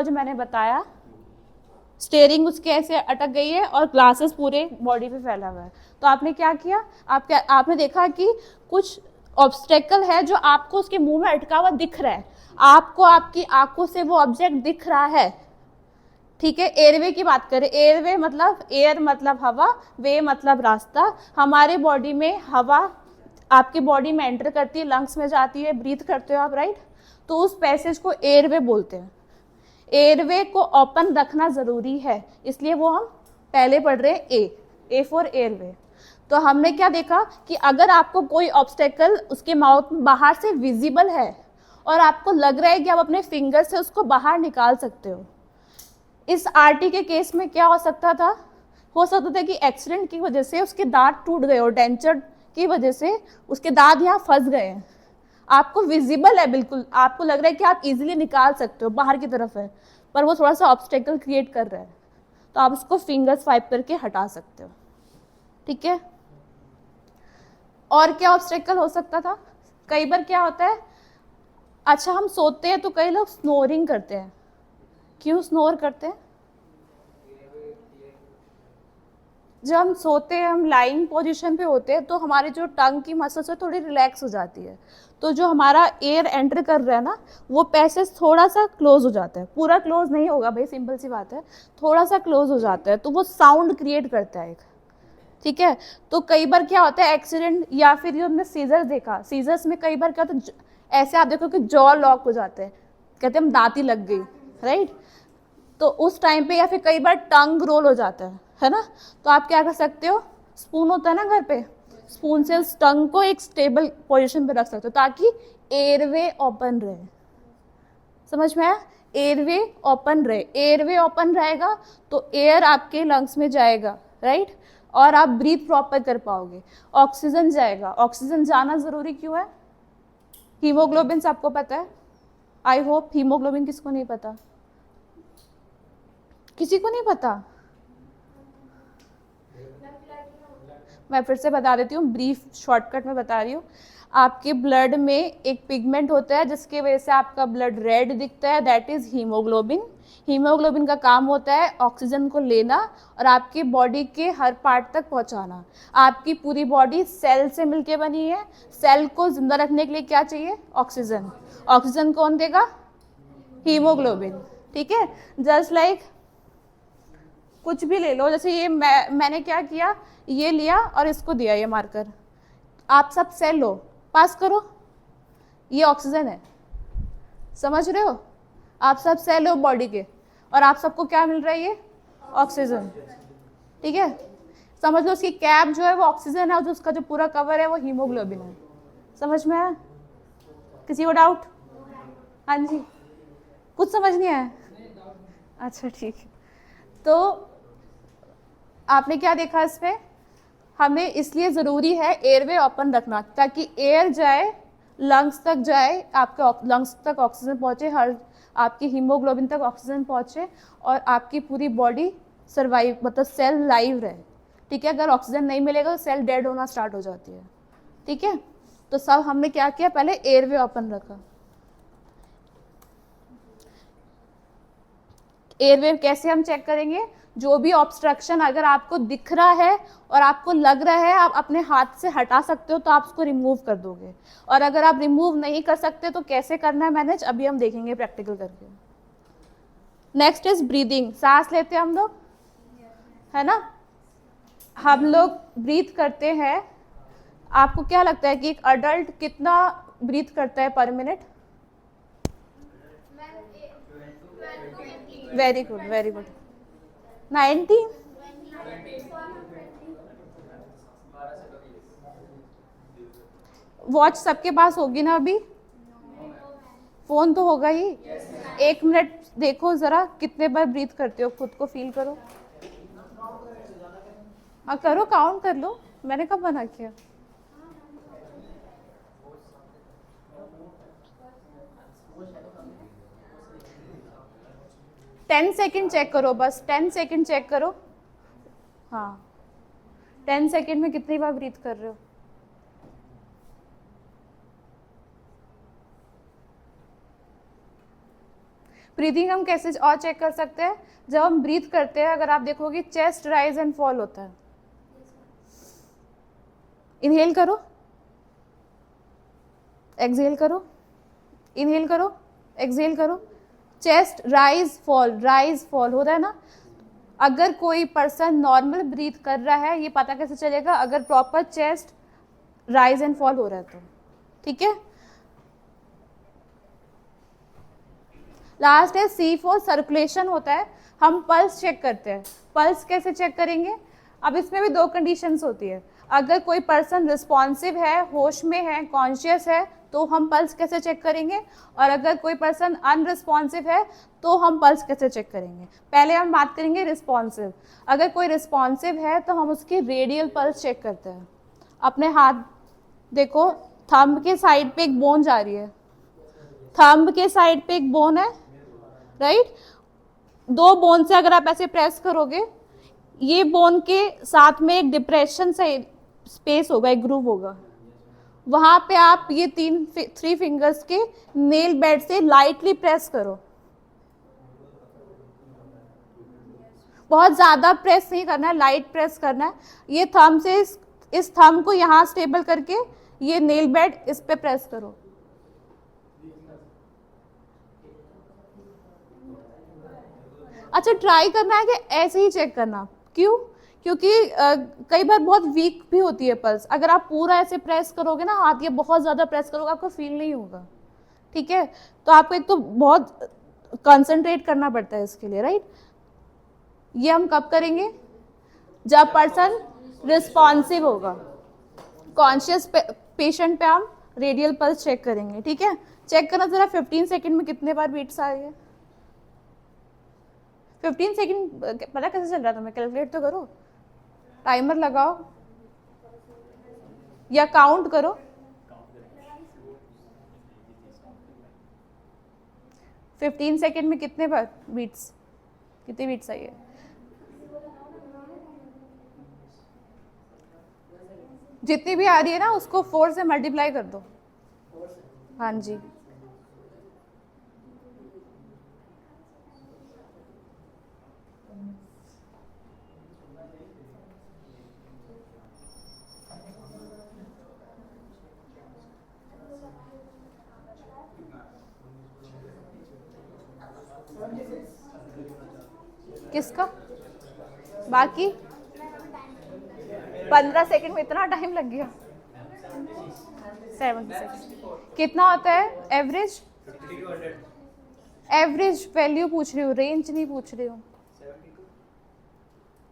जो मैंने बताया, स्टेयरिंग उसके ऐसे अटक गई है और ग्लासेस पूरे बॉडी पे फैला हुआ है। तो आपने क्या किया, आपने देखा कि कुछ ऑब्स्टेकल है जो आपको उसके मुंह में अटका हुआ दिख रहा है, आपको आपकी आंखों से वो ऑब्जेक्ट दिख रहा है, ठीक है। एयरवे की बात करें, एयरवे मतलब एयर मतलब हवा, वे मतलब रास्ता। हमारे बॉडी में हवा आपकी बॉडी में एंटर करती है, लंग्स में जाती है, ब्रीथ करते हो आप, राइट। तो उस पैसेज को एयरवे बोलते हैं। एयरवे को ओपन रखना जरूरी है, इसलिए वो हम पहले पढ़ रहे हैं ए फॉर एयरवे। तो हमने क्या देखा कि अगर आपको कोई ऑब्स्टेकल उसके माउथ में बाहर से विजिबल है और आपको लग रहा है कि आप अपने फिंगर से उसको बाहर निकाल सकते हो, इस आरटी के केस में क्या हो सकता था, हो सकता था कि एक्सीडेंट की वजह से उसके दांत टूट गए और डेंचर की वजह से उसके दांत यहाँ फंस गए हैं, आपको विजिबल है बिल्कुल, आपको लग रहा है कि आप इजीली निकाल सकते हो, बाहर की तरफ है, पर वो थोड़ा सा ऑब्स्टेकल क्रिएट कर रहा है, तो आप उसको फिंगर स्वाइप करके हटा सकते हो, ठीक है। और क्या ऑब्स्टेकल हो सकता था, कई बार क्या होता है, अच्छा हम सोते हैं तो कई लोग स्नोरिंग करते हैं, क्यों स्नोर करते हैं, जब हम सोते हैं हम लाइंग पोजीशन पे होते हैं तो हमारे जो टंग की मसल्स है थोड़ी रिलैक्स हो जाती है, तो जो हमारा एयर एंटर कर रहा है ना वो पैसेज थोड़ा सा क्लोज हो जाता है, पूरा क्लोज नहीं होगा भाई, सिंपल सी बात है, थोड़ा सा क्लोज हो जाता है, तो वो साउंड क्रिएट करता है एक, ठीक है। तो कई बार क्या होता है एक्सीडेंट, या फिर जो हमने सीजर्स देखा, सीजर्स में कई बार क्या होता है, ऐसे आप देखो कि जॉ लॉक हो जाते हैं, कहते हैं हम दांती लग गई, राइट। तो उस टाइम पे, या फिर कई बार टंग रोल हो जाता है ना, तो आप क्या कर सकते हो, स्पून होता है ना घर पे, स्पून से उस टंग को एक स्टेबल पोजीशन पे रख सकते हो ताकि एयरवे ओपन रहे, समझ में आया, एयरवे ओपन रहे, एयरवे ओपन रहेगा तो एयर आपके लंग्स में जाएगा, राइट, और आप ब्रीथ प्रॉपर कर पाओगे, ऑक्सीजन जाएगा, ऑक्सीजन जाना जरूरी क्यों है, हीमोग्लोबिन आपको पता है, आई होप, हीमोग्लोबिन किसको नहीं पता, किसी को नहीं पता, मैं फिर से बता देती हूँ, ब्रीफ शॉर्टकट में बता रही हूँ। आपके ब्लड में एक पिगमेंट होता है जिसकी वजह से आपका ब्लड रेड दिखता है, दैट इज हीमोग्लोबिन। हीमोग्लोबिन का काम होता है ऑक्सीजन को लेना और आपकी बॉडी के हर पार्ट तक पहुंचाना। आपकी पूरी बॉडी सेल से मिलके बनी है, सेल को जिंदा रखने के लिए क्या चाहिए, ऑक्सीजन, ऑक्सीजन कौन देगा, हीमोग्लोबिन, ठीक है। जस्ट लाइक कुछ भी ले लो, जैसे ये मैंने क्या किया, ये लिया और इसको दिया ये मार्कर, आप सब सेल लो, पास करो, ये ऑक्सीजन है, समझ रहे हो, आप सब सेल हो बॉडी के और आप सबको क्या मिल रहा है, ये ऑक्सीजन, ठीक है। समझ लो उसकी कैप जो है वो ऑक्सीजन है और जो उसका जो पूरा कवर है वो हीमोग्लोबिन है, समझ में आया, किसी को डाउट, हाँ जी, कुछ समझ नहीं आया, अच्छा ठीक है। तो आपने क्या देखा इसमें, हमें इसलिए ज़रूरी है एयरवे ओपन रखना ताकि एयर जाए, लंग्स तक जाए, आपके लंग्स तक ऑक्सीजन पहुंचे, हर आपकी हीमोग्लोबिन तक ऑक्सीजन पहुंचे और आपकी पूरी बॉडी सर्वाइव, मतलब सेल लाइव रहे, ठीक है। अगर ऑक्सीजन नहीं मिलेगा तो सेल डेड होना स्टार्ट हो जाती है, ठीक है। तो सब हमने क्या किया, पहले एयरवे ओपन रखा। एयरवे कैसे हम चेक करेंगे, जो भी ऑब्स्ट्रक्शन अगर आपको दिख रहा है और आपको लग रहा है आप अपने हाथ से हटा सकते हो तो आप उसको रिमूव कर दोगे, और अगर आप रिमूव नहीं कर सकते तो कैसे करना है मैनेज, अभी हम देखेंगे प्रैक्टिकल करके। नेक्स्ट इज ब्रीदिंग, सांस लेते हैं हम लोग, है ना, हम लोग ब्रीथ करते हैं, आपको क्या लगता है कि एक अडल्ट कितना ब्रीथ करता है पर minute, very good very good, 90, watch सबके पास होगी ना अभी, फोन तो होगा ही, 1 मिनट देखो जरा कितने बार ब्रीथ करते हो, खुद को फील करो, हाँ करो, काउंट कर लो, मैंने कब मना किया, टेन सेकेंड चेक करो, बस 10 सेकेंड चेक करो, हाँ 10 सेकेंड में कितनी बार ब्रीथ कर रहे हो, ब्रीदिंग हम कैसे और चेक कर सकते हैं? जब हम ब्रीथ करते हैं, अगर आप देखोगे चेस्ट राइज एंड फॉल होता है। इनहेल करो, एक्सहेल करो, इनहेल करो, एक्सहेल करो, चेस्ट राइज फॉल होता है ना। अगर कोई पर्सन नॉर्मल ब्रीथ कर रहा है, ये पता कैसे चलेगा? अगर proper chest rise and fall हो रहा है तो। ठीक है, लास्ट है C4 सर्कुलेशन होता है। हम पल्स चेक करते हैं। पल्स कैसे चेक करेंगे? अब इसमें भी 2 कंडीशंस होती है। अगर कोई पर्सन रिस्पॉन्सिव है, होश में है, कॉन्शियस है, तो हम पल्स कैसे चेक करेंगे? और अगर कोई पर्सन अनरिस्पॉन्सिव है तो हम पल्स कैसे चेक करेंगे? पहले हम बात करेंगे रिस्पॉन्सिव। अगर कोई रिस्पॉन्सिव है तो हम उसकी रेडियल पल्स चेक करते हैं। अपने हाथ देखो, थंब के साइड पे एक बोन जा रही है, थंब के साइड पे एक बोन है, राइट? 2 बोन से अगर आप ऐसे प्रेस करोगे, ये बोन के साथ में एक डिप्रेशन से स्पेस होगा, एक ग्रूव होगा, वहां पे आप ये 3 फिंगर्स के नेल बेड से लाइटली प्रेस करो। बहुत ज्यादा प्रेस नहीं करना है, लाइट प्रेस करना है। ये थंब से इस थंब को यहाँ स्टेबल करके ये नेल बेड इस पे प्रेस करो। अच्छा, ट्राई करना है कि ऐसे ही चेक करना। क्यों? क्योंकि कई बार बहुत वीक भी होती है पल्स। अगर आप पूरा ऐसे प्रेस करोगे ना हाथ, या बहुत ज़्यादा प्रेस करोगे, आपको फील नहीं होगा। ठीक है, तो आपको एक तो बहुत कंसंट्रेट करना पड़ता है इसके लिए, राइट? ये हम कब करेंगे? जब पर्सन रिस्पॉन्सिव होगा। कॉन्शियस पेशेंट पे हम रेडियल पल्स चेक करेंगे। ठीक है, चेक करना जरा 15 सेकेंड में कितने बार बीट्स आ रही है। 15 सेकेंड पता कैसे चल रहा था? मैं कैलकुलेट तो करो, टाइमर लगाओ या काउंट करो। 15 सेकेंड में कितने बार बीट्स, कितनी बीट्स आई है? जितनी भी आ रही है ना, उसको 4 से मल्टीप्लाई कर दो। हाँ जी, किसका? बाकी 15 सेकंड में इतना टाइम लग गया? 76। कितना होता है एवरेज? एवरेज वैल्यू पूछ रही हूँ, रेंज नहीं पूछ रही हूँ।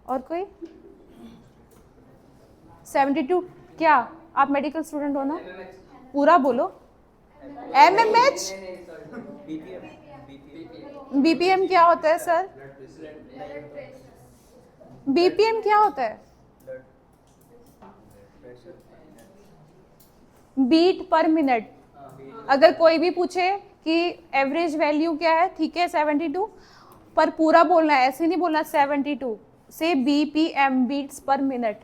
और कोई? 72। क्या आप मेडिकल स्टूडेंट हो ना? पूरा बोलो। MMH? BPM क्या होता है सर? BPM क्या होता है? बीट पर मिनट। अगर कोई भी पूछे कि एवरेज वैल्यू क्या है, ठीक है 72, पर पूरा बोलना है, ऐसे नहीं बोलना 72 से BPM, बीट्स पर मिनट।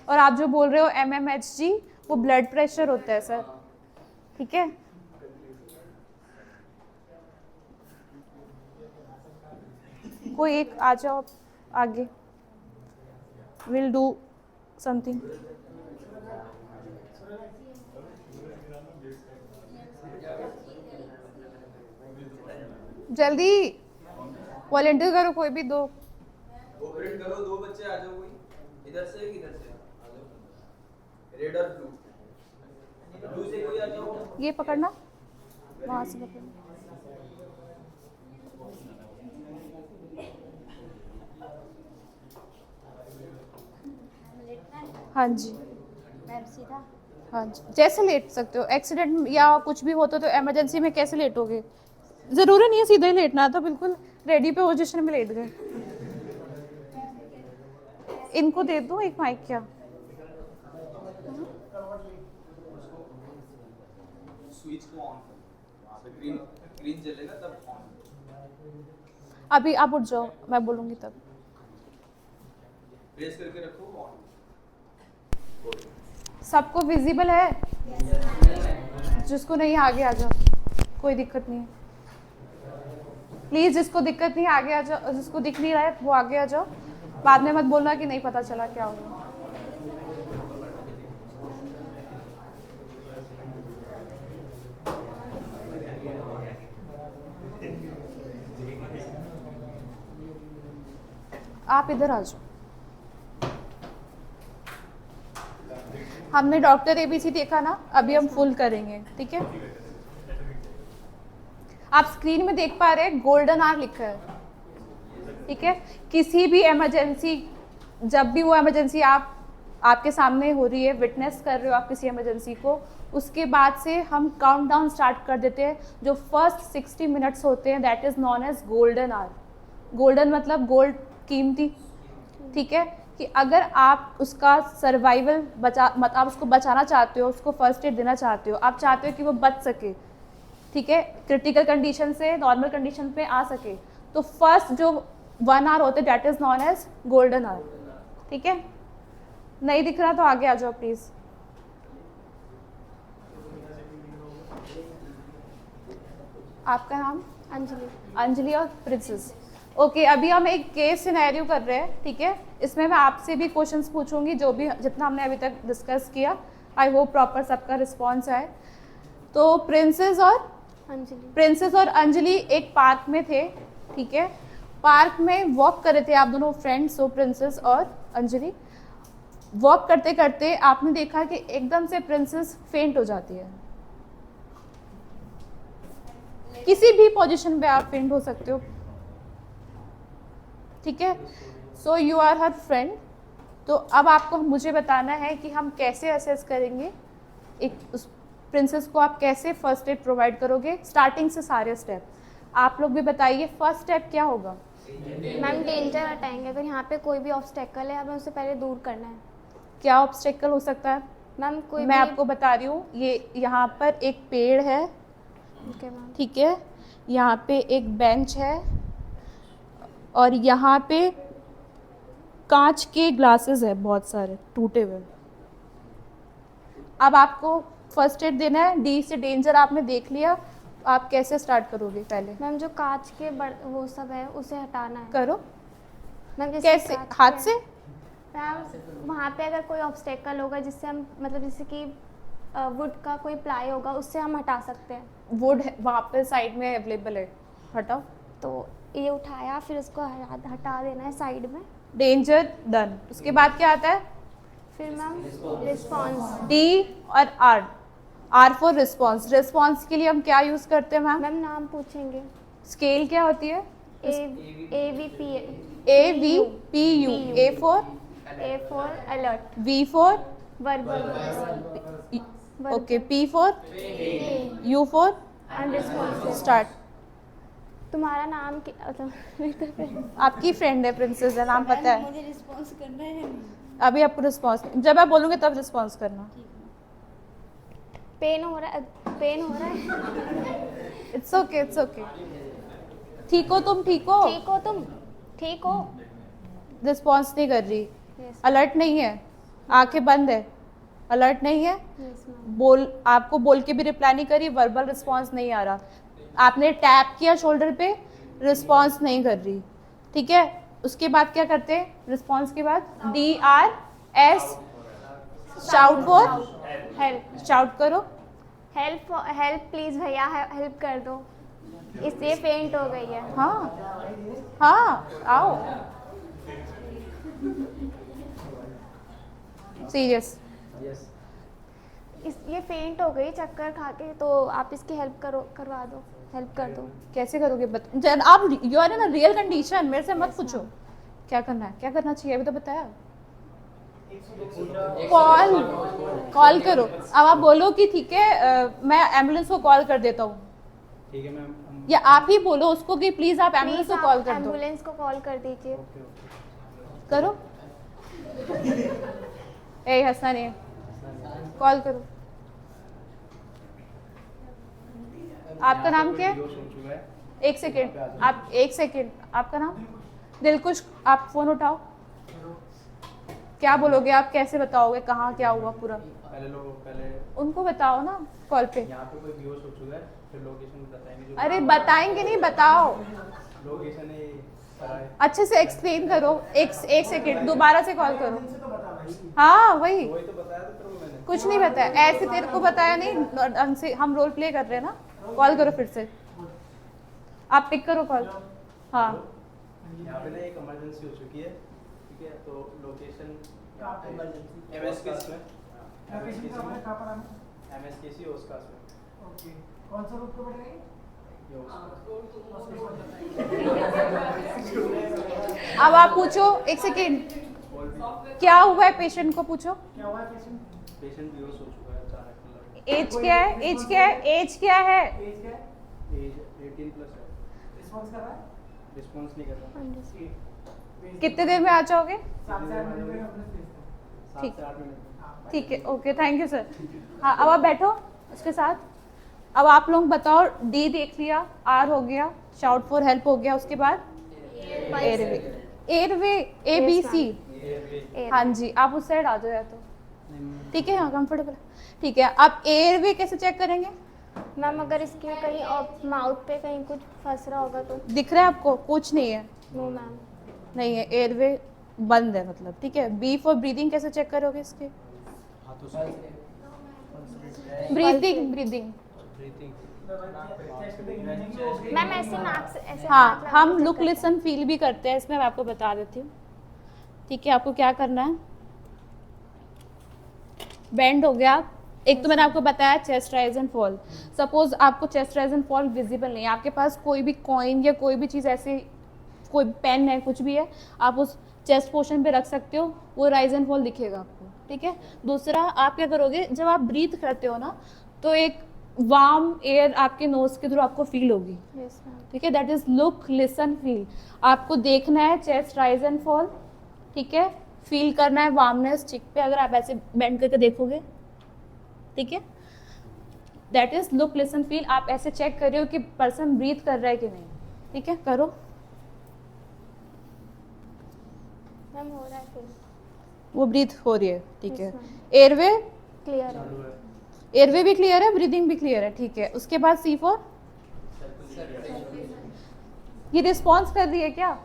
और आप जो बोल रहे हो MMHG, वो ब्लड प्रेशर होता है सर। ठीक है, कोई एक आ जाओ आगे, विल डू समथिंग। जल्दी वॉलंटियर करो, कोई भी दो। कोऑपरेट करो, 2 बच्चे आ जाओ। कोई इधर से, किधर से आ जाओ। रेड और ब्लू, ब्लू से कोई आ जाओ। ये पकड़ना, वहां से पकड़ना। हाँ जी मैम सीधा। हाँ जी, जैसे लेट सकते हो। एक्सीडेंट या कुछ भी होता तो इमरजेंसी में कैसे लेटोगे? ज़रूरी नहीं है सीधे ही लेटना, तो बिल्कुल रेडी पोजीशन में लेट गए। इनको दे दो एक माइक। क्या स्विच को ऑन करो, वहां पे ग्रीन ग्रीन जलेगा तब ऑन। अभी आप उठ जाओ, मैं बोलूँगी तब। प्रेस करके रखो ऑन। सबको विजिबल है? जिसको नहीं आगे आ जाओ, कोई दिक्कत नहीं है। प्लीज़ जिसको दिक्कत नहीं आगे आ जाओ, जिसको दिख नहीं रहा है वो आगे आ जाओ, बाद में मत बोलना कि नहीं पता चला क्या होगा। आप इधर आ जाओ। हमने डॉक्टर एबीसी देखा ना, अभी हम फुल करेंगे, ठीक है। आप स्क्रीन में देख पा रहे हैं गोल्डन आवर लिखा है, ठीक है। किसी भी इमरजेंसी, जब भी वो इमरजेंसी आपके सामने हो रही है, विटनेस कर रहे हो आप किसी इमरजेंसी को, उसके बाद से हम काउंटडाउन स्टार्ट कर देते हैं। जो फर्स्ट 60 मिनट्स होते हैं that is known as golden hour. Golden मतलब गोल्ड, कीमती, ठीक है। कि अगर आप उसका सर्वाइवल आप उसको बचाना चाहते हो, उसको फर्स्ट एड देना चाहते हो, आप चाहते हो कि वो बच सके, ठीक है, क्रिटिकल कंडीशन से नॉर्मल कंडीशन पे आ सके, तो फर्स्ट जो 1 आवर होते that is known as golden hour, ठीक है। नहीं दिख रहा तो आगे आ जाओ प्लीज। आपका नाम? अंजलि। अंजलि और प्रिंसेस। ओके, अभी हम एक केस सिनेरियो कर रहे हैं, ठीक है। इसमें मैं आपसे भी क्वेश्चंस पूछूंगी, जो भी जितना हमने अभी तक डिस्कस किया। आई होप प्रॉपर सबका रिस्पॉन्स आए। तो प्रिंसेस और अंजलि एक पार्क में थे, ठीक है। पार्क में वॉक कर रहे थे आप दोनों फ्रेंड्स हो, प्रिंसेस और अंजलि। वॉक करते करते आपने देखा कि एकदम से प्रिंसेस फेंट हो जाती है। किसी भी पोजीशन पे आप फेंट हो सकते हो, ठीक है। So you are her friend. तो अब आपको मुझे बताना है कि हम कैसे असेस करेंगे एक उस प्रिंसेस को, आप कैसे फर्स्ट एड प्रोवाइड करोगे, स्टार्टिंग से सारे स्टेप आप लोग भी बताइए। फर्स्ट स्टेप क्या होगा? मैम डेंजर हटाएंगे। अगर यहाँ पे कोई भी ऑब्स्टेकल है हमें उसे पहले दूर करना है। क्या ऑब्स्टेकल हो सकता है? मैम कोई मैं आपको बता रही हूँ, ये यहाँ पर एक पेड़ है, ओके मैम, ठीक है, यहाँ पे एक बेंच है और यहाँ पे कांच के ग्लासेस है बहुत सारे टूटे हुए। अब आपको फर्स्ट एड देना है। डी से डेंजर आपने देख लिया, आप कैसे स्टार्ट करोगे? पहले मैम जो कांच के वो सब है उसे हटाना है। करो। मैम जैसे कैसे? कांच हाथ के- से? मैम वहाँ पे अगर कोई ऑब्स्टेकल होगा जिससे हम मतलब जैसे कि वुड का कोई प्लाई होगा उससे हम हटा सकते हैं। वुड वहाँ पे साइड में अवेलेबल है, हटाओ। तो ये उठाया, फिर उसको हटा देना है साइड में। Danger done. उसके बाद क्या आता है? फिर मैम रिस्पॉन्स। डी और R. R for response. Response के लिए हम क्या यूज करते हैं मैम? मैम नाम पूछेंगे। स्केल क्या होती है? AVP। AVPU। A for alert. V for verbal. okay, P for U for unresponsive. Start. तुम्हारा नाम क्या? आपकी फ्रेंड है प्रिंसेस है, नाम पता है? मुझे रिस्पॉन्स करना है। अभी आपको रिस्पॉन्स, जब आप बोलूँगे तब रिस्पॉन्स करना। पेन हो रहा है। It's okay, it's okay. ठीक हो तुम? ठीक हो? ठीक हो तुम? ठीक हो? रिस्पॉन्स नहीं कर रही, यस अलर्ट नहीं है, आंखें बंद है, अलर्ट नहीं है, यस मैम। बोल आपको बोल के भी रिप्लाई नहीं करी, वर्बल रिस्पॉन्स नहीं आ रहा, आपने टैप किया शोल्डर पे, रिस्पॉन्स नहीं कर रही, ठीक है। उसके बाद क्या करते हैं? रिस्पॉन्स के बाद DRS, shout for help. Shout करो। हेल्प प्लीज भैया, हेल्प कर दो, इसलिए फेंट हो गई है। हाँ हाँ, आओ। सीरियस। ये फेंट हो गई चक्कर खा के, तो आप इसकी हेल्प करवा दो, हेल्प कर दो। कैसे करोगे? आप you are in a real condition, मेरे से मत पूछो क्या करना है, क्या करना चाहिए, अभी तो बताया। कॉल करो। अब आप बोलो कि ठीक है मैं एम्बुलेंस को कॉल कर देता हूँ, ठीक है मैम। या आप ही बोलो उसको कि प्लीज आप एम्बुलेंस को कॉल कर दो। एम्बुलेंस को कॉल कर दीजिए। करो। ए हंसना नहीं है, कॉल करो। आपका नाम क्या है? एक सेकेंड, आप एक सेकेंड, आपका नाम? दिलकुश, आप फोन उठाओ। क्या बोलोगे आप? कैसे बताओगे कहाँ क्या हुआ पूरा? पहले उनको बताओ ना कॉल पे। यहाँ पे कोई बेहोश हो चुका है, फिर लोकेशन बताएंगे जो अरे बताएंगे नहीं, बताओ लोकेशन है सराय। अच्छे से एक्सप्लेन करो। एक सेकेंड, दोबारा से कॉल करो। हाँ वही, वही तो बताया था तेरे को मैंने। कुछ नहीं बताया, ऐसे तेरे को बताया नहीं ढंग से, हम रोल प्ले कर रहे हैं ना। कॉल करो फिर से, आप पिक करो कॉल। हाँ यहाँ पे ना एक इमरजेंसी हो चुकी है, ठीक है, तो लोकेशन MSKC में MSKC ओस्कास में। कौन सा रूट पे पड़ेगा ये? ये ओस्कास। अब आप पूछो, एक सेकेंड, क्या हुआ है पेशेंट को पूछो। क्या हुआ है पेशेंट? पेशेंट बेहोश हो चुका है अचानक, मतलब एज क्या है, एज क्या है, एज क्या है? एज क्या है? एज 18 प्लस है। रिस्पॉन्स कर रहा है? रिस्पॉन्स नहीं कर रहा। कितने देर में आ जाओगे? 7 से 8 मिनट में अपने स्पेस में। ठीक। 7 से 8 मिनट। ठीक है, ओके, थैंक यू सर। हाँ अब आप बैठो उसके साथ। अब आप लोग बताओ, डी देख लिया, आर हो गया, शाउट फॉर हेल्प हो गया, उसके बाद एयरवे, एयरवे ABC। हाँ जी, आप उस साइड आ जाओ या तो, ठीक है, हाँ कंफर्टेबल, ठीक है। आप एयरवे कैसे चेक करेंगे? मैम अगर इसके कहीं माउथ पे कहीं कुछ फंस रहा होगा तो? दिख रहा है आपको? कुछ नहीं है, नो मैम। नहीं है, एयरवे बंद है मतलब, ठीक है। बी फॉर ब्रीदिंग कैसे चेक करोगे इसके? हाथों से ब्रीदिंग, ब्रीदिंग, मैम ऐसे नाक से ऐसे हाँ हाथ लगा हम के check लुक करते हैं। लिसन फील भी करते हैं इसमें, मैं आपको बता देती हूँ, ठीक है। आपको क्या करना है, बेंड हो गया। एक तो मैंने आपको बताया chest rise and fall. Suppose आपको chest rise and fall visible नहीं है, आपके पास कोई भी कॉइन या कोई भी चीज़ ऐसी, कोई पेन है, कुछ भी है, आप उस चेस्ट पोर्शन पे रख सकते हो, वो राइज एंड फॉल दिखेगा आपको, ठीक है। दूसरा आप क्या करोगे, जब आप ब्रीथ करते हो ना, तो एक वार्म एयर आपके नोज के थ्रू आपको फील होगी, Yes, मैम। ठीक है। That is look listen feel. आपको देखना है चेस्ट राइज एंड फॉल, ठीक है, फील करना है वार्मनेस चिक पे, अगर आप ऐसे बेंड करके देखोगे, ठीक है। That is look listen feel. आप ऐसे चेक कर रहे हो कि पर्सन ब्रीथ कर रहा है कि नहीं, ठीक है, करो। मैम हो रहा है फिर? वो ब्रीथ हो रही है, ठीक है। Yes, ma'am। एयरवे, क्लियर है। चालू है। एयरवे भी क्लियर है, ब्रीदिंग भी क्लियर है, ठीक है। उसके बाद C4, ये रिस्पॉन्स कर रही है क्या?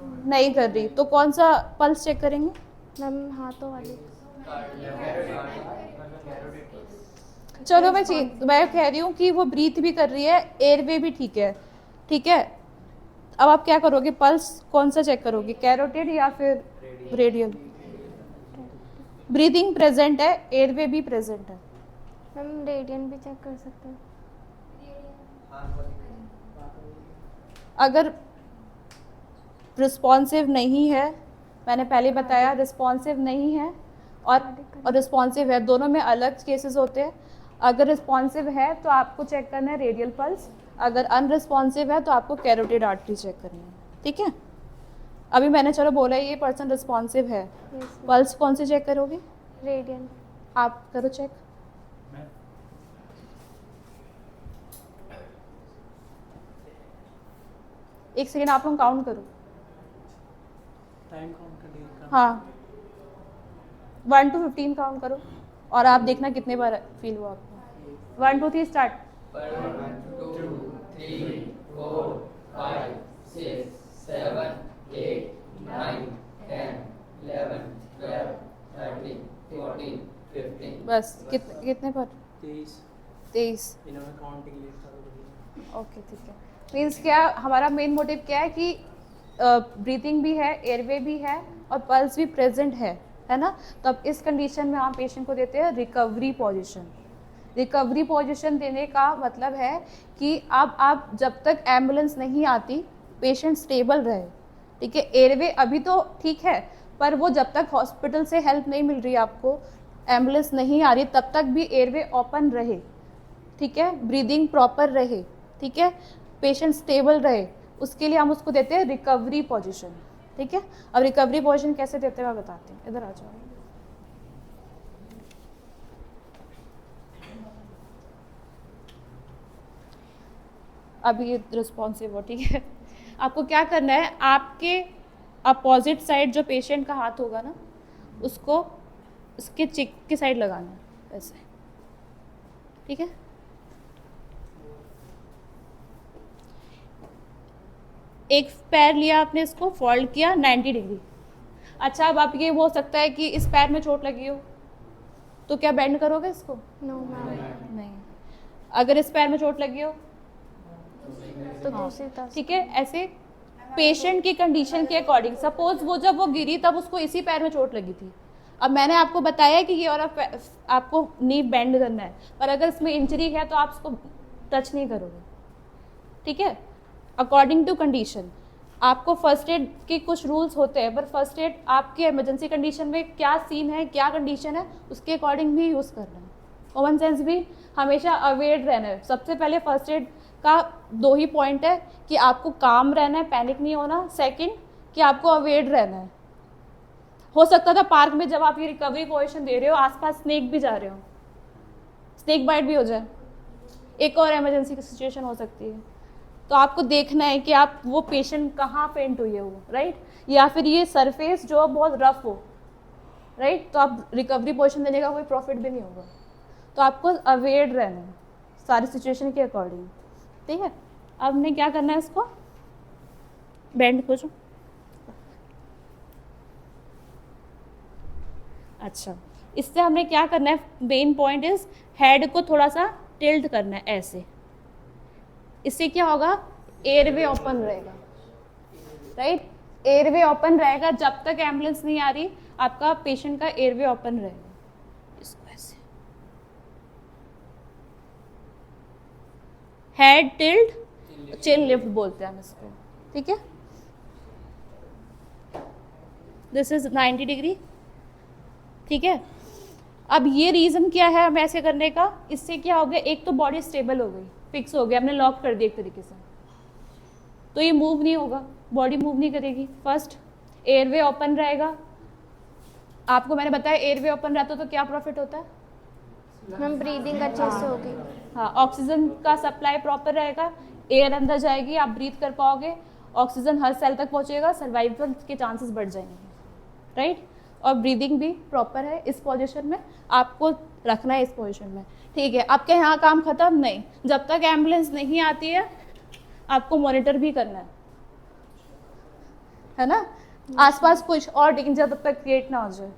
नहीं कर रही, तो कौन सा पल्स चेक करेंगे? मैम हाथों वाली। चलो मैं कह रही हूँ कि वो ब्रीथ भी कर रही है, एयरवे भी ठीक है, ठीक है। अब आप क्या करोगे, पल्स कौन सा चेक करोगे, कैरोटिड या फिर रेडियल? ब्रीदिंग प्रेजेंट है, एयरवे भी प्रेजेंट है। मैम रेडियन भी चेक कर सकते हैं? अगर रिस्पॉन्सिव नहीं है, मैंने पहले बताया रिस्पॉन्सिव नहीं है और रिस्पॉन्सिव है, दोनों में अलग केसेस होते हैं। अगर रिस्पॉन्सिव है तो आपको चेक करना है रेडियल पल्स, अगर अनरिस्पॉन्सिव है तो आपको कैरोटिड आर्टरी चेक करनी है, ठीक है। अभी मैंने चलो बोला ये पर्सन रिस्पॉन्सिव है, यस पल्स कौन से चेक करोगे? रेडियन। आप करो चेक। मैं एक सेकेंड, आप लोग काउंट करो। टाइम काउंट कर देगा। हाँ 1 to 15 काउंट करो और आप देखना कितने बार फील हुआ आपको। 1 2 3 स्टार्ट। 1 2 3 4 5 6 7 8 9 10 11 12 13 14 15। बस कितने पर? 23। इन्होंने काउंटिंग लेट चालू कर ओके ठीक है। मीन्स क्या, हमारा मेन मोटिव क्या है कि ब्रीथिंग भी है, एयरवे भी है और पल्स भी प्रेजेंट है ना। तो अब इस कंडीशन में हम पेशेंट को देते हैं रिकवरी पोजीशन। रिकवरी पोजीशन देने का मतलब है कि अब आप जब तक एम्बुलेंस नहीं आती पेशेंट स्टेबल रहे, ठीक है। एयरवे अभी तो ठीक है, पर वो जब तक हॉस्पिटल से हेल्प नहीं मिल रही, आपको एम्बुलेंस नहीं आ रही, तब तक भी एयरवे ओपन रहे, ठीक है। ब्रीदिंग प्रॉपर रहे, ठीक है, पेशेंट स्टेबल रहे, उसके लिए हम उसको देते हैं रिकवरी पोजीशन, ठीक है। अब रिकवरी पोजीशन कैसे देते हैं मैं बताती हूँ, इधर आ जाओ। अभी ये रिस्पॉन्सिव हो, ठीक है। आपको क्या करना है, आपके अपोजिट साइड जो पेशेंट का हाथ होगा ना, उसको उसके चिक की साइड लगाना है ऐसे, ठीक है। एक पैर लिया आपने, इसको फोल्ड किया 90 डिग्री। अच्छा, अब आप ये हो सकता है कि इस पैर में चोट लगी हो, तो क्या बेंड करोगे इसको? No ma'am. नहीं। अगर इस पैर में चोट लगी हो तो दूसरी तरफ। ठीक है, ऐसे पेशेंट की कंडीशन के अकॉर्डिंग। सपोज वो जब वो गिरी तब उसको इसी पैर में चोट लगी थी, अब मैंने आपको बताया कि ये वाला आपको नी बेंड करना है, पर अगर इसमें इंजरी है तो आप उसको टच नहीं करोगे, ठीक है। अकॉर्डिंग टू कंडीशन आपको फर्स्ट एड के कुछ रूल्स होते हैं, पर फर्स्ट एड आपकी इमरजेंसी कंडीशन में क्या सीन है, क्या कंडीशन है, उसके अकॉर्डिंग भी यूज़ करना है। कॉमन सेंस भी हमेशा अवेयर रहना है। सबसे पहले फर्स्ट एड का 2 ही पॉइंट है कि आपको काम रहना है, पैनिक नहीं होना। सेकंड कि आपको अवेयर रहना है। हो सकता था पार्क में जब आप ये रिकवरी पोजीशन दे रहे हो आसपास स्नेक भी जा रहे हो, स्नेक बाइट भी हो जाए, एक और इमरजेंसी की सिचुएशन हो सकती है। तो आपको देखना है कि आप वो पेशेंट कहाँ फेंट हुई है वो, राइट, या फिर ये सरफेस जो बहुत रफ हो, राइट, तो आप रिकवरी पोजीशन देने का कोई प्रॉफिट भी नहीं होगा। तो आपको अवेयर रहना है सारी सिचुएशन के अकॉर्डिंग, ठीक है। अब हमने क्या करना है, इसको बेंड को जो, अच्छा, इससे हमने क्या करना है, मेन पॉइंट इज हेड को थोड़ा सा टिल्ट करना है ऐसे। इससे क्या होगा, एयरवे ओपन रहेगा, राइट, एयरवे ओपन रहेगा। जब तक एम्बुलेंस नहीं आ रही आपका पेशेंट का एयरवे ओपन रहेगा। इसको ऐसे हेड टिल्ट, चिन लिफ्ट बोलते हैं हम इसको, ठीक है। दिस इज 90 डिग्री, ठीक है। अब ये रीज़न क्या है हम ऐसे करने का, इससे क्या हो गया, एक तो बॉडी स्टेबल हो गई, फिक्स हो गया, हमने लॉक कर दिया एक तरीके से, तो ये मूव नहीं होगा, बॉडी मूव नहीं करेगी। फर्स्ट एयरवे ओपन रहेगा। आपको मैंने बताया एयरवे ओपन रहता तो क्या प्रॉफिट होता है, मैम ब्रीदिंग अच्छे से होगी। हाँ, ऑक्सीजन का सप्लाई प्रॉपर रहेगा, एयर अंदर जाएगी, आप ब्रीथ कर पाओगे, ऑक्सीजन हर सेल तक पहुंचेगा, सर्वाइवल के चांसेस बढ़ जाएंगे, राइट। और ब्रीदिंग भी प्रॉपर है। इस पोजीशन में आपको रखना है, इस पोजीशन में, ठीक है। आपके यहाँ काम खत्म नहीं, जब तक एम्बुलेंस नहीं आती है आपको मॉनिटर भी करना है ना, आसपास कुछ और डेंजर तब तक क्रिएट ना हो जाए,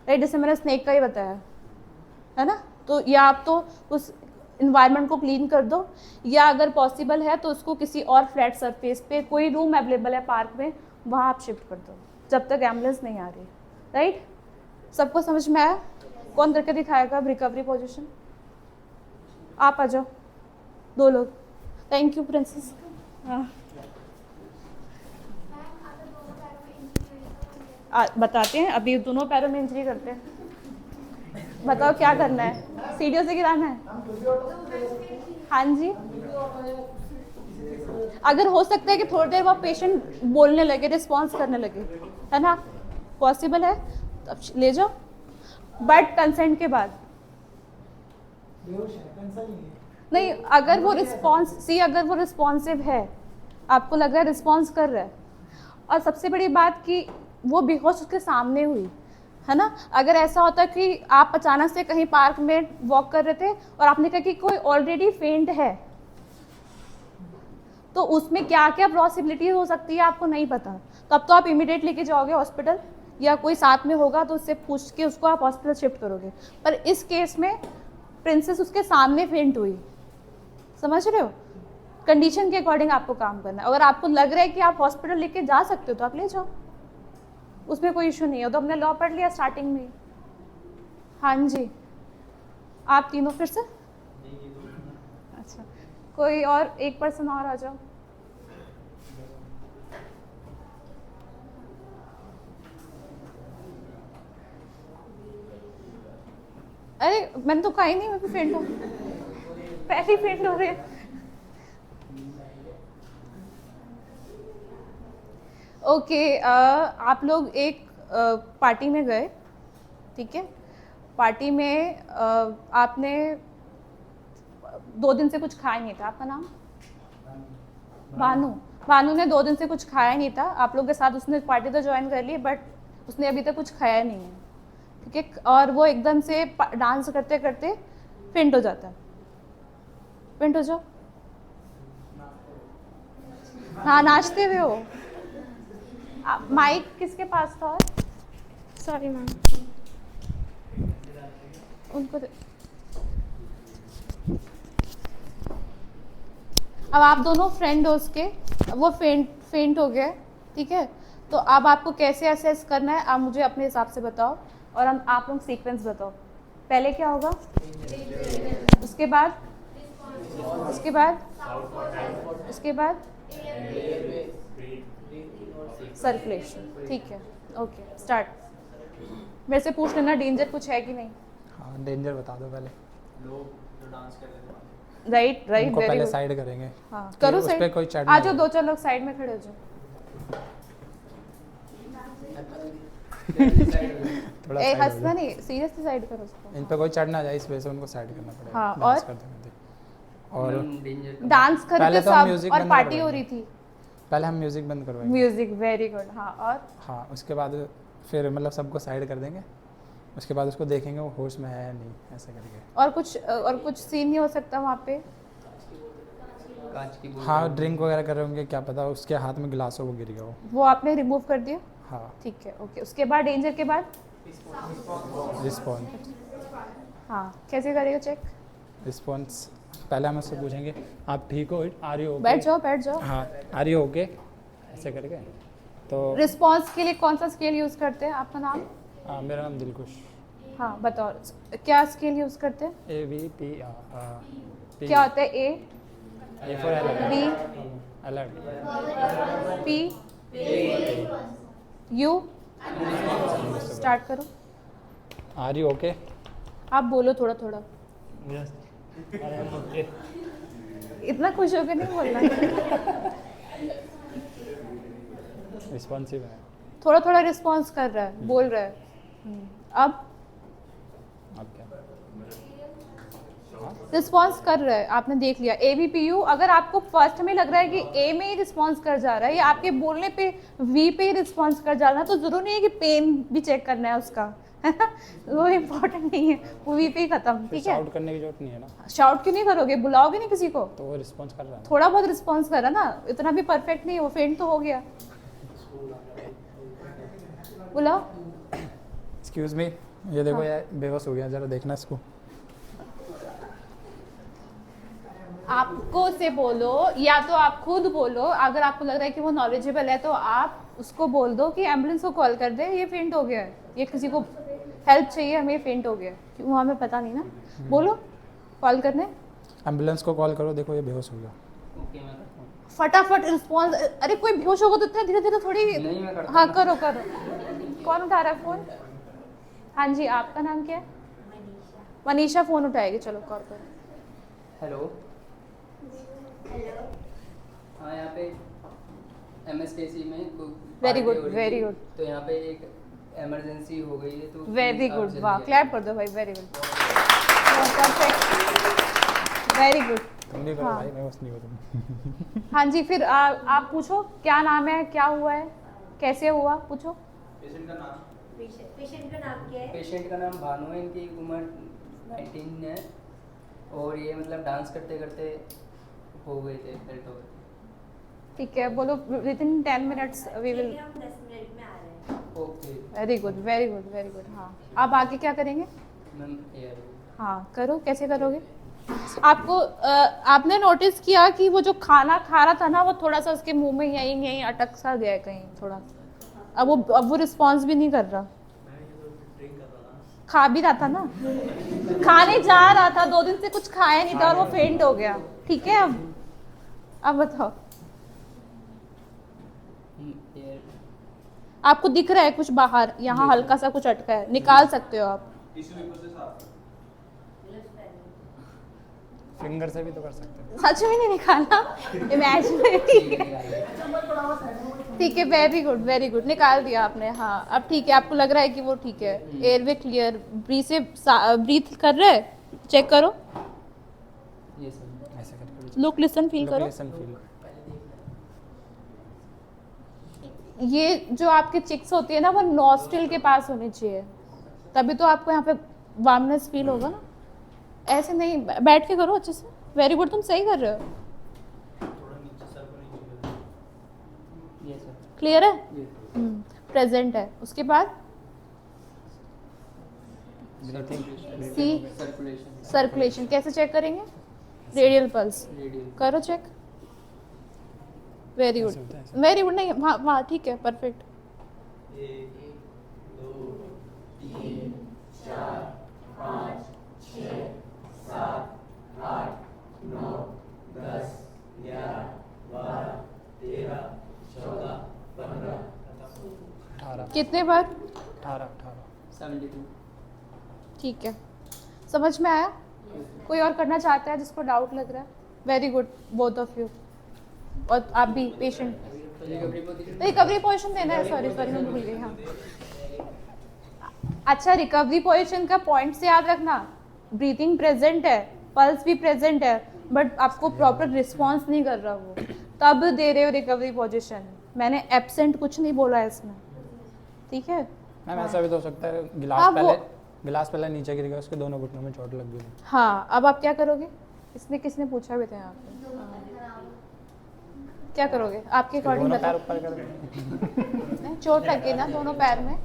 राइट, जैसे मैंने स्नेक का ही बताया है ना। तो या आप तो उस इन्वायरमेंट को क्लीन कर दो, या अगर पॉसिबल है तो उसको किसी और फ्लैट सरफेस पे, कोई रूम अवेलेबल है पार्क में, वहाँ आप शिफ्ट कर दो जब तक एम्बुलेंस नहीं आ रही, राइट। सबको समझ में आया? कौन करके दिखाएगा अब रिकवरी पोजीशन? आप आ जाओ, 2 लोग। Thank you princess. हाँ, बताते हैं, अभी दोनों पैरों में इंजरी करते हैं। बताओ क्या करना है, सीढ़ियों से गिराना है? हाँ जी, अगर हो सकता है कि थोड़ी देर बाद पेशेंट बोलने लगे, रिस्पॉन्स करने लगे, है ना, पॉसिबल है तब ले जाओ, बट कंसेंट के बाद नहीं। अगर वो अगर वो रिस्पॉन्सिव है, आपको लग रहा है रिस्पॉन्स कर रहा है, और सबसे बड़ी बात कि वो बेहोश उसके सामने हुई है ना। अगर ऐसा होता कि आप अचानक से कहीं पार्क में वॉक कर रहे थे और आपने कहा कि कोई ऑलरेडी फेंट है, तो उसमें क्या क्या पॉसिबिलिटी हो सकती है आपको नहीं पता, तब तो आप इमीडिएट लेके जाओगे हॉस्पिटल, या कोई साथ में होगा तो उससे पूछ के उसको आप हॉस्पिटल शिफ्ट करोगे। पर इस केस में प्रिंसेस उसके सामने फेंट हुई, समझ रहे हो, कंडीशन के अकॉर्डिंग आपको काम करना है। अगर आपको लग रहा है कि आप हॉस्पिटल लेके जा सकते हो तो आप ले जाओ, उसमें कोई इशू नहीं है। तो हमने लॉ पढ़ लिया स्टार्टिंग में। हाँ जी, आप तीनों फिर से, अच्छा, कोई और एक पर्सन और आ जाओ। अरे मैंने तो कहा ही नहीं मैं भी फेंट हूँ, पहले ही फेंट हो रही है। ओके, आप लोग एक पार्टी में गए, ठीक है। पार्टी में आपने 2 दिन से कुछ खाया नहीं था। आपका नाम? भानु ने 2 दिन से कुछ खाया नहीं था। आप लोग के साथ उसने पार्टी तो ज्वाइन कर ली, बट उसने अभी तक कुछ खाया नहीं है, ठीक है। और वो एकदम से डांस करते करते फेंट हो जाता है। फेंट हो जाओ। हाँ नाचते हुए हो। माइक किसके पास था? और सॉरी मैम। उनको अब आप दोनों फ्रेंड हो उसके, वो फेंट हो गया, ठीक है? तो अब आपको कैसे असेस करना है आप मुझे अपने हिसाब से बताओ, और हम आप लोग सीक्वेंस बताओ। पहले क्या होगा, उसके बाद सर्कुलेशन, ठीक है? Okay start. मेरे से पूछ लेना डेंजर कुछ है कि नहीं। हाँ डेंजर बता दो पहले। लोग जो डांस कर रहे थे वहाँ राइट उनको वेरी पहले गुड। साइड करेंगे। हाँ कि करो उस पे साइड, कोई चढ़ आ ना जाओ जाए। 2-4 लोग साइड में खड़े हो जाओ। थोड़ा ए side हो हंसना जाओ। नहीं, सीरियसली साइड करो उसको। इन पे कोई चढ़ ना जाए इस वजह से उनको साइड करना पड़ेगा। हाँ, डांस और? करते करते। और डांस पहले करके तो हम सब म्यूजिक और बंद पार्टी हो करवाएंगे। रही थी। पहले हम म्यूजिक बंद करवाएंगे। Music very good. हाँ और हाँ उसके बाद फिर मतलब सबको साइड कर देंगे। उसके बाद उसको देखेंगे वो होश में है या नहीं, ऐसे करके। और कुछ सीन नहीं हो सकता वहाँ पे? कांच की हाँ ड्रिंक वगैरह कर रहे होंगे, क्या पता उसके हाथ में गिलास हो वो गिर गया हो। वो आपने रिमूव कर दिया, हाँ ठीक है ओके। उसके बाद डेंजर के बाद रिस्पॉन्स। हाँ कैसे करेगा चेक? रिस्पॉन्स पहले हम उससे पूछेंगे आप ठीक हो, आर यू ओके? बैठ जाओ। हाँ आर यू ओके ऐसे करके। तो रिस्पॉन्स के लिए कौन सा स्केल यूज करते हैं? आपका नाम? मेरा नाम दिलकुश। हाँ बताओ क्या स्केल यूज करते हैं? AVP क्या होता है? A for B alert. P U start करो। Are you okay? आप बोलो थोड़ा थोड़ा, इतना खुश होकर नहीं बोलना। रिस्पॉन्सिव है। थोड़ा थोड़ा रिस्पॉन्स कर रहा है, बोल रहा है। अब क्या रिस्पॉन्स कर रहा है, आपने देख लिया। ABPU अगर आपको फर्स्ट में लग रहा है कि A में ही रिस्पॉन्स कर जा रहा है या आपके बोलने पे V पे ही रिस्पॉन्स कर जा रहा है, तो जरूर नहीं है कि पेन भी चेक करना है उसका, है ना? वो इम्पोर्टेंट नहीं है, वो V पे ही खत्म, ठीक है? शाउट करने की जरूरत नहीं है ना, शाउट क्यों नहीं करोगे? बुलाओगे नहीं किसी को? तो वो रिस्पॉन्स कर रहा है। थोड़ा बहुत रिस्पॉन्स करा ना, इतना भी परफेक्ट नहीं है वो, फेंट तो हो गया। बुलाओ। एक्सक्यूज मी, ये देखो यार बेहोश हो गया, जरा देखना इसको। आपको से बोलो या तो आप खुद बोलो, अगर आपको लग रहा है कि वो नॉलेजेबल है तो आप उसको बोल दो कि एम्बुलेंस को कॉल कर दे, ये फेंट हो गया है, ये किसी को हेल्प चाहिए, हमें फेंट हो गया है। क्यों हमें पता नहीं ना, बोलो कॉल करने। एम्बुलेंस को कॉल करो, देखो ये बेहोश हो गया। फटाफट रिस्पॉन्स। अरे कोई बेहोश होगा तो इतना धीरे धीरे थोड़ी। नहीं, मैं करता हाँ करो। कौन उठा रहा है फोन? हाँ जी आपका नाम क्या है? मनीषा फोन उठाएगी, चलो कॉल करो। हेलो। हाँ यहाँ पे MSKC में Very good, party हो रही very थी, good. तो यहाँ पे एक इमरजेंसी हो गई है, तो वेरी please आप गुड, जल्दी वाह आइए। क्लैप कर दो भाई, very good, perfect, very good. तुम भी करो हाँ। भाई, बेहोश नहीं हो तुम। हाँ जी फिर आप पूछो क्या नाम है, क्या हुआ है, कैसे हुआ, पूछो। पेशेंट का नाम? पेशेंट का नाम क्या है? पेशेंट का नाम भानु है, इनकी उम्र 19 है, और ये मतलब डांस करते करते हो गए थे, डेथ हो गए थे। ठीक है बोलो, within 10 minutes we will. हम 10 मिनट में आ रहे हैं। Okay very good very good very good. हाँ आप आगे क्या करेंगे? Ma'am air. हाँ करो, कैसे करोगे? आपको आपने नोटिस किया कि वो जो खाना खा रहा था ना, वो थोड़ा सा उसके मुंह में यहीं अटक सा गया कहीं थोड़ा। अब वो रिस्पॉन्स भी नहीं कर रहा। खा भी रहा था ना, खाने जा रहा था, 2 दिन से कुछ खाया नहीं था और वो फेंट हो गया। ठीक है अब बताओ, एयर। आपको दिख रहा है कुछ बाहर, यहाँ हल्का सा कुछ अटका है, निकाल सकते हो आप। टिश्यू पेपर से साफ करो। फिंगर से भी तो कर सकते हैं। सच में नहीं निकाला, इमेजिनरी। ठीक है वेरी गुड निकाल दिया आपने। हाँ अब ठीक है, आपको लग रहा है कि वो ठीक है, एयरवे क्लियर, ब्रीथ कर रहा है, चेक करो, ये सब ऐसे करके लुक लिसन फील करो। Listen feel. ये जो आपके चिक्स होती है ना, वो नॉस्ट्रिल के पास होनी चाहिए, तभी तो आपको यहाँ पे वार्मनेस फील होगा ना। ऐसे नहीं, बैठ के करो अच्छे से। वेरी गुड, तुम सही कर रहे हो। ये सर क्लियर है? ये प्रेजेंट है। उसके बाद सी सर्कुलेशन सर्कुलेशन कैसे चेक करेंगे? रेडियल पल्स रेडियल करो चेक। वेरी ऐसे होता है, गुड वेरी गुड। नहीं वहाँ वहाँ ठीक है, परफेक्ट। 1 2 3 4 5 6 7 8 9 10 11 12 13 14 15 18 कितने बार? 18 72 ठीक है, समझ में आया? कोई और करना चाहता है जिसको डाउट लग रहा है? Very good both of you. और आप भी patient recovery position recovery position देना है। सॉरी सॉरी मैं भूल गई। हाँ अच्छा, रिकवरी पोजीशन का पॉइंट से याद रखना, ब्रीथिंग प्रेजेंट है, पल्स भी प्रेजेंट है, बट आपको प्रॉपर रिस्पॉन्स नहीं कर रहा वो, तब दे रहे हो रिकवरी पोजीशन। मैंने एब्सेंट कुछ नहीं बोला है इसमें, ठीक है? मैम ऐसा भी तो हो सकता है हाँ, गिलास पहले नीचे गिर गया, उसके दोनों घुटनों में चोट लग गई। हाँ, अब आप क्या करोगे? इसने किसने पूछा भी था यहाँ पे? क्या करोगे आपके अकॉर्डिंग दोनों पैर बताओ। ऊपर कर देंगे। नहीं, चोट लग गई ना दोनों पैर में,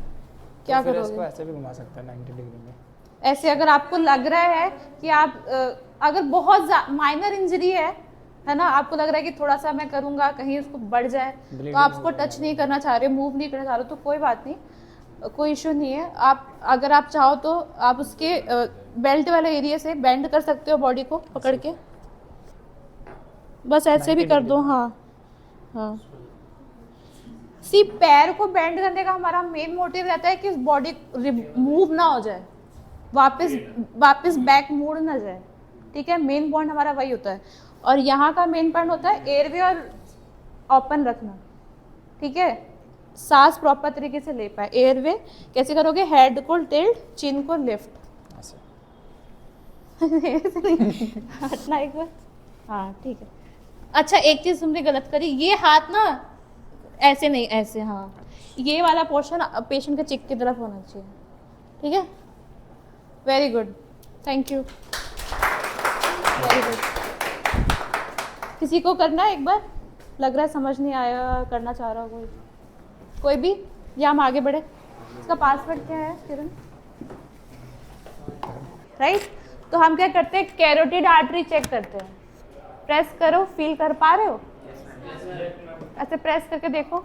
क्या तो फिर इसको करोगे? ऐसे भी घुमा सकते हैं 90 डिग्री में। ऐसे अगर आपको लग रहा है कि आप अगर बहुत माइनर इंजरी है ना, आपको लग रहा है कि थोड़ा सा मैं करूंगा कहीं उसको बढ़ जाए, तो आप उसको टच नहीं करना चाह रहे, मूव नहीं करना चाह रहे, तो कोई बात नहीं, कोई इशू नहीं है। आप अगर आप चाहो तो आप उसके बेल्ट वाले एरिया से बेंड कर सकते हो बॉडी को पकड़ के, बस ऐसे भी कर दो। हाँ हाँ, सी पैर को बेंड करने का हमारा मेन मोटिव रहता है कि बॉडी मूव ना हो जाए, वापस बैक मुड़ ना जाए, ठीक है? मेन पॉइंट हमारा वही होता है। और यहाँ का मेन पॉइंट होता है एयरवे और ओपन रखना, ठीक है? सांस प्रॉपर तरीके से ले पाए। एयरवे कैसे करोगे? हेड को टिल्ट, चिन को लिफ्ट, ऐसे हटना एक बार। हाँ ठीक है। अच्छा, एक चीज तुमने गलत करी, ये हाथ ना ऐसे नहीं, ऐसे। हाँ, ये वाला पोर्शन पेशेंट के चिक की तरफ होना चाहिए, ठीक है? Very good, thank you, very good. किसी को करना है एक बार? लग रहा है समझ नहीं आया, करना चाह रहा हो कोई भी, या हम आगे बढ़े? इसका पासवर्ड क्या है किरण? राइट, तो हम क्या करते हैं? कैरोटिड आर्टरी चेक करते हैं। प्रेस करो, फील कर पा रहे हो? ऐसे प्रेस करके देखो,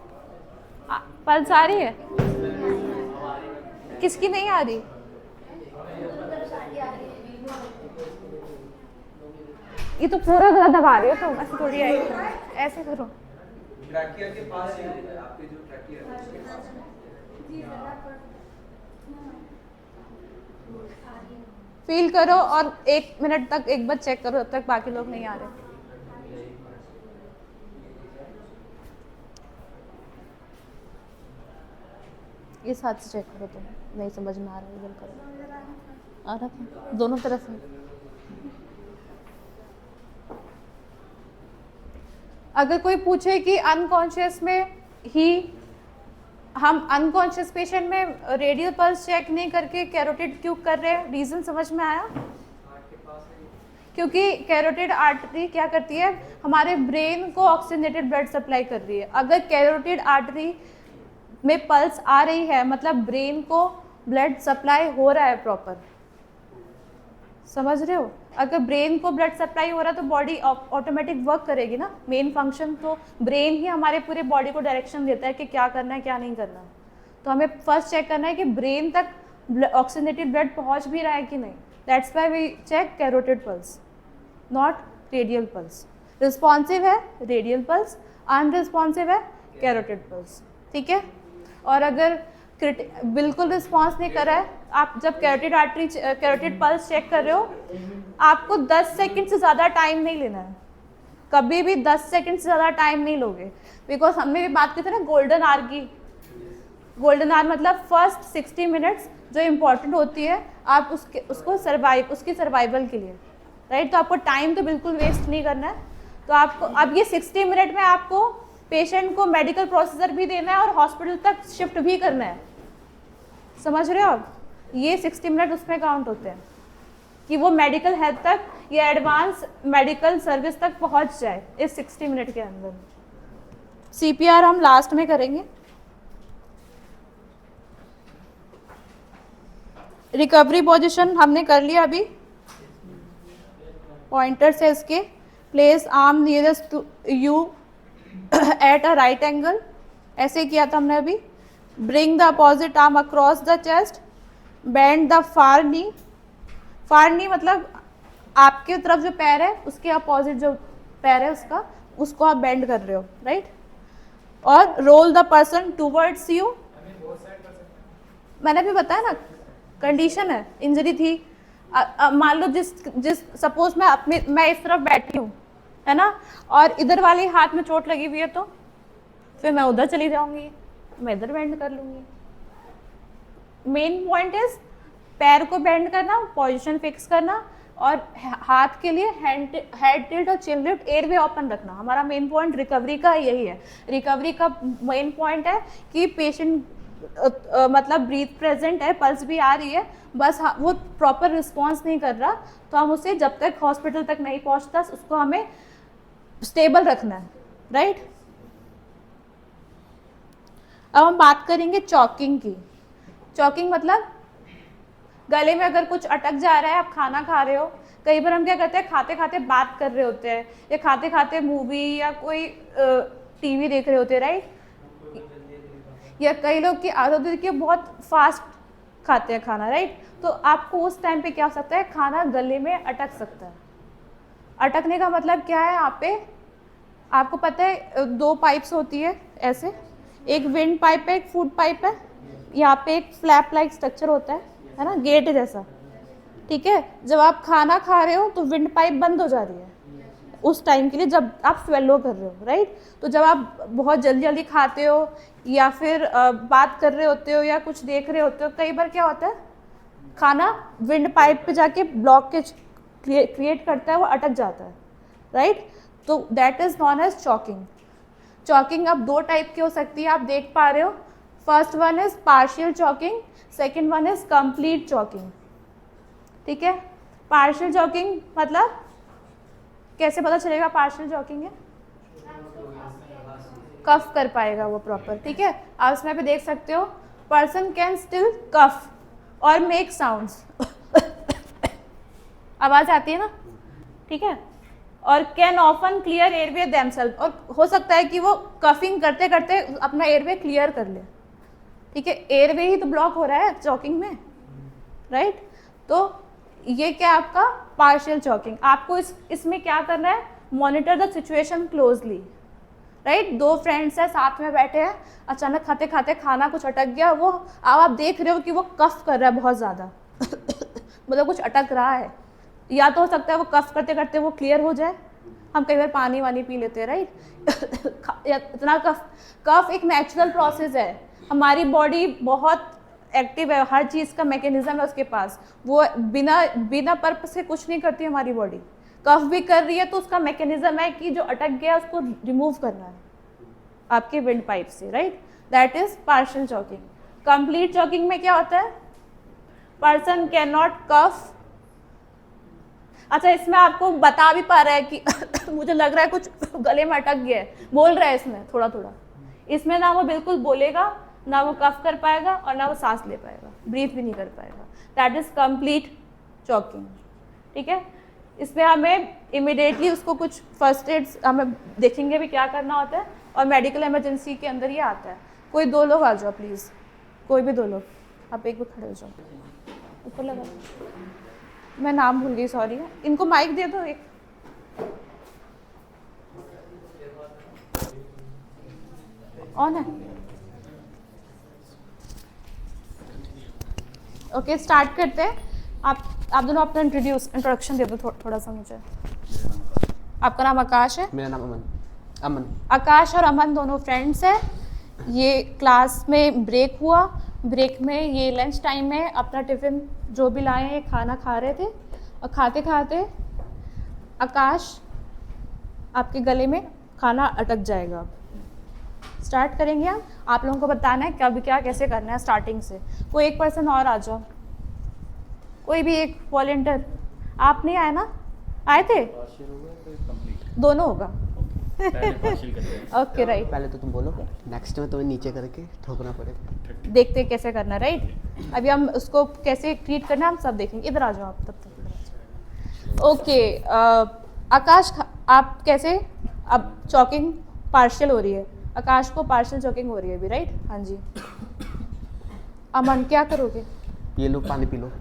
पल्स आ रही है? किसकी नहीं आ रही? ये तो पूरा गला दबा रही हो तुम, ऐसे थोड़ी आएगी, ऐसे करो। ट्रैकिया के पास ही है, आपके जो ट्रैकिया है उसके पास। फील करो और 1 मिनट तक एक बार चेक करो, जब तक बाकी लोग नहीं आ रहे। इस हाथ से चेक करो, तुम नहीं समझ में आ रहा है, इधर करो। आ रहा है दोनों तरफ है। अगर कोई पूछे कि अनकॉन्शियस में ही हम अनकॉन्शियस पेशेंट में रेडियल पल्स चेक नहीं करके कैरोटिड क्यों कर रहे हैं, रीज़न समझ में आया? क्योंकि कैरोटिड आर्टरी क्या करती है? हमारे ब्रेन को ऑक्सीजनेटेड ब्लड सप्लाई कर रही है। अगर कैरोटिड आर्टरी में पल्स आ रही है, मतलब ब्रेन को ब्लड सप्लाई हो रहा है प्रॉपर, समझ रहे हो? अगर ब्रेन को ब्लड सप्लाई हो रहा है तो बॉडी ऑटोमेटिक वर्क करेगी ना। मेन फंक्शन तो ब्रेन ही हमारे पूरे बॉडी को डायरेक्शन देता है कि क्या करना है क्या नहीं करना। तो हमें फर्स्ट चेक करना है कि ब्रेन तक ऑक्सीजनेटेड ब्लड पहुंच भी रहा है कि नहीं। That's why we check carotid pulse, not radial pulse. Responsive है रेडियल पल्स, अनरिस्पॉन्सिव है कैरोटिड पल्स, ठीक है? और अगर बिल्कुल रिस्पॉन्स नहीं कर रहा है, आप जब कैरोटिड पल्स चेक कर रहे हो, आपको 10 सेकंड से ज़्यादा टाइम नहीं लेना है। कभी भी 10 सेकंड से ज़्यादा टाइम नहीं लोगे, बिकॉज हमने भी बात की थी ना गोल्डन आवर की। गोल्डन आवर मतलब फर्स्ट 60 मिनट्स जो इम्पोर्टेंट होती है आप उसकी सर्वाइवल के लिए, राइट? तो आपको टाइम तो बिल्कुल वेस्ट नहीं करना है। तो आपको अब ये 60 मिनट में आपको पेशेंट को मेडिकल प्रोसीजर भी देना है और हॉस्पिटल तक शिफ्ट भी करना है, समझ रहे हो आप? ये 60 मिनट उसमें काउंट होते हैं कि वो मेडिकल हेल्प तक या एडवांस मेडिकल सर्विस तक पहुंच जाए इस 60 मिनट के अंदर। CPR हम लास्ट में करेंगे। रिकवरी पोजीशन हमने कर लिया अभी, पॉइंटर से इसके place arm nearest to you at a right angle, ऐसे किया था हमने अभी। Bring the opposite arm across the chest, bend the far knee. Far knee मतलब आपके तरफ जो पैर है उसके अपोजिट जो पैर है उसको आप बेंड कर रहे हो, राइट। और roll the person towards you. मैंने भी बताया ना, कंडीशन है, इंजरी थी। मान लो जिस सपोज मैं इस तरफ बैठी हूँ, है ना, और इधर वाले हाथ में चोट लगी हुई है, तो फिर मैं उधर चली जाऊंगी, मैं इधर बेंड कर लूंगी। मेन पॉइंट इज पैर को बेंड करना, पोजीशन फिक्स करना, और हाथ के लिए हेड टिल्ट और चिन लिफ्ट, एयरवे ओपन रखना। हमारा मेन पॉइंट रिकवरी का यही है। रिकवरी का मेन पॉइंट है कि पेशेंट मतलब ब्रीथ प्रेजेंट है, पल्स भी आ रही है, बस वो प्रॉपर रिस्पॉन्स नहीं कर रहा, तो हम उसे जब तक हॉस्पिटल तक नहीं पहुंचता उसको हमें स्टेबल रखना है, राइट। अब हम बात करेंगे चॉकिंग की। चॉकिंग मतलब गले में अगर कुछ अटक जा रहा है, आप खाना खा रहे हो, कई बार हम क्या करते हैं, खाते खाते बात कर रहे होते हैं, या खाते खाते मूवी या कोई टीवी देख रहे होते हैं, राइट। या कई लोग की आदत होती है कि बहुत फास्ट खाते हैं खाना, राइट। तो आपको उस टाइम पे क्या हो सकता है, खाना गले में अटक सकता है। अटकने का मतलब क्या है, आपको पता है 2 पाइप्स होती है ऐसे, एक विंड पाइप है, एक फूड पाइप है। यहाँ पे एक फ्लैप लाइक स्ट्रक्चर होता है ना, गेट जैसा, ठीक है। जब आप खाना खा रहे हो तो विंड पाइप बंद हो जा रही है उस टाइम के लिए, जब आप स्वेलो कर रहे हो, राइट। तो जब आप बहुत जल्दी जल्दी खाते हो या फिर बात कर रहे होते हो या कुछ देख रहे होते हो, कई बार क्या होता है, खाना विंड पाइप पे जाके ब्लॉकेज क्रिएट करता है, वो अटक जाता है, राइट। तो that is known as choking. Choking अब 2 टाइप की हो सकती है, आप देख पा रहे हो। First one is partial choking, second one is complete choking, ठीक है। पार्शियल चॉकिंग मतलब कैसे पता चलेगा पार्शियल चॉकिंग है, कफ कर पाएगा वो प्रॉपर, ठीक है। आप इसमें पे देख सकते हो, पर्सन कैन स्टिल कफ और मेक साउंड्स आवाज आती है ना, ठीक है। और can often clear airway themselves, और हो सकता है कि वो कफिंग करते करते अपना एयरवे क्लियर कर ले, ठीक है। एयरवे ही तो ब्लॉक हो रहा है चॉकिंग में, राइट। तो ये क्या आपका पार्शियल चॉकिंग। आपको इसमें क्या करना है, monitor the situation closely, right. 2 friends हैं, साथ में बैठे हैं, अचानक खाते खाते खाना कुछ अटक गया, वो आप देख रहे हो कि वो कफ कर रहा है बहुत ज़्यादा मतलब कुछ अटक रहा है, या तो हो सकता है वो कफ करते करते वो क्लियर हो जाए। हम कई बार पानी वानी पी लेते हैं, राइट इतना कफ एक नेचुरल प्रोसेस है, हमारी बॉडी बहुत एक्टिव है, हर चीज़ का मैकेनिज्म है उसके पास, वो बिना पर्पस से कुछ नहीं करती हमारी बॉडी। कफ भी कर रही है तो उसका मैकेनिज्म है कि जो अटक गया उसको रिमूव करना है आपके विंड पाइप से, right. That is partial choking. Complete choking में क्या होता है, पर्सन कैन नॉट कफ। अच्छा, इसमें आपको बता भी पा रहा है कि मुझे लग रहा है कुछ गले में अटक गया है, बोल रहा है इसमें थोड़ा थोड़ा। इसमें ना वो बिल्कुल बोलेगा, ना वो कफ कर पाएगा और ना वो सांस ले पाएगा, ब्रीथ भी नहीं कर पाएगा। दैट इज कंप्लीट चॉकिंग, ठीक है। इसमें हमें इमिडिएटली उसको कुछ फर्स्ट एड्स हमें देखेंगे भी क्या करना होता है, और मेडिकल इमरजेंसी के अंदर ये आता है। कोई 2 लोग आ जाओ प्लीज़, कोई भी 2 लोग, आप एक बार खड़े हो जाओ, ऊपर लगा। मैं नाम भूल गई, सॉरी। इनको माइक दे दो एक। ऑन है, ओके स्टार्ट करते हैं। आप दोनों अपना इंट्रोडक्शन दे दो थोड़ा सा मुझे। आपका नाम आकाश है? मेरा नाम अमन। आकाश और अमन दोनों फ्रेंड्स हैं। ये क्लास में ब्रेक हुआ, ब्रेक में ये लंच टाइम में अपना टिफ़िन जो भी लाए हैं खाना खा रहे थे, और खाते खाते आकाश आपके गले में खाना अटक जाएगा। स्टार्ट करेंगे आप लोगों को बताना है कब क्या कैसे करना है स्टार्टिंग से। कोई एक पर्सन और आ जाओ, कोई भी एक वॉलंटियर। आप नहीं आए ना? आए थे? दोनों होगा। पहले पार्शियल करते हैं। ओके राइट, पहले तो तुम बोलो, नेक्स्ट में तुम्हें नीचे करके ठोकना पड़ेगा। देखते हैं कैसे करना, राइट। अभी हम उसको कैसे ट्रीट करना है हम सब देखेंगे। इधर आ जाओ आप तब तक। ओके आकाश, आप कैसे, अब चॉकिंग पार्शियल हो रही है, आकाश को पार्शियल चॉकिंग हो रही है अभी, राइट। हाँ जी, अमन क्या करोगे? ये लो पानी पी लो।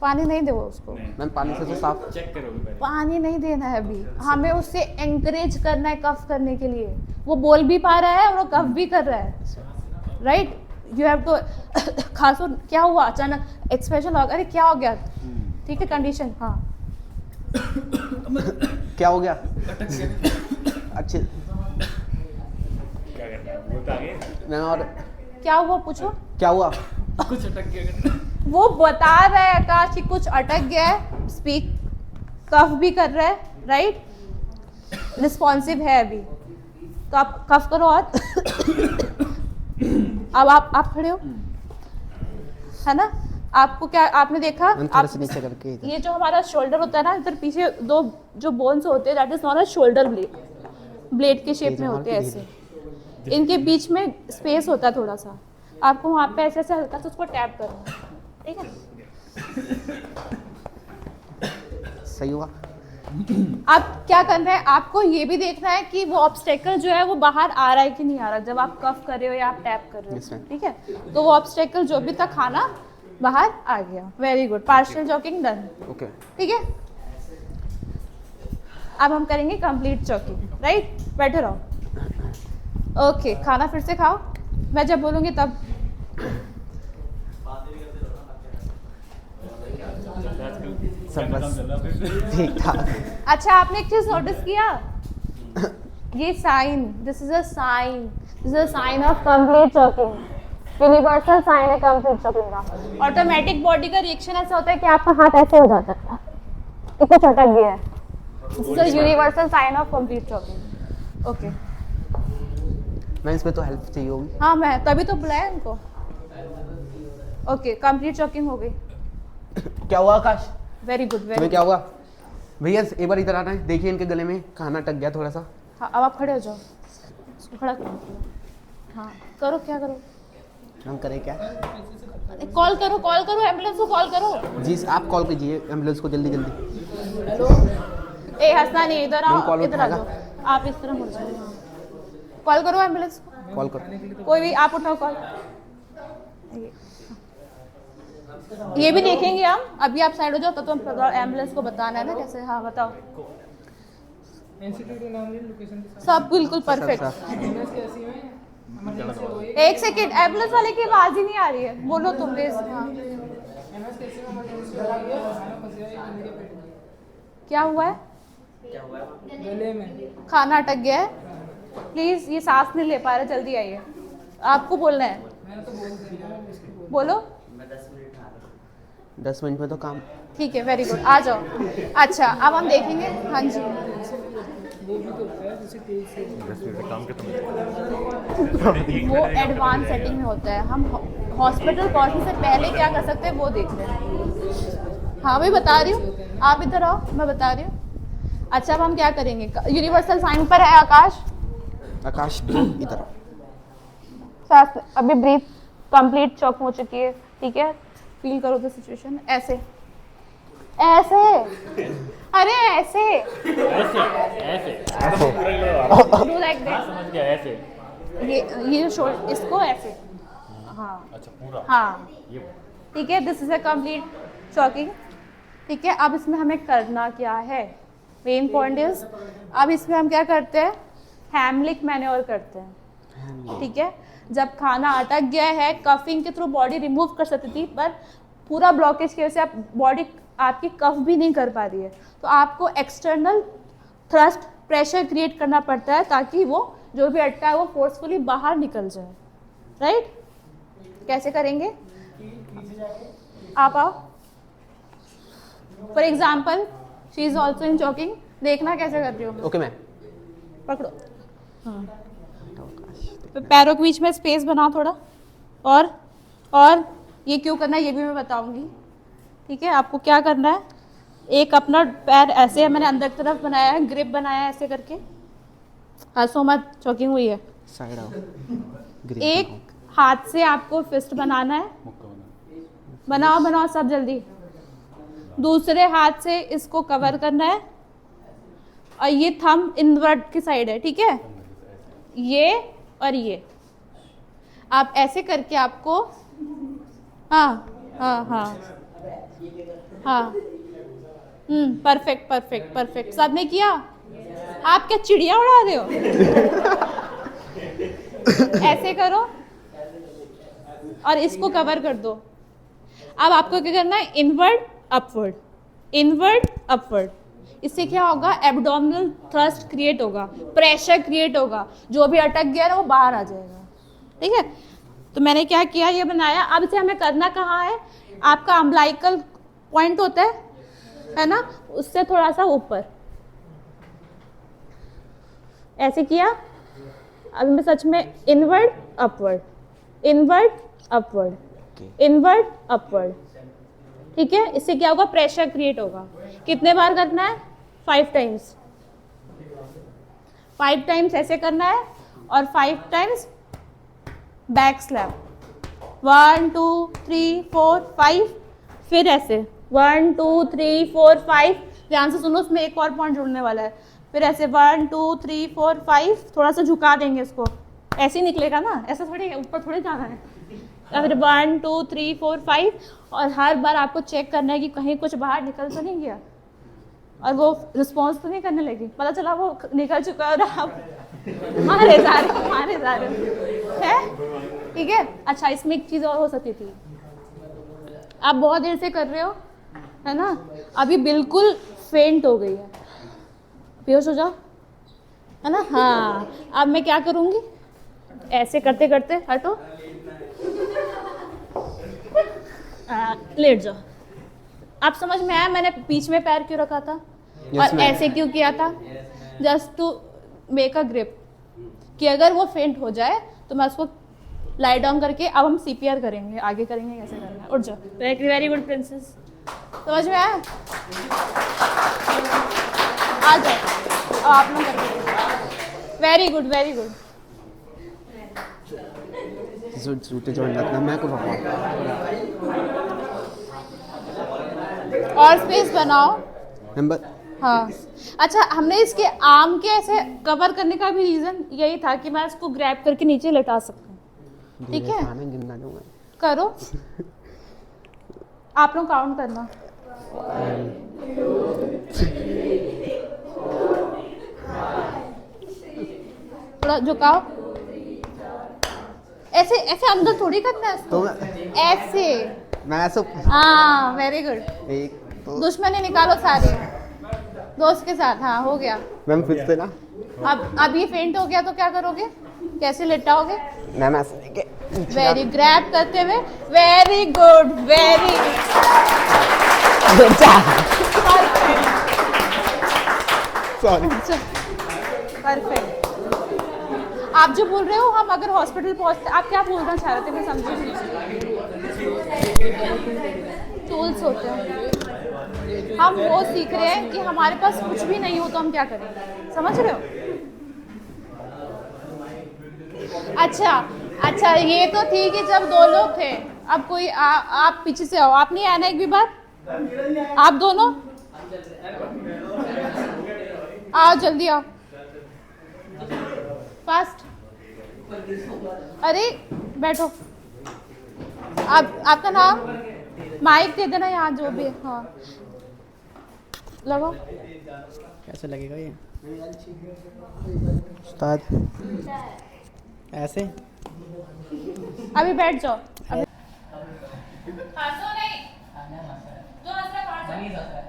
पानी नहीं दो उसको, मैम पानी से तो साफ। चेक करोगे पहले। पानी नहीं देना है अभी, हमें उससे एंकरेज करना है कफ करने के लिए। वो बोल भी पा रहा है और वो कफ भी कर रहा है, राइट। यू हैव टू खासो। क्या हुआ अचानक एक्सप्रेशन हो, अरे क्या हो गया? ठीक है कंडीशन, हाँ क्या हो गया? अच्छे क्या करना है वो तो आगे। मैं और क्या हुआ पूछो। क्या हुआ? कुछ अटक गया। वो बता रहा है आकाश कि कुछ अटक गया है, स्पीक, कफ भी कर रहा है, राइट, रिस्पॉन्सिव है अभी, तो आप कफ करो। और अब आप खड़े हो, है ना। आपको क्या, आपने देखा मैम थोड़ा आप, सा नीचे करके इधर। ये जो हमारा शोल्डर होता है ना, इधर पीछे दो जो बोन्स होते हैं, that is not a shoulder blade, blade के शेप में होते हैं ऐसे, इनके बीच में स्पेस होता है थोड़ा सा। आपको वहाँ पे ऐसे ऐसे हल्का सा उसको टैप करना है, ठीक है। सही हुआ। आप क्या करना है, आपको ये भी देखना है कि वो ऑब्स्टेकल जो है वो बाहर आ रहा है कि नहीं आ रहा, जब आप कफ कर रहे हो या आप टैप कर रहे Yes, हो, ma'am. ठीक है। तो वो ऑब्स्टेकल जो भी था खाना बाहर आ गया, very good, partial choking done, okay ठीक है। अब हम करेंगे कंप्लीट चॉकिंग, राइट। बैठे रहो, ओके। खाना फिर से खाओ, मैं जब बोलूँगी तब। सब बस ठीक ठाक। अच्छा आपने एक चीज नोटिस किया, ये sign, this is a sign, this is a sign of complete choking, universal sign है कंप्लीट चॉकिंग का। ऑटोमेटिक बॉडी का रिएक्शन ऐसा होता है कि आपका हाथ ऐसे हो जाता है, इतना चटक गया है, this is a universal sign of complete choking. Okay, मैं इसमें तो हेल्प चाहिए होगी। हाँ मैं तभी तो बुलाया उनको। ओके कंप्लीट चॉकिंग हो गई, क्या हुआ आकाश? वेरी गुड, वेरी तुम्हें क्या हुआ? भैया एक बार इधर आना है, देखिए इनके गले में खाना अटक गया थोड़ा सा। हाँ अब आप खड़े हो जाओ, इसको खड़ा करो, हाँ करो, क्या करो, हम करें क्या? कॉल करो, कॉल करो, एम्बुलेंस को कॉल करो। जी आप कॉल कीजिए एम्बुलेंस को जल्दी जल्दी। ए हंसना नहीं, इधर नहीं, आओ, कॉल इधर आ उठाएगा। जाओ, आप इस तरह मुड़ जाओ, कॉल करो एम्बुलेंस को, कॉल करो। कोई भी आप उठाओ कॉल। ये भी देखेंगे हम, अभी आप साइड हो जाओ तो एम्बुलेंस को बताना है ना कैसे। हाँ बताओ, इंस्टीट्यूट नाम लोकेशन के साथ सब बिल्कुल परफेक्ट। एम्बुलेंस कैसी है, इमरजेंसी हो गई, एक सेकेंड, एम्बुलेंस वाले की आवाज ही नहीं आ रही है, बोलो तुम प्लीज। हाँ एमएस कैसी में इमरजेंसी हो गई है, खाना फंस गया है बंदे के पेट में, क्या हुआ है? गले में। खाना अटक गया है, प्लीज ये सांस नहीं ले पा रहे, जल्दी आइए, आपको बोलना है, मैंने तो बोल दिया है, इसको बोल। बोलो। 10 मिनट में तो काम। ठीक है, वेरी गुड, आ जाओ। अच्छा अब हम देखेंगे, हाँ जी वो भी तो होता है जैसे तेज से वो एडवांस सेटिंग में होता है, हम हॉस्पिटल पहुंचने से पहले क्या कर सकते हैं वो देख रहे हैं। हाँ मैं बता रही हूँ, आप इधर आओ, मैं बता रही हूँ। अच्छा अब हम क्या करेंगे, यूनिवर्सल साइन पर है आकाश, आकाश इधर। सांस अभी ब्रीथ कंप्लीट चॉक हो चुकी है, ठीक है। फील करो द सिचुएशन, ऐसे ऐसे, अरे ऐसे डू लाइक दैट, ऐसे ये शोल्डर इसको ऐसे, हाँ अच्छा पूरा हाँ ठीक है। This is a complete choking, ठीक है। अब इसमें हमें करना क्या है, मेन पॉइंट इज, अब इसमें हम क्या करते हैं, हैमलिक मैन्योर करते हैं, ठीक है। जब खाना अटक गया है, कफिंग के थ्रू बॉडी रिमूव कर सकती थी, पर पूरा ब्लॉकेज की वजह से आप बॉडी आपकी कफ भी नहीं कर पा रही है, तो आपको एक्सटर्नल थ्रस्ट प्रेशर क्रिएट करना पड़ता है ताकि वो जो भी अटका है वो फोर्सफुली बाहर निकल जाए, राइट। कैसे करेंगे, आप आओ। For example she is also in choking, देखना कैसे कर रही हो। Okay ma'am. पकड़ो, हाँ तो पैरों के बीच में स्पेस बनाओ थोड़ा, और ये क्यों करना है ये भी मैं बताऊंगी, ठीक है। आपको क्या करना है, एक अपना पैर ऐसे मैंने अंदर की तरफ बनाया है, ग्रिप बनाया है ऐसे करके। हंसो मत, चौकिंग हुई है। साइड आओ। एक हाथ से आपको फिस्ट बनाना है, बनाओ बनाओ सब जल्दी। दूसरे हाथ से इसको कवर करना है और ये थंब इनवर्ट की साइड है, ठीक है, ये और ये आप ऐसे करके आपको, हाँ हाँ हाँ हाँ, परफेक्ट परफेक्ट परफेक्ट, सबने किया। आप क्या चिड़िया उड़ा रहे हो? ऐसे करो और इसको कवर कर दो। अब आपको क्या करना है, इनवर्ड अपवर्ड, इनवर्ड अपवर्ड। इससे क्या होगा, एब्डोमिनल थ्रस्ट क्रिएट होगा, प्रेशर क्रिएट होगा, जो भी अटक गया ना वो बाहर आ जाएगा, ठीक है। तो मैंने क्या किया, ये बनाया। अब इसे हमें करना कहाँ है, आपका अम्बलाइकल पॉइंट होता है ना, उससे थोड़ा सा ऊपर ऐसे किया। अब मैं सच में inward upward, inward upward, inward upward, ठीक है। इससे क्या होगा, प्रेशर क्रिएट होगा। कितने बार करना है, 5 टाइम्स, 5 टाइम्स ऐसे करना है और 5 टाइम्स बैक स्लैप, 1 2 3 4 5, फिर ऐसे 1 2 3 4 5। ध्यान से सुनो, उसमें एक और पॉइंट जुड़ने वाला है। फिर ऐसे 1 2 3 4 5, थोड़ा सा झुका देंगे इसको, ऐसे ही निकलेगा ना, ऐसा थोड़ी ऊपर थोड़ी जाना है। फिर 1 2 3 4 5, और हर बार आपको चेक करना है कि कहीं कुछ बाहर निकल तो नहीं गया और वो रिस्पॉन्स तो नहीं करने लगी। पता चला वो निकल चुका है और आप मारे जा रहे हैं, ठीक है। अच्छा, इसमें एक चीज़ और हो सकती थी, आप बहुत देर से कर रहे हो है ना, अभी बिल्कुल फेंट हो गई है, बेहोश हो जाओ, है ना। हाँ, अब मैं क्या करूँगी, ऐसे करते करते हटो, लेट जाओ। आप समझ में आया मैंने बीच में पैर क्यों रखा था और ऐसे क्यों किया था, just to make a grip, कि अगर वो फेंट हो जाए तो मैं उसको लाई डाउन करके, अब हम सीपीआर करेंगे, आगे करेंगे कैसे करना है। उठ जाओ, वेरी गुड प्रिंसेस, समझ में आया। आ जाओ, अब आप लोग करेंगे, वेरी गुड वेरी गुड। जूते जोड़ लगना मैं को और स्पेस बनाओ नंबर। हाँ, अच्छा, हमने इसके आर्म के ऐसे कवर करने का भी रीजन यही था कि मैं इसको ग्रैब करके नीचे लटा सकूं, ठीक है। करो, आप लोग काउंट करना। थोड़ा झुकाओ, ऐसे ऐसे अंदर थोड़ी करना है इसको, तो ऐसे, मैं ऐसे, हाँ वेरी गुड। एक तो दुश्मनी निकालो सारे दोस्त के साथ, हाँ हो गया। मैम फिर से ना, अब ये फेंट हो गया तो क्या करोगे, कैसे लेटाओगे, मैम ऐसे लेके, वेरी ग्रैब करते हुए, very good, very sorry. Perfect. आप जो बोल रहे हो, हम अगर हॉस्पिटल पहुंचते, आप क्या बोलना चाह रहे थे, मैं समझी नहीं। टूल्स होते हैं, हम वो सीख रहे हैं कि हमारे पास कुछ भी नहीं हो तो हम क्या करें, समझ रहे हो। अच्छा, ये तो ठीक है जब 2 लोग थे, अब कोई आप पीछे से आओ, आप नहीं आना एक भी बार, आप दोनों आओ, जल्दी आओ, फास्ट। अरे बैठो, आपका नाम, माइक दे देना यहाँ जो भी है, हाँ लगाओ। कैसे लगेगा ये उस्ताद, ऐसे अभी बैठ जाओ, अभी हंसो नहीं, जो हंस रहा है बाहर जाओ।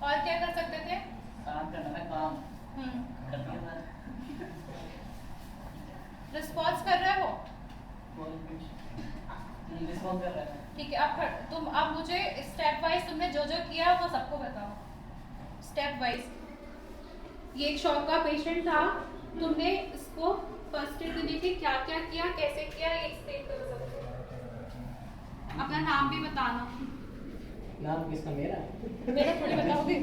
और क्या कर सकते थे, रिस्पॉन्स कर रहे हो, ठीक है। अब मुझे स्टेप वाइज तुमने जो जो किया वो सबको बताओ, स्टेप वाइज। ये एक शॉक का पेशेंट था, तुमने इसको फर्स्ट एड देने के क्या क्या किया, कैसे किया, ये एक्सप्लेन करो सबको। अपना नाम भी बताना। नाम किसका? मेरा मेरा थोड़ी बताओगे।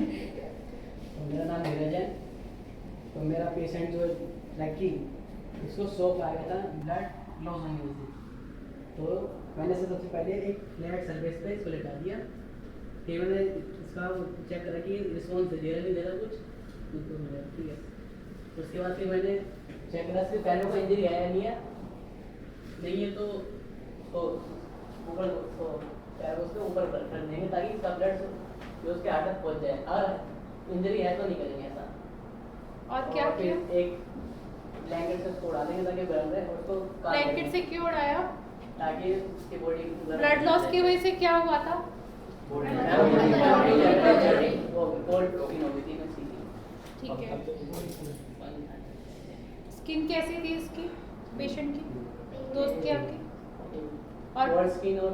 तो मेरा नाम नीरज है। तो मेरा पेशेंट जो लकी, उसको शॉक आ गया था, ब्लड लॉस होने की थी। तो मैंने सबसे पहले एक फ्लैट सर्विस पे इसको लेटा दिया। फिर मैंने इसका चेक करा कि रिस्पॉन्स दे रहा नहीं दे रहा कुछ, तो मिला, ठीक है। उसके बाद फिर मैंने चेक करा इसके पैरों को इंजरी है या नहीं है, नहीं है तो ऊपर तो पैर उसके ऊपर कर देंगे ताकि इसका ब्लड जो उसके हार्ट तक पहुंच जाए। अगर इंजरी है तो नहीं करेंगे ऐसा। और क्या फिर किया? एक ब्लैंकेट से उसको उड़ा देंगे ताकि ब्लड रहे और उसको ब्लैंकेट से क्यों उड़ाया? ताकि उसकी बॉडी ब्लड लॉस की वजह से क्या हुआ था? ठीक है। स्किन कैसी थी इसकी, पेशेंट की, दोस्त की आपकी? और स्किन और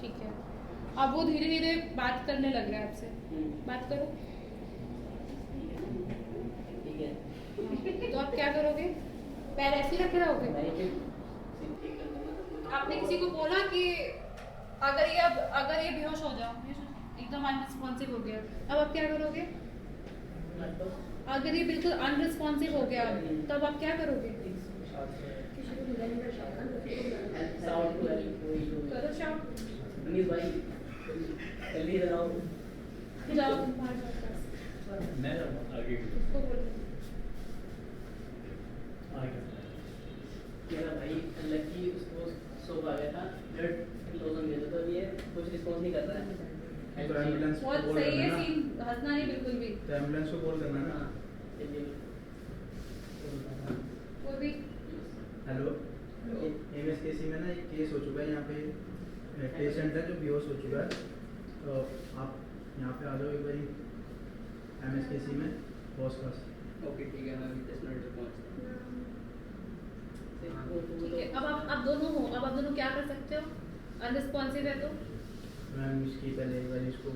ठीक है। अब वो धीरे धीरे बात करने लग रहा है आपसे, बात करो। ठीक है। तो आप क्या करोगे? पैर ऐसे ही रखे रहोगे? आपने किसी को बोला कि अगर ये बेहोश हो जाओ, एकदम अनरिस्पॉन्सिव हो गया, अब आप क्या करोगे? अगर ये बिल्कुल अनरिस्पॉन्सिव हो गया तब आप क्या करोगे? करो शाउट। जाओ बाहर जाओ। मैं आगे उसको बोलो। मेरा भाई लकी, उसको शॉक आ गया था, ब्लड लॉस हो गया था, तो ये कुछ रिस्पॉन्स नहीं कर रहा है। तो एम्बुलेंस बहुत को बोल सही है देना ना। सीन, हंसना नहीं बिल्कुल भी। तो एम्बुलेंस को बोल देना ना। वो भी हेलो, एमएसकेसी में ना एक केस हो चुका है। यहाँ पे पेशेंट है जो बेहोश हो चुका है, तो आप यहाँ पे आ जाओ एक बारी एमएसकेसी में बॉस पास। ओके ठीक है, मैं अभी 10 मिनट में पहुँचता हूँ। ठीक है। अब आप दोनों हो, अब आप दोनों क्या कर सकते हो? अनरिस्पॉन्सिव है तो मैम इसकी पहले एक बार इसको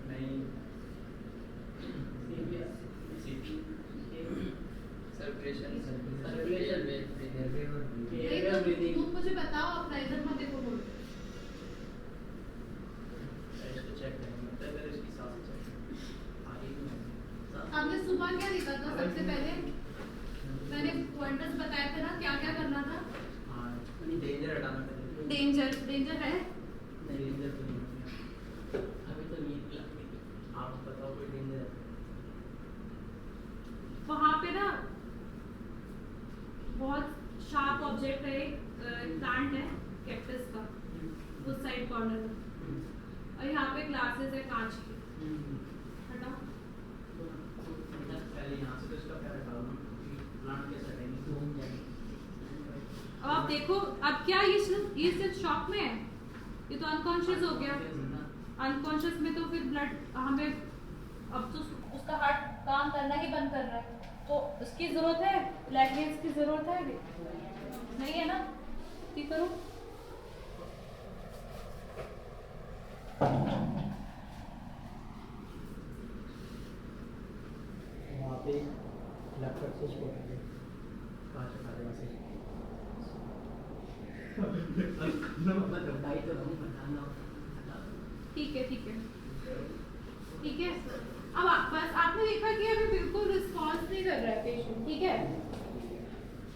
नहीं तुम मुझे बताओ अपना, इधर मत देखो बोल। हमने सुबह क्या देखा था? सबसे पहले मैंने पॉइंटर्स बताए थे ना, क्या क्या करना था? डेंजर हटाना पड़ेगा। डेंजर है। नहीं डेंजर तो नहीं है। अभी तो नहीं, आप बताओ कोई डेंजर है? वहाँ पे ना बहुत शार्प ऑब्जेक्ट है, एक प्लांट है कैक्टस का, उस साइड कॉर्नर में, और यहाँ पे ग्लासेस है कांच की। हटाओ। पहले यहाँ से तो इसका पैर हटा दो, प्लांट कैसे हटेंगे? अब आप देखो, अब क्या ये सिर्फ शॉक में है, ये तो अनकॉन्शियस हो गया। अनकॉन्शियस में तो फिर ब्लड हमें, अब तो उसका हार्ट काम करना ही बंद कर रहा है, तो उसकी जरूरत है, ब्लड लेंस की जरूरत है अभी नहीं है ना? ठीक करो। वहाँ पे लैपटॉप से छोड़ दे। कांच हटा देगा से। बताई तो नहीं बताना। ठीक है ठीक है ठीक है। अब बस आपने देखा कि अभी बिल्कुल रिस्पॉन्स नहीं कर रहा है पेशेंट, ठीक है?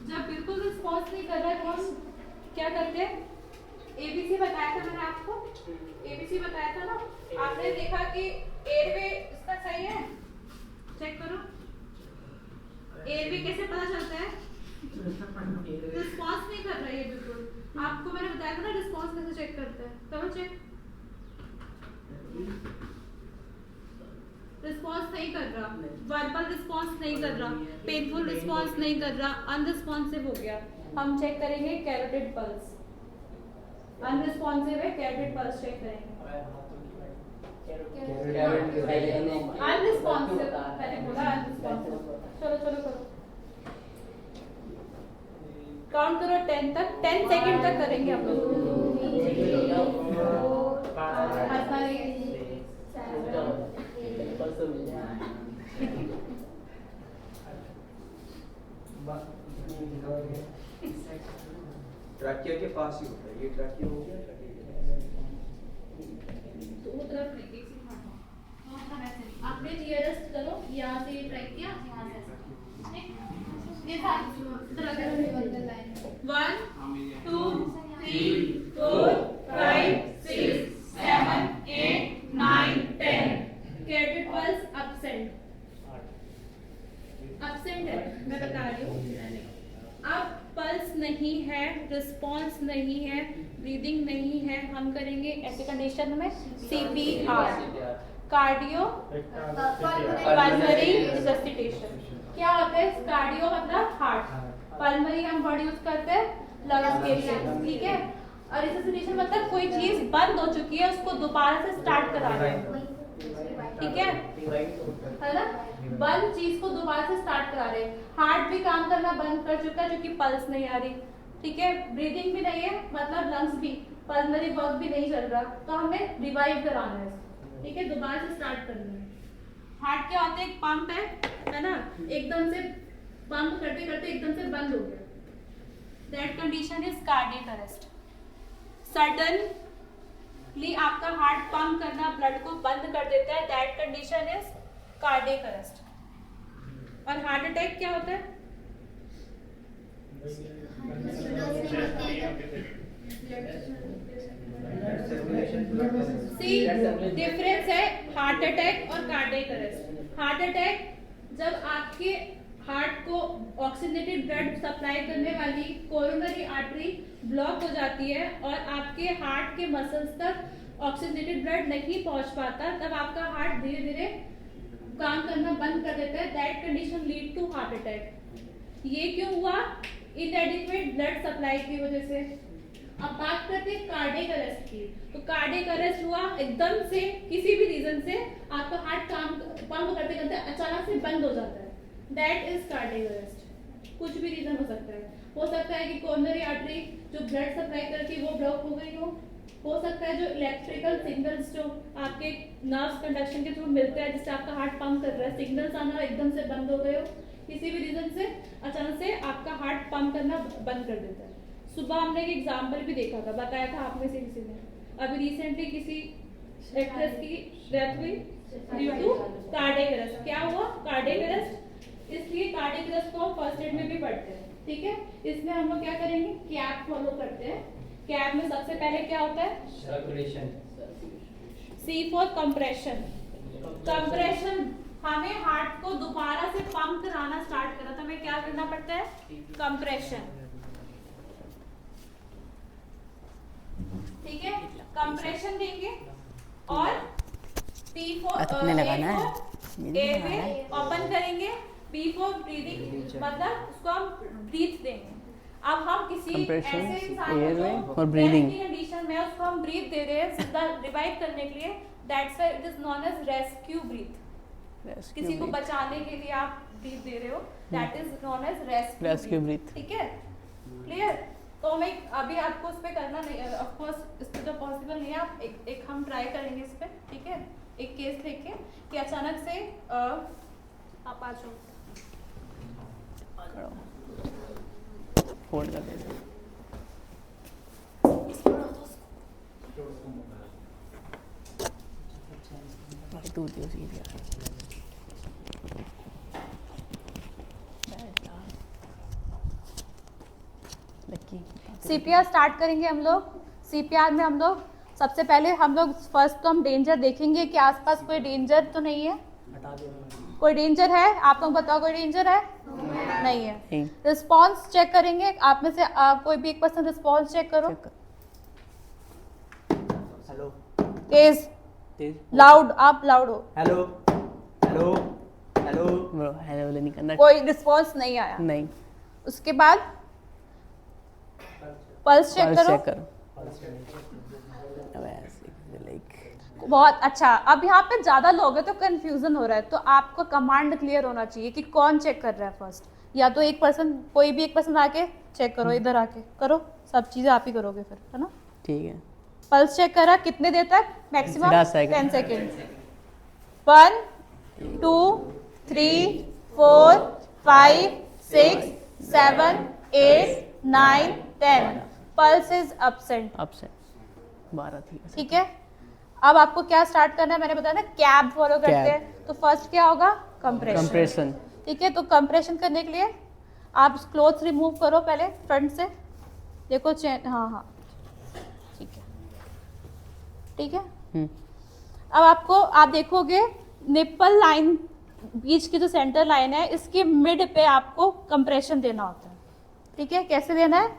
जब बिल्कुल रिस्पॉन्स नहीं कर रहा है तो हम क्या करते हैं? एबीसी बताया था मैंने आपको, एबीसी बताया था ना। आपने देखा कि एयरवे इसका सही है, चेक करो। एयरवे कैसे पता चलता है? रिस्पॉन्स नहीं कर रहा है ये बिल्कुल। आपको मैंने बताया था ना रिस्पॉन्स कैसे चेक करते हैं, करो चेक। रिस्पॉन्स नहीं कर रहा, वर्बल रिस्पॉन्स नहीं कर रहा, पेनफुल रिस्पॉन्स नहीं कर रहा, अनरिस्पॉन्सिव हो गया। हम चेक करेंगे कैरोटिड पल्स। अनरिस्पॉन्सिव है, कैरोटिड पल्स चेक करेंगे। अनरिस्पॉन्सिव मैंने बोला, अनरिस्पॉन्सिव। चलो चलो करो, काउंट करो 10 तक, 10 सेकंड तक करेंगे हम लोग। तो मिल जाएगा। ट्रैकिया के पास ही होता है ये, ट्रैकिया हो गया, ट्रैकिया दो तरफ नहीं, एक से हटो। हाँ, हाँ, वैसे नहीं। आप ब्रीथ हियरेस्ट करो, यहाँ से ये ट्राई किया, यहाँ से ऐसा। ठीक? ये था इधर अगर 1 2 3 4 5 6 7 8 9 10 कैटेड पल्स एब्सेंट है, मैं बता रही हूँ। अब पल्स नहीं है, रिस्पॉन्स नहीं है, ब्रीदिंग नहीं है, हम करेंगे ऐसे कंडीशन में CPR, कार्डियो पल्मोनरी रिससिटेशन। क्या होता है कार्डियो मतलब हार्ट, पल्मोनरी हम वर्ड यूज करते हैं लंग्स के लिए, ठीक है। और रिससिटेशन मतलब कोई चीज बंद हो चुकी है उसको दोबारा से स्टार्ट कराना है, ठीक है ना। बंद चीज को दोबारा से स्टार्ट करा रहे हैं। हार्ट भी काम करना बंद कर चुका है क्योंकि पल्स नहीं आ रही, ठीक है। ब्रीदिंग भी नहीं है मतलब लंग्स भी, पल्मोनरी वर्क भी नहीं चल रहा, तो हमें रिवाइव कराना है, ठीक है, दोबारा से स्टार्ट करना है। हार्ट क्या होता है, एक पंप है ना, एकदम से पंप करते करते एकदम से बंद हो गया, that condition is cardiac arrest. Suddenly आपका हार्ट पंप करना ब्लड को बंद कर देता है, that condition is cardiac arrest. और हार्ट अटैक क्या होता है, सी डिफरेंस है हार्ट अटैक और कार्डियक अरेस्ट। हार्ट अटैक जब आपके हार्ट को ऑक्सीजनेटेड ब्लड सप्लाई करने वाली कोरोनरी आर्टरी ब्लॉक हो जाती है और आपके हार्ट के मसल्स तक ऑक्सीजनेटेड ब्लड नहीं पहुंच पाता, तब आपका हार्ट धीरे धीरे काम करना बंद कर देता है, that condition lead to heart attack. ये क्यों हुआ, इनएडिक्वेट ब्लड सप्लाई की वजह से। अब बात करते हैं कार्डियक अरेस्ट की, तो कार्डियक अरेस्ट हुआ एकदम से किसी भी रीजन से आपका हार्ट काम पंप करते करते अचानक से बंद हो जाता है, दैट इज कार्डियक अरेस्ट। कुछ भी रीजन हो सकता है कि कोरोनरी आर्टरी जो ब्लड सप्लाई करती है वो ब्लॉक हो गई हो सकता है जो इलेक्ट्रिकल सिग्नल्स जो आपके नर्व्स कंडक्शन के थ्रू मिलते हैं जिससे आपका हार्ट पंप कर रहा है, सिग्नल्स आना एकदम से बंद हो गए हो, किसी भी रीजन से अचानक से आपका हार्ट पंप करना बंद कर देता है। सुबह हमने एक एग्जाम्पल भी देखा था, बताया था आप में से किसी ने, अभी रिसेंटली किसी एक्ट्रेस की डेथ हुई ड्यू टू कार्डियक अरेस्ट। क्या हुआ, कार्डियक अरेस्ट, इसलिए कार्डियक अरेस्ट को हम फर्स्ट एड में भी पढ़ते हैं, ठीक है। इसमें हम लोग क्या करेंगे, कैप फॉलो करते हैं। कैप में सबसे पहले क्या होता है, circulation, C for compression. Compression हमें हार्ट को दोबारा से पंप कराना स्टार्ट करा तो हमें क्या करना पड़ता है, कंप्रेशन, ठीक है। कंप्रेशन देंगे और P फॉर एयरवे ओपन करेंगे, B फॉर ब्रीदिंग मतलब उसको हम ब्रीथ देंगे। अब हम किसी ऐसे इंसान को ब्रीदिंग कंडीशन में उसको हम ब्रीथ दे रहे हैं सीधा रिवाइव करने के लिए, that's why it is known as rescue breath. किसी को बचाने के लिए आप ब्रीथ दे रहे हो, that is known as rescue breath, ठीक है, क्लियर। तो मैं अभी आपको इस पे करना नहीं, ऑफ कोर्स इस पे तो पॉसिबल नहीं है, आप एक हम ट्राई करेंगे इस पे, ठीक है। एक केस लेके कि अचानक से आप आ जाओ, फोल्ड कर देते CPR स्टार्ट करेंगे हम लोग। CPR में हम लोग सबसे पहले फर्स्ट तो हम डेंजर देखेंगे कि आसपास कोई डेंजर तो नहीं है, कोई डेंजर है, आप लोग बताओ कोई डेंजर है, नहीं है। रिस्पॉन्स चेक करेंगे, आप में से कोई भी एक पर्सन रिस्पॉन्स चेक करो। हेलो, तेज लाउड, आप लाउड हो। हेलो हेलो हेलो हेलो नहीं करना, कोई रिस्पॉन्स नहीं आया, नहीं। उसके बाद पल्स चेक करो। बहुत अच्छा। अब यहाँ पे ज्यादा लोग हैं तो कंफ्यूजन हो रहा है, तो आपको कमांड क्लियर होना चाहिए कि कौन चेक कर रहा है फर्स्ट, या तो एक पर्सन, कोई भी एक पर्सन आके चेक करो, इधर आके करो, सब चीजें आप ही करोगे फिर, है ना, ठीक है। पल्स चेक करा, कितने देर तक, maximum 10 second. 10 second. 1 2 3 4 5 6 7 8 9 10 pulse is absent. Upset 12 थी। ठीक है, अब आपको क्या स्टार्ट करना है, मैंने बताया ना कैब फॉलो करते हैं, तो फर्स्ट क्या होगा, कंप्रेशन। ठीक है, तो कंप्रेशन करने के लिए आप क्लोथ रिमूव करो पहले फ्रंट से, देखो चेन, हाँ हाँ ठीक है, ठीक है। अब आपको, आप देखोगे निप्पल लाइन, बीच की जो सेंटर लाइन है, इसके मिड पे आपको कंप्रेशन देना होता है। ठीक है, कैसे देना है,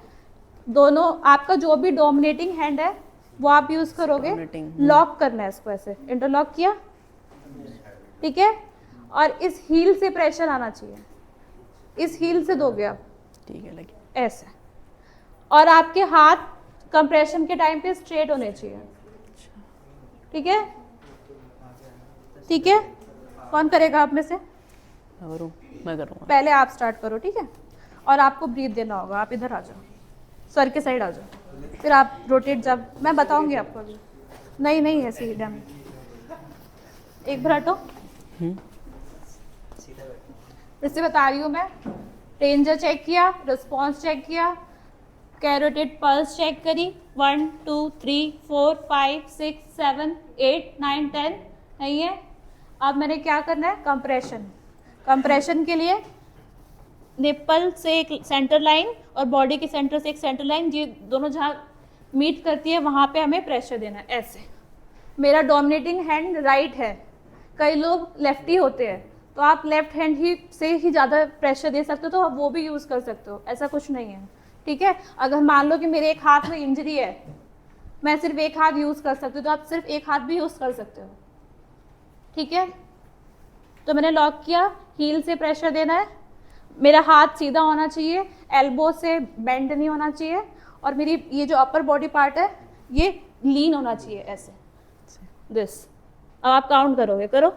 दोनों, आपका जो भी डोमिनेटिंग हैंड है वो आप यूज करोगे, लॉक करना है इसको, ऐसे इंटरलॉक किया, ठीक है, और इस हील से प्रेशर आना चाहिए, इस हील से दोगे आप, ठीक है, लगे ऐसे, और आपके हाथ कंप्रेशन के टाइम पे स्ट्रेट होने चाहिए। ठीक है, ठीक है, कौन करेगा आप में से, मैं करूँगा। पहले आप स्टार्ट करो, ठीक है, और आपको ब्रीथ देना होगा। आप इधर आ जाओ, सर के साइड आ जाओ, फिर आप रोटेट, जब मैं बताऊंगी आपको अभी, नहीं नहीं ऐसे ही डन, एक बार हटो, फिर से बता रही हूँ मैं, रेंजर चेक किया, रिस्पॉन्स चेक किया, कैरोटिड पल्स चेक करी, 1 2 3 4 5 6 7 8 9 10 नहीं है। अब मैंने क्या करना है, कंप्रेशन। कंप्रेशन के लिए निप्पल से एक सेंटर लाइन और बॉडी के सेंटर से एक सेंटर लाइन, ये दोनों जहाँ मीट करती है वहाँ पे हमें प्रेशर देना है, ऐसे। मेरा डोमिनेटिंग हैंड राइट है, कई लोग लेफ्टी होते हैं, तो आप लेफ्ट हैंड ही से ही ज़्यादा प्रेशर दे सकते हो, तो आप वो भी यूज़ कर सकते हो, ऐसा कुछ नहीं है। ठीक है, अगर मान लो कि मेरे एक हाथ में इंजरी है, मैं सिर्फ एक हाथ यूज़ कर सकती हूँ, तो आप सिर्फ एक हाथ भी यूज़ कर सकते हो। ठीक है, तो मैंने लॉक किया, हील से प्रेशर देना है, मेरा हाथ सीधा होना चाहिए, एल्बो से बेंड नहीं होना चाहिए, और मेरी ये जो अपर बॉडी पार्ट है ये लीन होना चाहिए, ऐसे, दिस। अब आप काउंट करोगे, करो,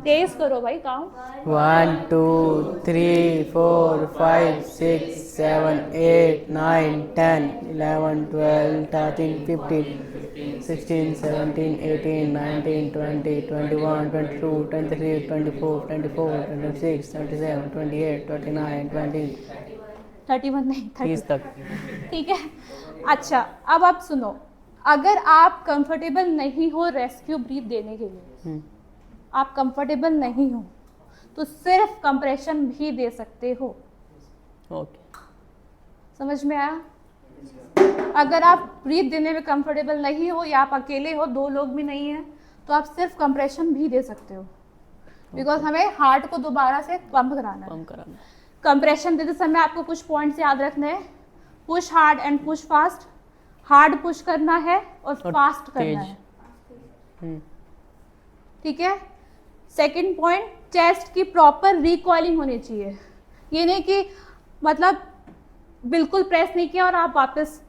तेज करो भाई, काउंट। 1 2 3 4 5 6 7 8 9 10 11 12 13 15 16 17 18 19 20 21 22 23 24 24 26 27 28 29 20 31 नहीं, 30 तक। ठीक है, अच्छा अब आप सुनो, अगर आप कंफर्टेबल नहीं हो रेस्क्यू ब्रीथ देने के लिए, आप कंफर्टेबल नहीं हो, तो सिर्फ कंप्रेशन भी दे सकते हो। ओके, समझ में आया? अगर आप ब्रीथ देने में कंफर्टेबल नहीं हो, या आप अकेले हो, 2 लोग भी नहीं है, तो आप सिर्फ कंप्रेशन भी दे सकते हो, बिकॉज हमें हार्ट को दोबारा से पंप कराना है। कंप्रेशन देते समय आपको कुछ पॉइंट्स याद रखने हैं, push hard and push fast. Hard push करना है और फास्ट करना है, ठीक है। सेकंड पॉइंट, चेस्ट की प्रॉपर रिकॉइलिंग होनी चाहिए, ये नहीं कि मतलब बिल्कुल प्रेस नहीं किया और आप वापस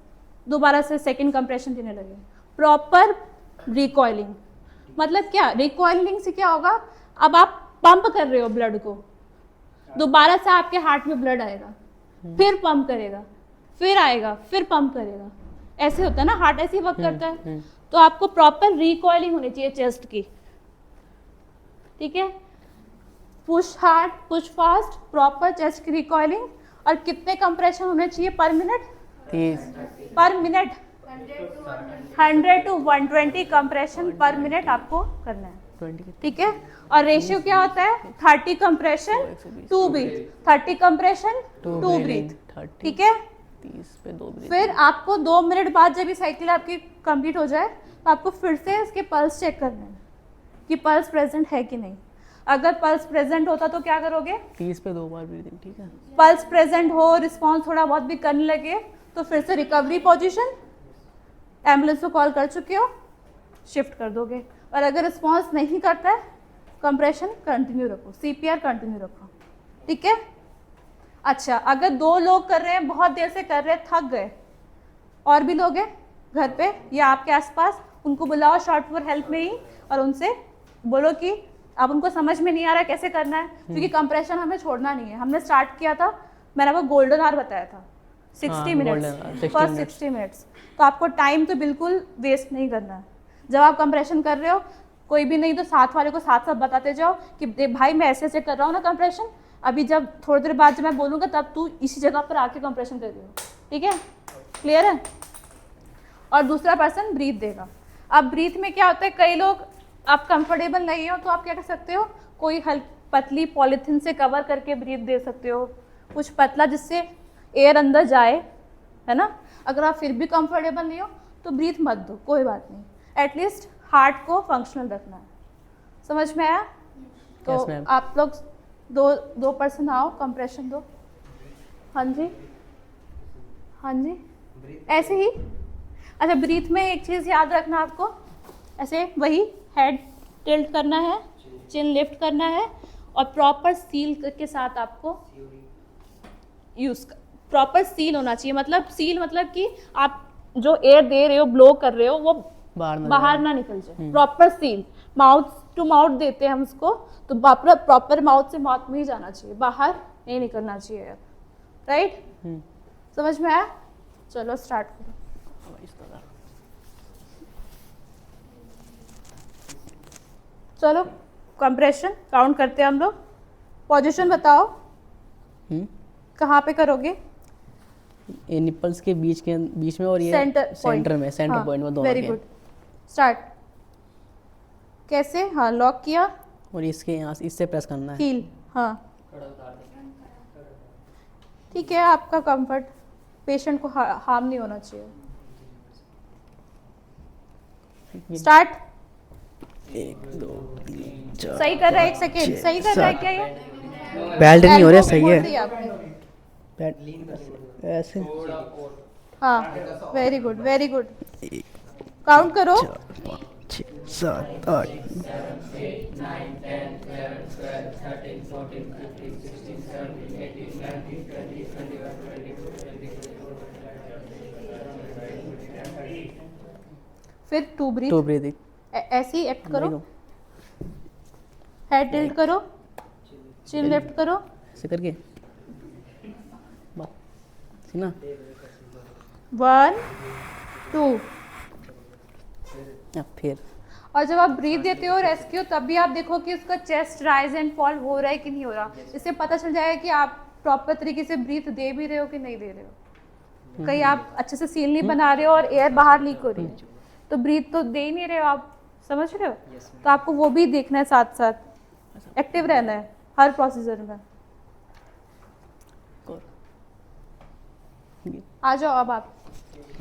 दोबारा से सेकंड कंप्रेशन देने लगे। प्रॉपर रिकॉइलिंग मतलब क्या, रिकॉइलिंग से क्या होगा, अब आप पंप कर रहे हो ब्लड को, दोबारा से आपके हार्ट में ब्लड आएगा, फिर पंप करेगा, फिर आएगा, फिर पंप करेगा, ऐसे होता है ना, हार्ट ऐसे ही वर्क करता है। तो आपको प्रॉपर रिकॉइलिंग होनी चाहिए चेस्ट की, ठीक है। Push hard, push fast, proper chest की रिकॉइलिंग। और कितने कंप्रेशन होने चाहिए पर मिनट? 30 पर मिनट 100 to 120 कंप्रेशन पर मिनट आपको करना है, ठीक है। और रेशियो क्या होता है, 30 कंप्रेशन 2 ब्रीथ, 30 कंप्रेशन 2 ब्रीथ, ठीक है। 30 पे 2 ब्रीथ। फिर आपको 2 मिनट बाद जब ये साइकिल आपकी कंप्लीट हो जाए, तो आपको फिर से इसके पल्स चेक करना है कि पल्स प्रेजेंट है कि नहीं। अगर पल्स प्रेजेंट होता तो क्या करोगे, 30 पे 2 बार ब्रीदिंग, ठीक है। पल्स प्रेजेंट हो, रिस्पॉन्स थोड़ा बहुत भी करने लगे, तो फिर से रिकवरी पोजीशन, एम्बुलेंस को कॉल कर चुके हो, शिफ्ट कर दोगे। और अगर रिस्पॉन्स नहीं करता है, कंप्रेशन कंटिन्यू रखो, सीपीआर कंटिन्यू रखो, ठीक है। अच्छा, अगर 2 लोग कर रहे हैं, बहुत देर से कर रहे हैं, थक गए, और भी लोग हैं घर पे या आपके आसपास, उनको बुलाओ शॉर्ट फॉर हेल्प में ही, और उनसे बोलो कि अब उनको समझ में नहीं आ रहा कैसे करना है, क्योंकि कंप्रेशन हमें छोड़ना नहीं है। हमने स्टार्ट किया था, मैंने आपको गोल्डन आवर बताया था, 60 मिनट्स, फर्स्ट 60 मिनट्स। तो आपको टाइम तो बिल्कुल वेस्ट नहीं करना है। जब आप कंप्रेशन कर रहे हो, कोई भी नहीं तो साथ वाले को साथ साथ बताते जाओ कि देख भाई मैं ऐसे ऐसे कर रहा हूँ ना कंप्रेशन, अभी जब थोड़ी देर बाद जब मैं बोलूँगा तब तू इसी जगह पर आके कंप्रेशन कर रही हो, ठीक है, क्लियर है। और दूसरा पर्सन ब्रीथ देगा। अब ब्रीथ में क्या होता है, कई लोग आप कंफर्टेबल नहीं हो तो आप क्या कर सकते हो, कोई पतली पॉलीथीन से कवर करके ब्रीथ दे सकते हो, कुछ पतला जिससे एयर अंदर जाए, है ना। अगर आप फिर भी कंफर्टेबल नहीं हो तो ब्रीथ मत दो, कोई बात नहीं, एटलीस्ट हार्ट को फंक्शनल रखना है। समझ में आया? तो Yes, आप लोग दो पर्सन आओ, कंप्रेशन दो। हाँ जी, हाँ जी, ऐसे ही। अच्छा, ब्रीथ में एक चीज़ याद रखना आपको, ऐसे वही हेड टिल्ट करना है, चिन लिफ्ट करना है, और प्रॉपर सील के साथ आपको प्रॉपर सील होना चाहिए। मतलब सील मतलब कि आप जो एयर दे रहे हो, ब्लो कर रहे हो, वो बाहर ना निकल जाए। Proper seal, mouth to mouth देते हैं हम उसको, तो प्रॉपर माउथ से माउथ में ही जाना चाहिए, बाहर नहीं निकलना चाहिए, राइट। समझ में आया? चलो स्टार्ट करो। चलो कंप्रेशन काउंट करते हैं हम लोग। पोजीशन बताओ, कहाँ पे करोगे? ये निपल्स के बीच में, और ये सेंटर में, सेंटर पॉइंट में दोनों। Very good, start. कैसे? हाँ, लॉक किया और इसके यहाँ इससे प्रेस करना है, हील, हाँ ठीक है। आपका कंफर्ट, पेशेंट को हार्म नहीं होना चाहिए। स्टार्ट। 1 2 3 4 सही कर रहा है, 1 सेकेंड, सही कर रहा है क्या ये? बेल्ट नहीं हो रहा, सही मोड़ है। दिया आपने। ऐसे, हाँ, very good, very good. Count करो। 5 6 7 8 फिर टू ब्रीथ, ऐसे ही एक्ट करो। हेड टिल्ट करो, चिन लिफ्ट करो, ऐसे करके ना। 1 2। फिर और जब आप ब्रीथ देते हो, रेस्क्यू, तब भी आप देखो कि उसका चेस्ट राइज एंड फॉल हो रहा है कि नहीं हो रहा। इससे पता चल जाएगा कि आप प्रॉपर तरीके से ब्रीथ दे भी रहे हो कि नहीं दे रहे हो। कहीं आप अच्छे से सील नहीं बना रहे हो और एयर बाहर लीक हो रही है, तो ब्रीथ तो दे ही नहीं रहे हो आप, समझ रहे हो। तो आपको वो भी देखना है, साथ साथ एक्टिव रहना है हर प्रोसीजर में। आ जाओ अब आप।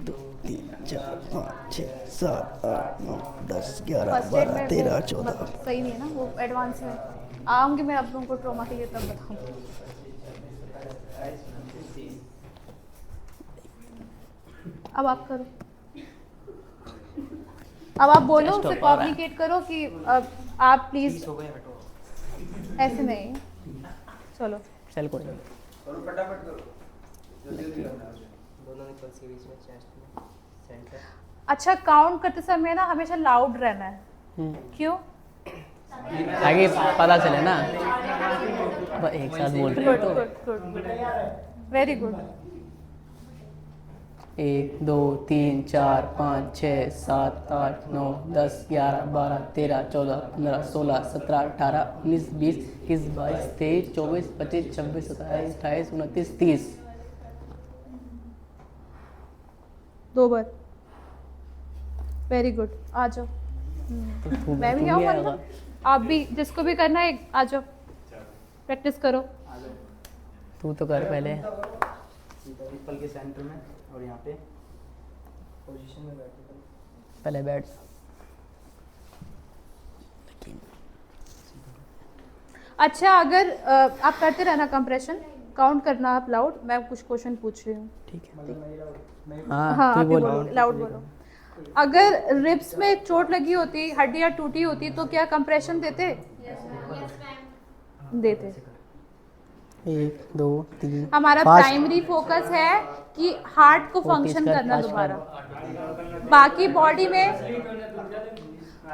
2 3 4 5 6 7 8 9 10 11 फर्स्ट एड 12 में 13 वो 14 सही नहीं है ना, वो एडवांस में आऊँगी मैं आप लोगों को ट्रॉमा के लिए, तब बताऊँगी। अब आप करो, अब आप बोलो, उससे कम्युनिकेट करो कि आप प्लीज ऐसे नहीं। चलो चल कोई करो, फटाफट करो, जल्दी करना है। दोनों निपल्स के बीच में, चेस्ट में, सेंटर। अच्छा, काउंट करते समय ना हमेशा लाउड रहना है। क्यों? आगे पता चले ना, एक साथ बोल रहे गुड हो गुड गुड, वेरी गुड। 1 2 3 4 5 6 7 8 9 10 11 12 13 14 15 16 17 18 19 20 21 22 23 24 25 26 27 28 29 30। 2 बार, वेरी गुड। आ जाओ, मैं भी आऊँ वरना आप भी, जिसको भी करना है आ जाओ, प्रैक्टिस करो। तू तो कर पहले। निप्पल के सेंटर में, और यहाँ पे पोजीशन में बैठो। पहले बैठ। अच्छा, अगर आप करते रहना कंप्रेशन, काउंट करना आप लाउड, मैं कुछ क्वेश्चन पूछ रही हूँ। ठीक है, हाँ, हाँ आप तू ही बोल। बोलो, लाउड बोलो। अगर रिब्स में चोट लगी होती, हड्डियाँ टूटी होती, तो क्या कंप्रेशन देते? देते। 1 2 3 हमारा प्राइमरी फोकस है कि हार्ट को फंक्शन करना दोबारा। बाकी बॉडी में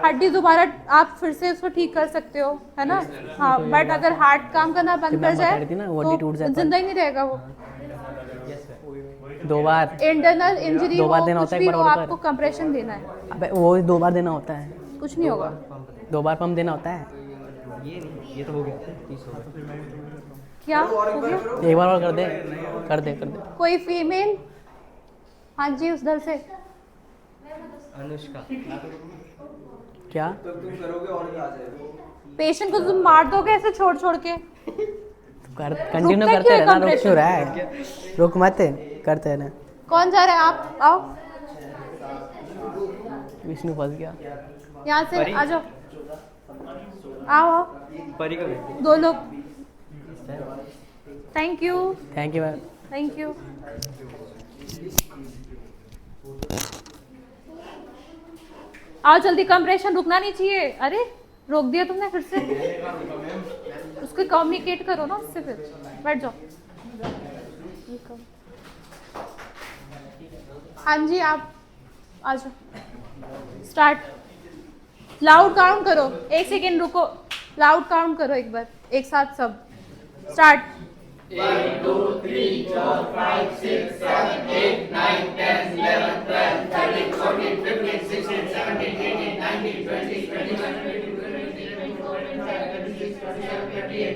हड्डी दोबारा आप फिर से उसको ठीक कर सकते हो, है ना। हाँ, बट अगर हार्ट काम करना बंद कर जाए तो जिंदा ही नहीं रहेगा वो। 2 बार इंटरनल इंजरी 2 बार हो, देना कुछ होता है, भी एक हो, बार आपको कंप्रेशन देना है, अबे वो 2 बार देना होता है। कुछ नहीं होगा। 2 बार पंप देना होता है। ये नहीं, ये तो हो गया 30 हो गया। क्या करो और हो एक बार गया? करो। एक बार और कर दे, कर दे, कर दे। कोई फीमेल? हाँ जी, उधर से। अनुष्का क्या? तो तुम करोगे और क्या आ जाएगा? पेशेंट को तुम मार दोगे ऐसे छोड़ छोड़ के? कर कंटिन्यू रुकता करते क्यों है रहना, रुक compression? क्यों रहा है? रुक मत, करते रहना। कौन जा रहा है? आप आओ, विष्णु फंस गया। यहाँ से आ जाओ, आओ आओ, परी का भेज दो लोग। Thank you, thank you ma'am. Thank you. आओ जल्दी, कंप्रेशन रुकना नहीं चाहिए। अरे रोक दिया तुमने फिर से। उसको कम्युनिकेट करो ना उससे, फिर बैठ जाओ। हाँ जी, आप आ जाओ। स्टार्ट। लाउड काउंट करो, 1 सेकेंड रुको। लाउड काउंट करो एक बार, एक साथ सब। स्टार्ट। 1 2 3 4 5 6 7 8 9 10 11 12 13 14 15 16 17 18 19 20 21 22 23 24 25 26 27 28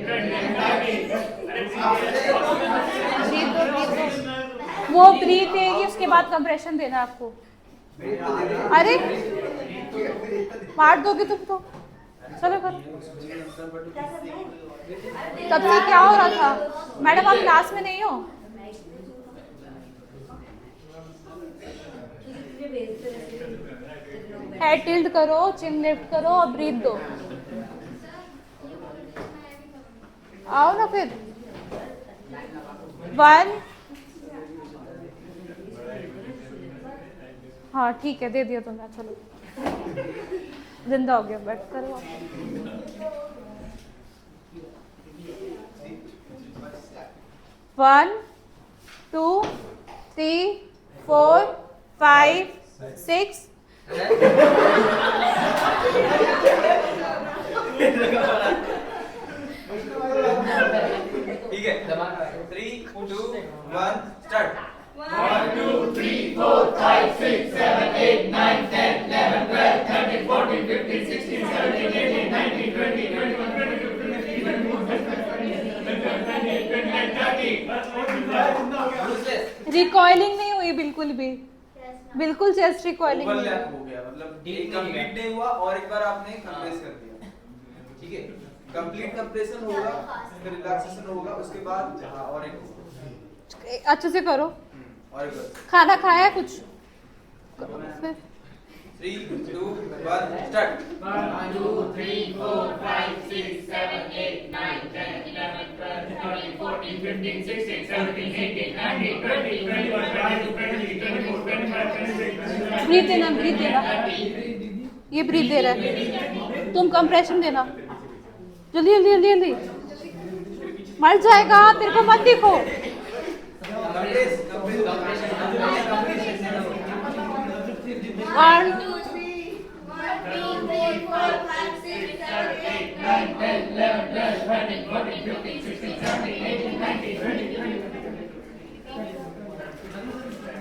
29 वो ब्रीथ देगी, उसके बाद कंप्रेशन देना है आपको। अरे मार दोगे तुम तो। चलो कर। तब से क्या हो रहा था? मैडम आप क्लास में नहीं हो? हेड टिल्ट करो, चिन लिफ्ट करो और ब्रीथ दो। आओ ना फिर। 1। हाँ ठीक है, दे दिया तुमने। चलो जिंदा हो गया, बैठ करो। 1 2 3 4 5 6 ठीक है, 3 2 1 स्टार्ट। 1 2 3 4 5 6 7 8 9 10 11 12 13 14 15 16 17 18 19 20 21 22 23 24 रिकॉइलिंग नहीं हुई बिल्कुल भी, बिल्कुल चेस्ट रिकॉइलिंग नहीं हुई। ओवरलैप हो गया, मतलब एक कंप्लीट नहीं हुआ और एक बार आपने कंप्रेस कर दिया। ठीक है, कंप्लीट कंप्रेशन होगा, फिर रिलैक्सेशन होगा, उसके बाद और एक होगा। अच्छे से करो। और एक बार खाना खाया कुछ? फिर 3 2 1 स्टार्ट। 1 2 3 4 5 6 7 8 9 10 11 12 13 14 15 16 17 18 19 20 21 22 23 24 25 26 ब्रीथ देना, ब्रीथ देना। ये ब्रीथ दे रहा है, तुम कंप्रेशन देना। जल्दी जल्दी जल्दी जल्दी। मर जाएगा, तेरे को मत दिखो। कंप्रेस कंप्रेस 1 2 3 1 2 3 4 5 6 7 8 9 10 11 12 13 14 15 16 17 18 19 20 21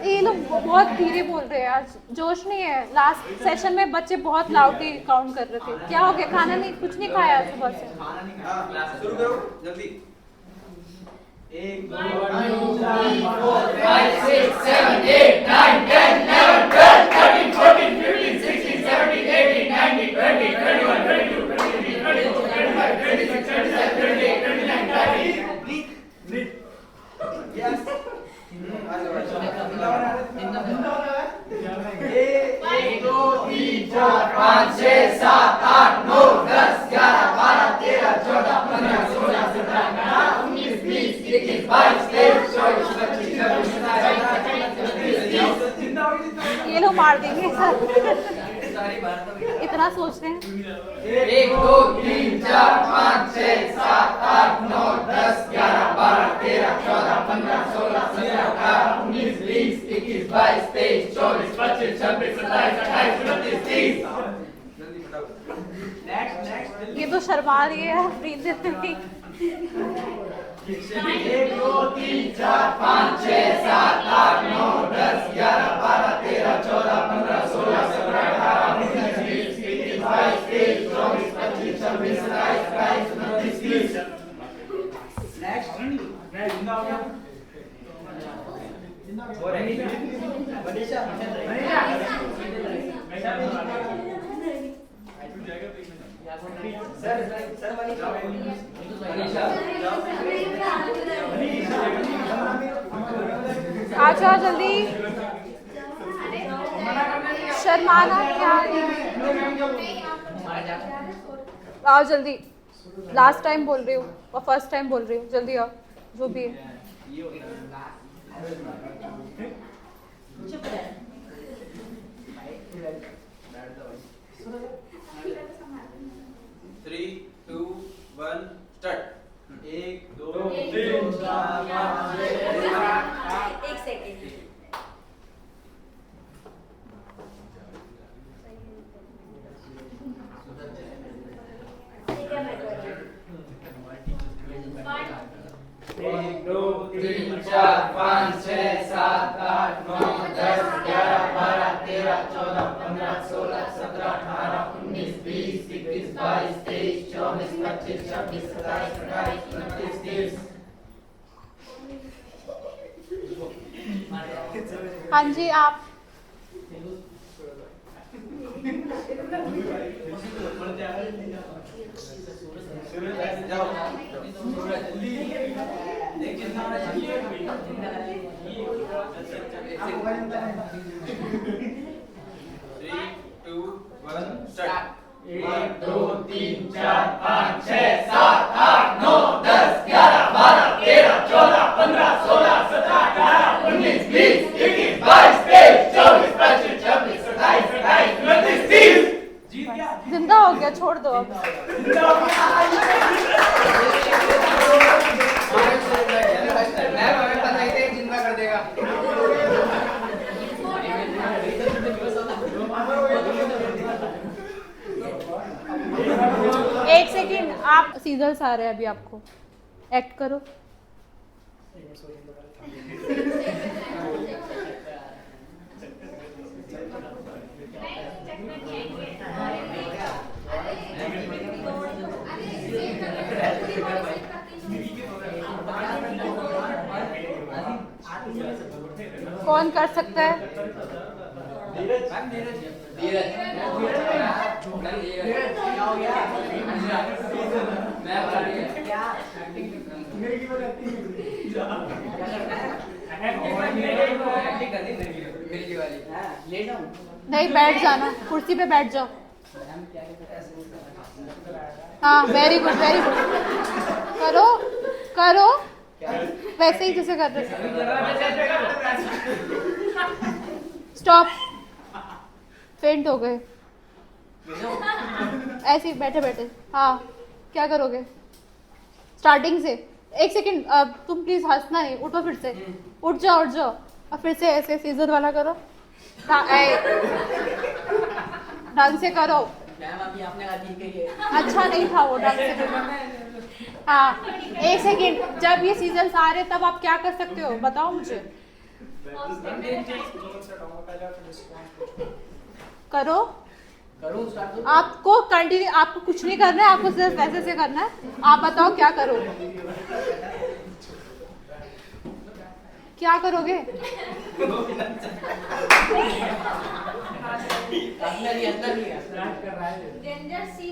ये लोग बहुत धीरे बोल रहे हैं, आज जोश नहीं है। लास्ट सेशन में बच्चे बहुत लाउडली काउंट कर रहे थे। क्या हो गया? खाना नहीं, कुछ नहीं खाया आज सुबह से? शुरू करो जल्दी। 1 2 3 4 5 6 7 8 9 10 11 12 13 14 15 16 17 18 19 20 21 22 23 24 25 26 27 28 29 30 यस। 1 2 3 4 5 6 7 8 9 10 11 12 13 14 15 16 17 18 19 20 21 22 23 24 25 26 27 ये लोग मार देंगे सर। इतना सोच रहे हैं। 1 2 3 4 5 6 7 8 9 10 11 12 13 14 15 16 17 18 19 20 21 22 23 24 25 26 27 28 29 30। जल्दी फटाफट। नेक्स्ट ये तो शर्मा रही है ब्रीथ देने में। 1 2 3 4 5 6 7 8 9 10 11 12 13 14 15 16 17 18 19 20 21 22 23 24 आ जाओ जल्दी, शर्माना क्या, आओ जल्दी। लास्ट टाइम बोल रही हूँ और फर्स्ट टाइम बोल रही हूँ, जल्दी आओ, जो भी है। Three to one start. 1 2 3 4 5 6 7 एक सेकेंड। ठीक है, मैं कर रही हूँ। 1 2 3 4 5 6 7 8 9 10 11 12 13 14 15 16 17 18 19 20 21 22 23 24 25 26 27 28 29 30। हाँ जी आप। एक दो तीन चार पाँच छः सात आठ नौ 10 11 12 13 14 15 16 17 18 19 20 21 22 23 24 25 26 27 28 29 30। जिंदा हो गया, छोड़ दो अब। जिंदा कर देगा। एक सेकेंड, आप सीजर्स आ रहे हैं अभी, आपको एक्ट करो। कौन कर सकता है? नहीं, बैठ जाना, कुर्सी पे बैठ जाओ। हाँ, वेरी गुड वेरी गुड। करो करो वैसे ही जैसे कर रहे। स्टॉप, फेंट हो गए ऐसे ही बैठे बैठे। हाँ, क्या करोगे? स्टार्टिंग से। एक सेकंड, तुम प्लीज हंसना नहीं, उठो फिर से, उठ जाओ और फिर से ऐसे सीजर वाला करो। हाँ, ढंग से करो। अभी आपने अच्छा नहीं था वो, ढंग से करो। हाँ, एक सेकंड, जब ये सीजन आ रहे तब आप क्या कर सकते हो बताओ मुझे। करो, आपको कंटिन्यू, आपको कुछ नहीं करना है, आपको सिर्फ वैसे से करना है। आप बताओ क्या करोगे, क्या करोगे?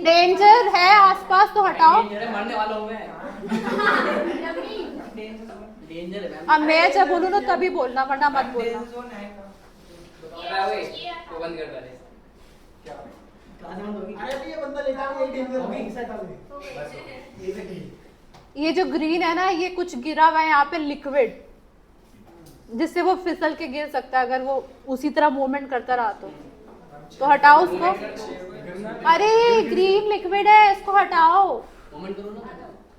डेंजर है आसपास तो हटाओ। मरने वाला हूँ मैं। अब मैं जब बोलूँ ना तभी बोलना, वरना मत बोलना। बंद कर दे। ये जो ग्रीन है ना, ये कुछ गिरा हुआ है यहाँ पे लिक्विड, जिससे वो फिसल के गिर सकता है अगर वो उसी तरह मूवमेंट करता रहा तो हटाओ उसको। अरे ग्रीन लिक्विड है, इसको हटाओ।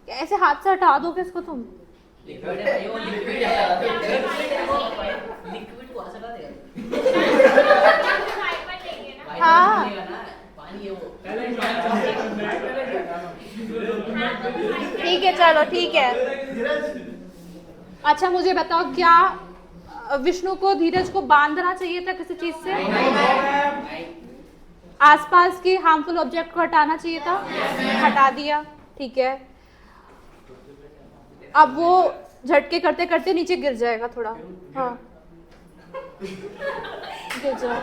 कैसे हाथ से हटा दोगे इसको तुम? हाँ, ठीक है, चलो ठीक है। अच्छा मुझे बताओ, क्या विष्णु को, धीरज को बांधना चाहिए था किसी चीज से? आसपास की हार्मफुल ऑब्जेक्ट को हटाना चाहिए था, हटा दिया, ठीक है। अब वो झटके करते करते नीचे गिर जाएगा थोड़ा। हाँ, good job,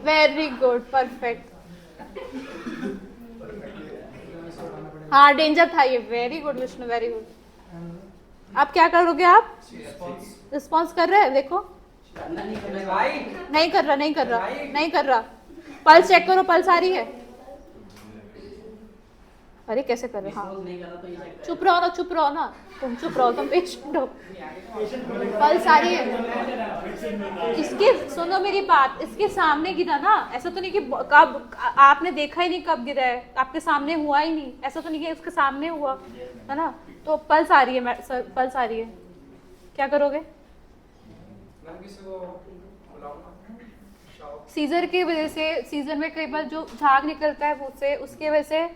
very good, perfect. हाँ डेंजर था ये, very good Vishnu, very good. अब क्या करोगे आप? रिस्पॉन्स कर रहे हैं, देखो नहीं कर रहा, नहीं कर रहा, नहीं कर रहा। पल्स चेक करो, पल्स आ रही है? अरे कैसे कर रहे? हाँ चुप रहो ना, चुप रहो ना, तुम चुप रहो, तुम पेशेंट हो। पल्स आ रही है? इसके सुनो मेरी बात, इसके सामने गिरा ना, ऐसा तो नहीं कि कब आपने देखा ही नहीं कब गिरा है, आपके सामने हुआ ही नहीं, ऐसा तो नहीं कि उसके सामने हुआ है ना। तो पल्स आ रही है, सर पल्स आ रही है, क्या करोगे? सीजर की वजह से, सीजर में कई बार जो झाग निकलता है उससे, उसके वजह से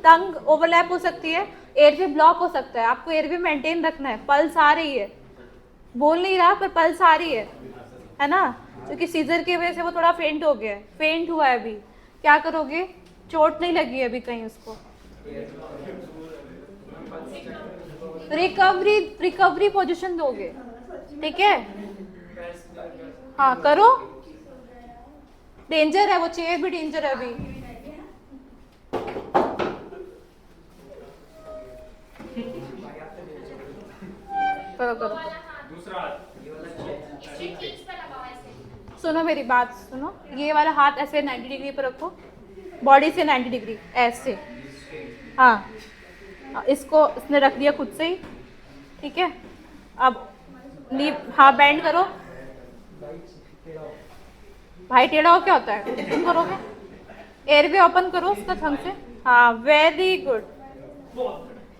टंग ओवरलैप हो सकती है, एयरवे ब्लॉक हो सकता है। आपको एयरवे मेंटेन रखना है। पल्स आ रही है, बोल नहीं रहा पर पल्स आ रही है ना, क्योंकि सीजर की वजह से वो थोड़ा फेंट हो गया है, फेंट हुआ है अभी। क्या करोगे? चोट नहीं लगी है अभी कहीं उसको? रिकवरी पोजीशन दोगे, ठीक है? हाँ करो, डेंजर है वो, चेयर भी डेंजर है अभी। करो करो, सुनो मेरी बात सुनो, ये वाला हाथ ऐसे 90 डिग्री पर रखो, बॉडी से 90 डिग्री ऐसे। हाँ इसको इसने रख दिया खुद से ही, ठीक है? अब हाँ बेंड करो। भाई टेढ़ा हो क्या होता है? तुम करोगे? एयरवे ओपन करो उसका थंब से। हाँ वेरी गुड।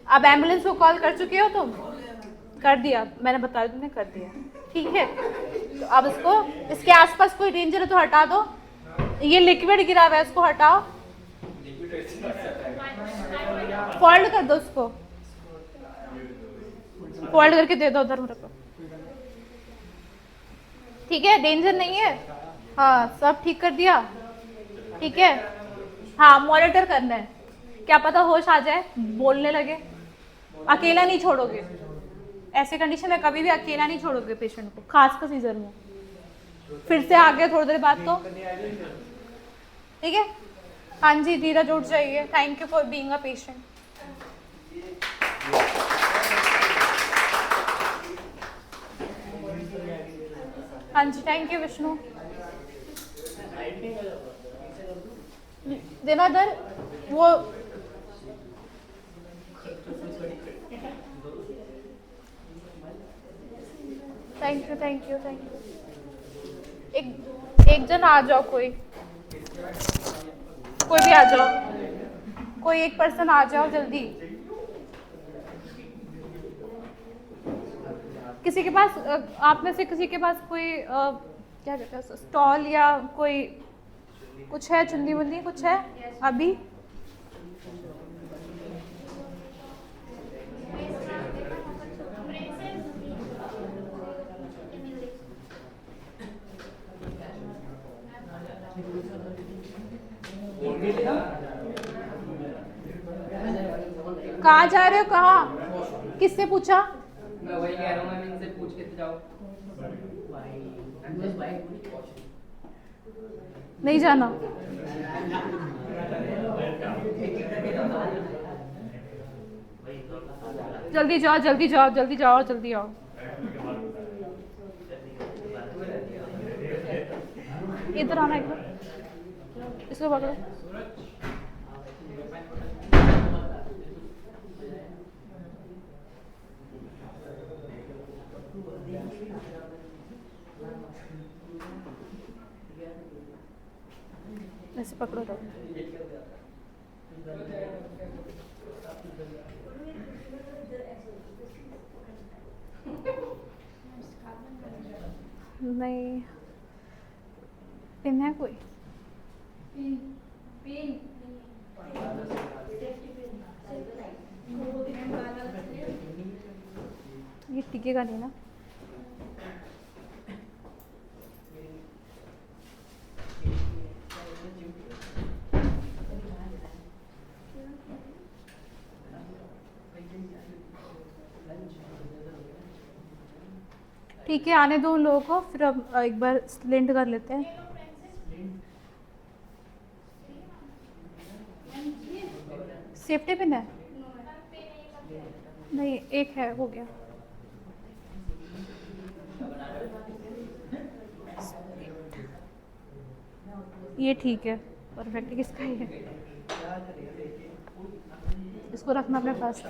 अब एम्बुलेंस को कॉल कर चुके हो तुम? कर दिया, मैंने बताया तुमने, कर दिया, ठीक है? तो अब इसको, इसके आसपास कोई डेंजर है तो हटा दो। ये लिक्विड गिरा हुआ है, इसको हटाओ, फोल्ड कर दो उसको, फोल्ड करके दे दो उधर मेरे को, ठीक है? डेंजर नहीं है। हाँ सब ठीक कर दिया, ठीक है? हाँ मॉनिटर करना है, क्या पता होश आ जाए, बोलने लगे। अकेला नहीं छोड़ोगे, ऐसे कंडीशन में कभी भी अकेला नहीं छोड़ोगे पेशेंट को, खासकर सीजर में। फिर से आ गया थोड़ी देर बाद तो, ठीक है? हाँ जी धीरज उठ जाइए, thank you for being a patient. हाँ जी थैंक यू विष्णु। देना दर वो thank you thank you thank you. एक जन आ जाओ, कोई भी आ जाओ, कोई एक पर्सन आ जाओ जल्दी। किसी के पास, आप में से किसी के पास कोई क्या कहते हैं, स्टॉल या कोई कुछ है, चुन्नी वुन्नी कुछ है अभी? कहाँ जा रहे हो? कहाँ? किससे पूछा? मैं वही कह रहा हूँ, मैं इनसे पूछ के तो जाओ। नहीं जाना? जल्दी जाओ जल्दी जाओ जल्दी जाओ जल्दी आओ। इधर आना एक बार, इसको पकड़ो। ऐसे पकड़ो तो। नहीं पिन है कोई? ये टिकेगा नहीं ना? ठीक है, आने दो उन लोगों को, फिर अब एक बार स्प्लिंट कर लेते हैं। सेफ्टी पिन है? नहीं, एक है, हो गया। ये ठीक है, परफेक्ट। किसका है? इसको रखना अपने पास।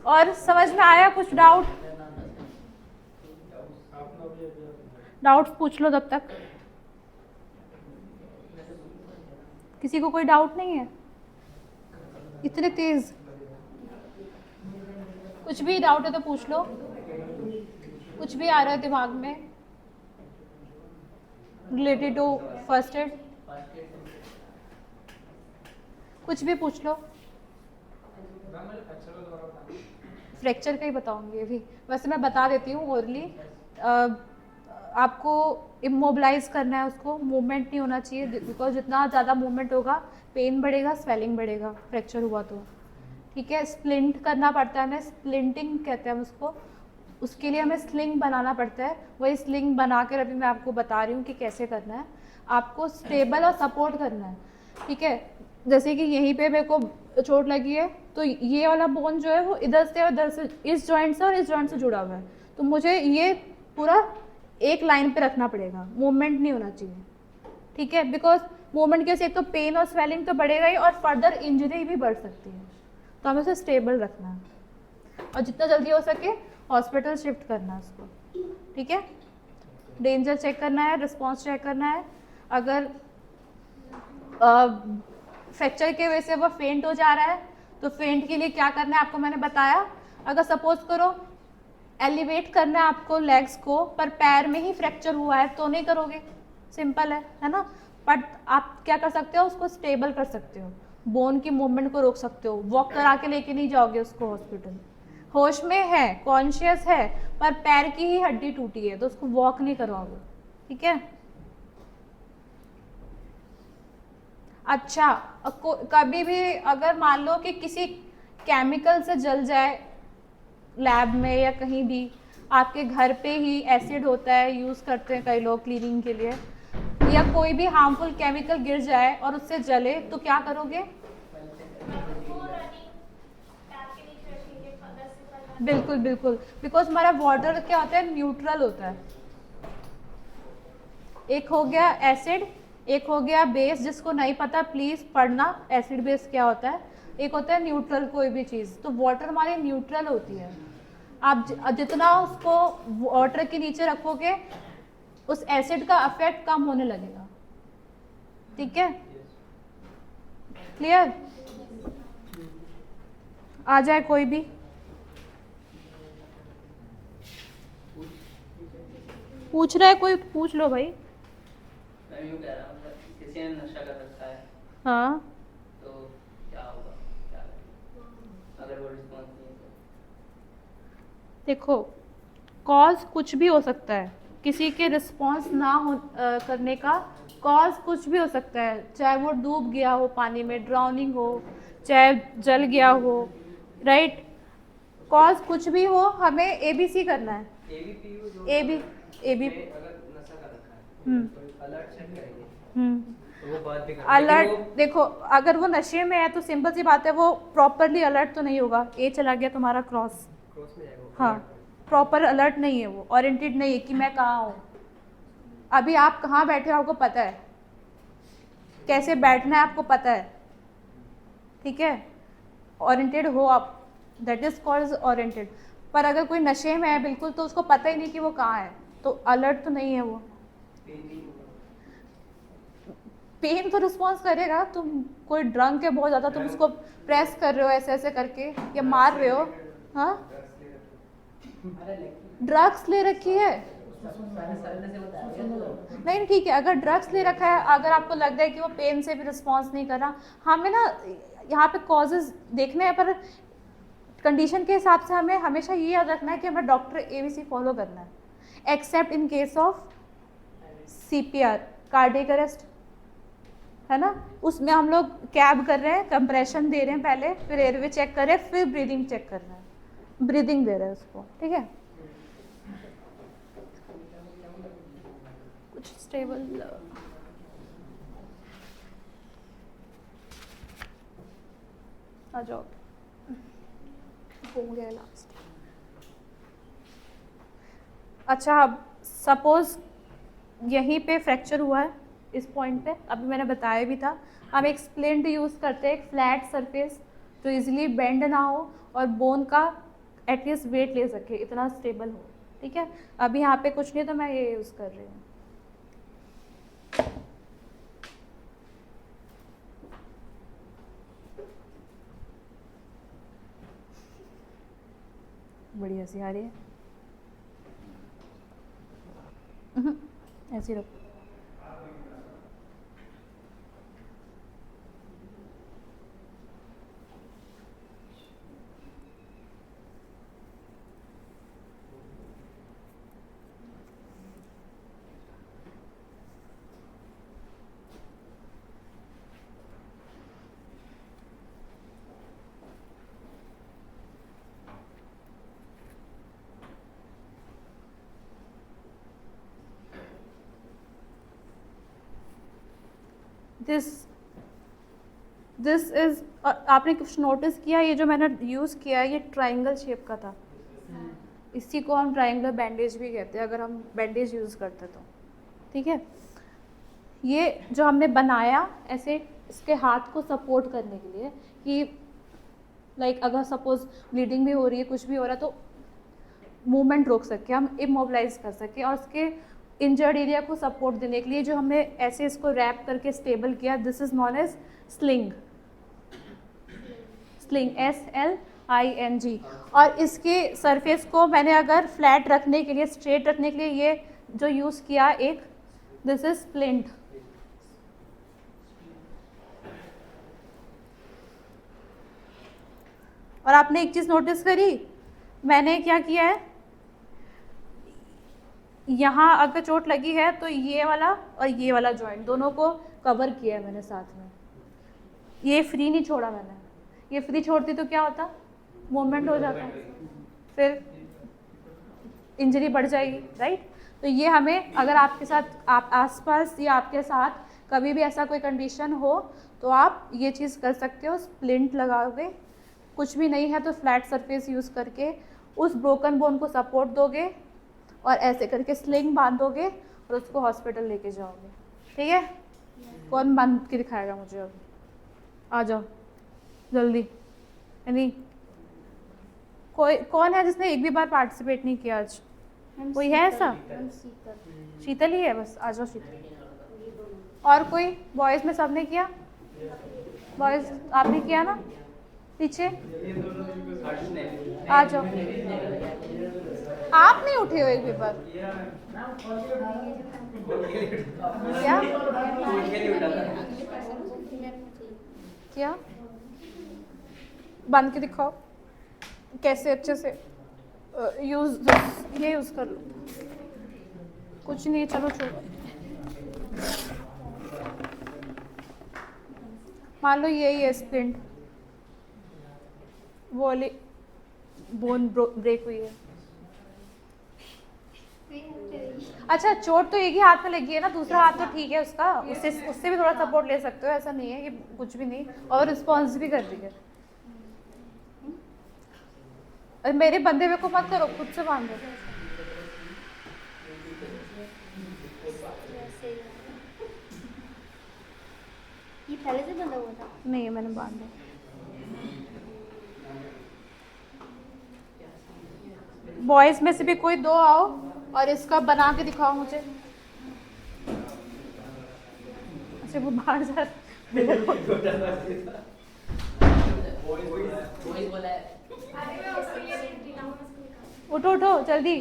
और समझ में आया कुछ डाउट? डाउट्स पूछ लो तब तक। किसी को कोई डाउट नहीं है? इतने तेज? कुछ भी डाउट है तो पूछ लो, कुछ भी आ रहा है दिमाग में रिलेटेड टू फर्स्ट एड, कुछ भी पूछ लो। फ्रैक्चर का ही बताऊंगी अभी, वैसे मैं बता देती हूँ ओरली। आपको इमोबिलाइज करना है उसको, मूवमेंट नहीं होना चाहिए, बिकॉज जितना ज़्यादा मूवमेंट होगा पेन बढ़ेगा, स्वेलिंग बढ़ेगा फ्रैक्चर हुआ तो। ठीक है, स्प्लिंट करना पड़ता है, हमें स्प्लिंटिंग कहते हैं हम उसको। उसके लिए हमें स्लिंग बनाना पड़ता है, वही स्लिंग बनाकर अभी मैं आपको बता रही हूँ कि कैसे करना है। आपको स्टेबल और सपोर्ट करना है। ठीक है, जैसे कि यहीं पे मेरे को चोट लगी है, तो ये वाला बोन जो है वो इधर से और इधर से, इस जॉइंट से और इस जॉइंट से जुड़ा हुआ है, तो मुझे ये पूरा एक लाइन पे रखना पड़ेगा, मूवमेंट नहीं होना चाहिए। ठीक है, बिकॉज मूवमेंट की वजह से एक तो पेन और स्वेलिंग तो बढ़ेगा ही, और फर्दर इंजरी भी बढ़ सकती है, तो हमें उसे स्टेबल रखना है और जितना जल्दी हो सके हॉस्पिटल शिफ्ट करना है उसको। ठीक है, डेंजर चेक करना है, रिस्पॉन्स चेक करना है। अगर फ्रैक्चर की वजह से वो फेंट हो जा रहा है तो फेंट के लिए क्या करना है आपको मैंने बताया। अगर सपोज करो एलिवेट करना है आपको लेग्स को, पर पैर में ही फ्रैक्चर हुआ है तो नहीं करोगे, सिंपल है ना। बट आप क्या कर सकते हो, उसको स्टेबल कर सकते हो, बोन की मूवमेंट को रोक सकते हो, वॉक करा के लेके नहीं जाओगे उसको हॉस्पिटल। होश में है, कॉन्शियस है, पर पैर की ही हड्डी टूटी है तो उसको वॉक नहीं करवाओगे। ठीक है, अच्छा कभी भी अगर मान लो कि किसी केमिकल से जल जाए लैब में या कहीं भी, आपके घर पे ही एसिड होता है, यूज़ करते हैं कई लोग क्लीनिंग के लिए, या कोई भी हार्मफुल केमिकल गिर जाए और उससे जले तो क्या करोगे? बिल्कुल बिल्कुल, बिकॉज हमारा वाटर क्या होता है, न्यूट्रल होता है। एक हो गया एसिड, एक हो गया बेस। जिसको नहीं पता प्लीज पढ़ना एसिड बेस क्या होता है। एक होता है न्यूट्रल कोई भी चीज़, तो वाटर हमारी न्यूट्रल होती है। आप जितना उसको वाटर के नीचे रखोगे उस एसिड का इफेक्ट कम होने लगेगा। ठीक है, क्लियर? आ जाए कोई भी। पूछ रहा है कोई, पूछ लो भाई। मैं यूँ कह रहा हूँ किसी ने नशा कर रखा है, हाँ, तो क्या होगा, क्या करें अगर वो रिस्पॉन्स नहीं है तो? देखो कॉज कुछ भी हो सकता है, किसी के रिस्पॉन्स ना हो करने का कॉज कुछ भी हो सकता है, चाहे वो डूब गया हो पानी में, ड्राउनिंग हो, चाहे जल गया हो, राइट। कॉज कुछ भी हो, हमें एबीसी करना है। एबी अगर नशा कर रखा है तो अलर्ट चेक करेंगे, तो वो बात भी अलर्ट। देखो अगर वो नशे में है तो सिंपल सी बात है, वो प्रॉपरली अलर्ट तो नहीं होगा। ए चला गया तुम्हारा क्रॉस में जाएगा। हाँ, प्रॉपर अलर्ट नहीं है, वो ओरिएंटेड नहीं है कि मैं कहाँ हूँ। अभी आप कहाँ बैठे हो आपको पता है, कैसे बैठना है आपको पता है। ठीक है, ओरिएंटेड हो आप, दैट इज कॉल्ड ओरिएंटेड। पर अगर कोई नशे में है बिल्कुल, तो उसको पता ही नहीं कि वो कहाँ है, तो अलर्ट तो नहीं है वो। पेन तो रिस्पॉन्स करेगा। तुम कोई ड्रंक है बहुत ज़्यादा, तुम उसको प्रेस कर रहे हो ऐसे ऐसे करके या मार रहे हो, हाँ, ड्रग्स ले रखी है। नहीं ठीक है, अगर ड्रग्स ले रखा है, अगर आपको लगता है कि वो पेन से भी रिस्पॉन्स नहीं कर रहा, हमें ना यहाँ पे कॉजेज देखने हैं, पर कंडीशन के हिसाब से हमें हमेशा ये याद रखना है कि हमें डॉक्टर एबीसी फॉलो करना है, accept in case of CPR, cardiac arrest, है ना। उसमें हम लोग कैब कर रहे हैं, कंप्रेशन दे रहे हैं पहले, फिर एयरवे चेक कर रहे हैं, फिर ब्रीदिंग चेक कर रहे हैं, ब्रीदिंग दे रहे हैं उसको। ठीक है, कुछ स्टेबल आ जाओ, हो गया लास्ट। अच्छा, अब सपोज यहीं पे फ्रैक्चर हुआ है इस पॉइंट पे, अभी मैंने बताया भी था, हम एक स्प्लिंट यूज़ करते हैं, एक फ्लैट सरफेस जो इजीली बेंड ना हो और बोन का एटलीस्ट वेट ले सके, इतना स्टेबल हो। ठीक है, अभी यहाँ पे कुछ नहीं तो मैं ये यूज़ कर रही हूँ। बड़ी हंसी आ रही है, ऐसे रखो। दिस इज, आपने कुछ नोटिस किया, ये जो मैंने यूज़ किया है ये ट्रायंगल शेप का था, इसी को हम ट्रायंगुलर बैंडेज भी कहते हैं अगर हम बैंडेज यूज़ करते तो। ठीक है, ये जो हमने बनाया ऐसे इसके हाथ को सपोर्ट करने के लिए कि लाइक अगर सपोज ब्लीडिंग भी हो रही है, कुछ भी हो रहा है तो मूवमेंट रोक सके, हम इमोबिलाइज कर सके, और उसके इंजर्ड एरिया को सपोर्ट देने के लिए जो हमने ऐसे इसको रैप करके स्टेबल किया, this is known as sling. Sling SLING। और इसके सरफेस को मैंने अगर फ्लैट रखने के लिए, स्ट्रेट रखने के लिए ये जो यूज़ किया एक, दिस इज स्प्लिंट। और आपने एक चीज़ नोटिस करी, मैंने क्या किया है, यहाँ अगर चोट लगी है तो ये वाला और ये वाला जॉइंट दोनों को कवर किया है मैंने साथ में, ये फ्री नहीं छोड़ा मैंने। ये फ्री छोड़ती तो क्या होता, मूवमेंट हो जाता, फिर इंजरी बढ़ जाएगी, राइट। तो ये हमें, अगर आपके साथ आप आसपास या आपके साथ कभी भी ऐसा कोई कंडीशन हो तो आप ये चीज़ कर सकते हो, स्प्लिंट लगाओगे, कुछ भी नहीं है तो फ्लैट सरफेस यूज़ करके उस ब्रोकन बोन को सपोर्ट दोगे और ऐसे करके स्लिंग बांधोगे और उसको हॉस्पिटल लेके जाओगे। ठीक है, कौन बांध के दिखाएगा मुझे? अब आ जाओ जल्दी। यानी कोई कौन है जिसने एक भी बार पार्टिसिपेट नहीं किया आज? कोई है ऐसा? शीतल ही है बस, आ जाओ शीतल। और कोई? बॉयज़ में सब ने किया? बॉयज़ आपने किया ना? पीछे आ जाओ। आप नहीं उठे हो एक भी बार? क्या क्या बंद के दिखाओ कैसे अच्छे से यूज, ये यूज कर लो। कुछ नहीं, चलो छोड़ो। मान लो यही है स्प्लिंट, वो वाली बोन ब्रेक हुई है। अच्छा, चोट तो एक ही हाथ में लगी है ना, दूसरा हाथ तो ठीक है उसका, उससे भी थोड़ा सपोर्ट ले सकते हो, ऐसा नहीं है कि कुछ भी नहीं, और रिस्पॉन्स भी कर रही है। अरे मेरे बंदे में को मत करो, खुद से बांधो। ये पहले से बंधा हुआ था? नहीं, मैंने बांधा। बॉयज में से भी कोई दो आओ और इसका बना के दिखाओ मुझे। अच्छा, वो बाहर जा उठो उठो जल्दी,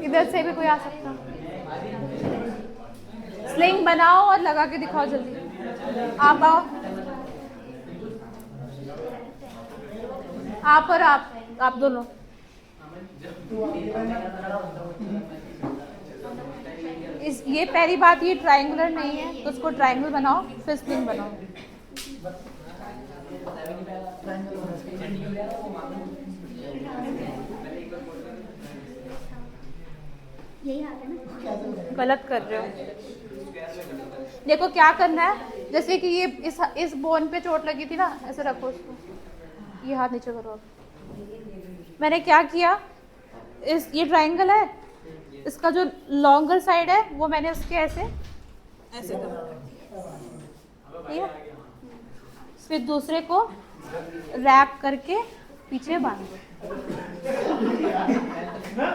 इधर से भी कोई आ सकता। स्लिंग बनाओ और लगा के दिखाओ जल्दी। आप आओ, आप और आप दोनों। ये पहली बात, ये ट्रायंगुलर नहीं है तो उसको ट्रायंगल बनाओ, फिर स्लिंग बनाओ। यही हाथ है ना? गलत कर रहे हो। देखो क्या करना है, जैसे कि ये इस बोन पे चोट लगी थी ना, ऐसे रखो उसको, ये हाथ नीचे करो। अब मैंने क्या किया, ये ट्रायंगल है, इसका जो लॉन्गर साइड है वो मैंने उसके ऐसे करा, ठीक है। फिर दूसरे को रैप करके पीछे बांध दो।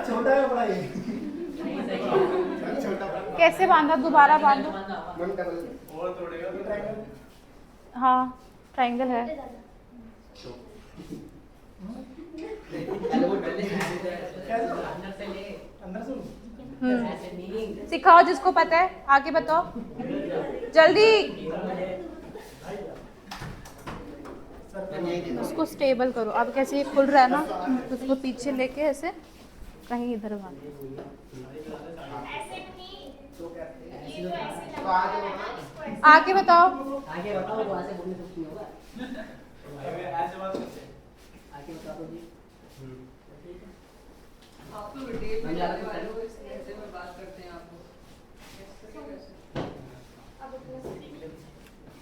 छोटा है बड़ा ये। कैसे बांधा, दोबारा बांधो। हाँ ट्रायंगल है। सिखाओ जिसको पता है, आगे बताओ जल्दी। उसको स्टेबल करो। अब कैसे ये खुल रहा है ना, उसको पीछे लेके ऐसे कहीं इधर बांधो। आगे बताओ। आगे बताओ, वहाँ से बोलने से कुछ नहीं होगा। आगे बता दो जी। आप लोग डिटेल में जाने वाले हो, इसलिए ऐसे में बात करते हैं आपको।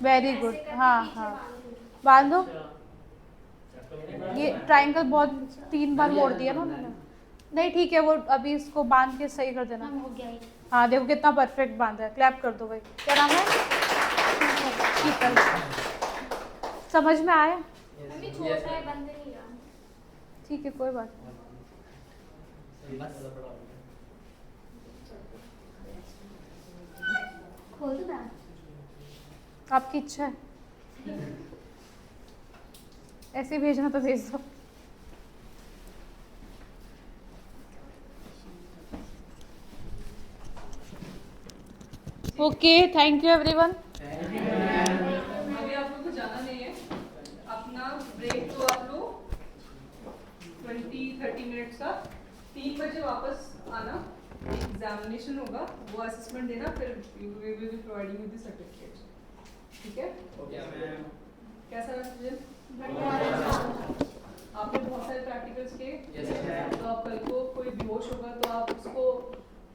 Very good. हाँ हाँ बांधो। ये ट्रायंगल बहुत 3 बार मोड़ दिया ना मैंने। नहीं ठीक है, वो अभी इसको बांध के सही कर देना। हो गया ही। हाँ देखो कितना परफेक्ट बांधा है। क्लैप कर दो भाई। क्या नाम है? शीतल। समझ में आया? अभी छोटा है, बंद नहीं रहा। ठीक है कोई बात नहीं। खोल दो। आपकी इच्छा है, ऐसे भेजना तो भेज दो। Okay thank you everyone. अभी आप लोग को जाना नहीं है, अपना ब्रेक तो आप लोग 20-30 मिनट्स का। 3 बजे वापस आना, एग्जामिनेशन होगा, वो असेसमेंट देना, फिर we will be providing you the certificate. ठीक है? कैसा रहा स्टूडेंट? आपने बहुत सारे प्रैक्टिकल्स किए, तो आप कल को कोई बेहोश होगा तो आप उसको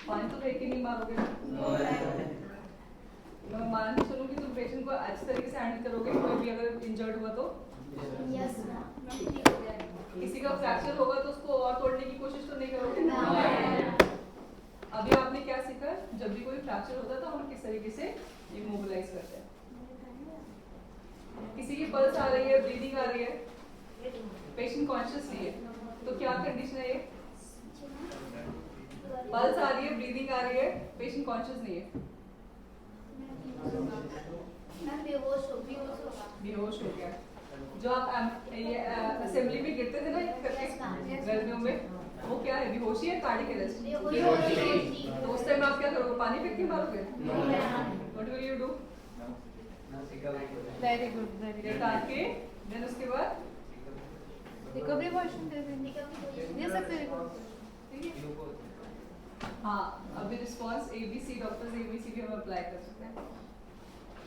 पानी तो फेंक के नहीं मारोगे। मैं मान के चलूँ कि तुम पेशेंट को अच्छी तरीके से हैंडल करोगे। कोई भी अगर इंजर्ड हुआ तो किसी का फ्रैक्चर होगा तो उसको और तोड़ने की कोशिश तो नहीं करोगे। अभी आपने क्या सीखा, जब भी कोई फ्रैक्चर होता है तो हम किस तरीके से इमोबिलाइज करते हैं। किसी की पल्स आ रही है, ब्रीदिंग आ रही है, पेशेंट कॉन्शियसली है, तो क्या कंडीशन है? ये पल्स आ रही है, ब्रीदिंग आ रही है, पेशेंट कॉन्शियस नहीं है, बेहोश हो गया। जो आप ये असेंबली में गिरते थे ना करके गर्मियों में, वो क्या है? बेहोशी है, कार्डियक अरेस्ट। तो उस टाइम आप क्या करोगे? पानी फेंक के मारोगे? What will you do? Very good very good. ताकि देन उसके बाद रिकवरी पोजीशन दे सकते हैं। हाँ, अभी रिस्पॉन्स ABC, डॉक्टर्स ABC भी हम अप्लाई कर सकते हैं।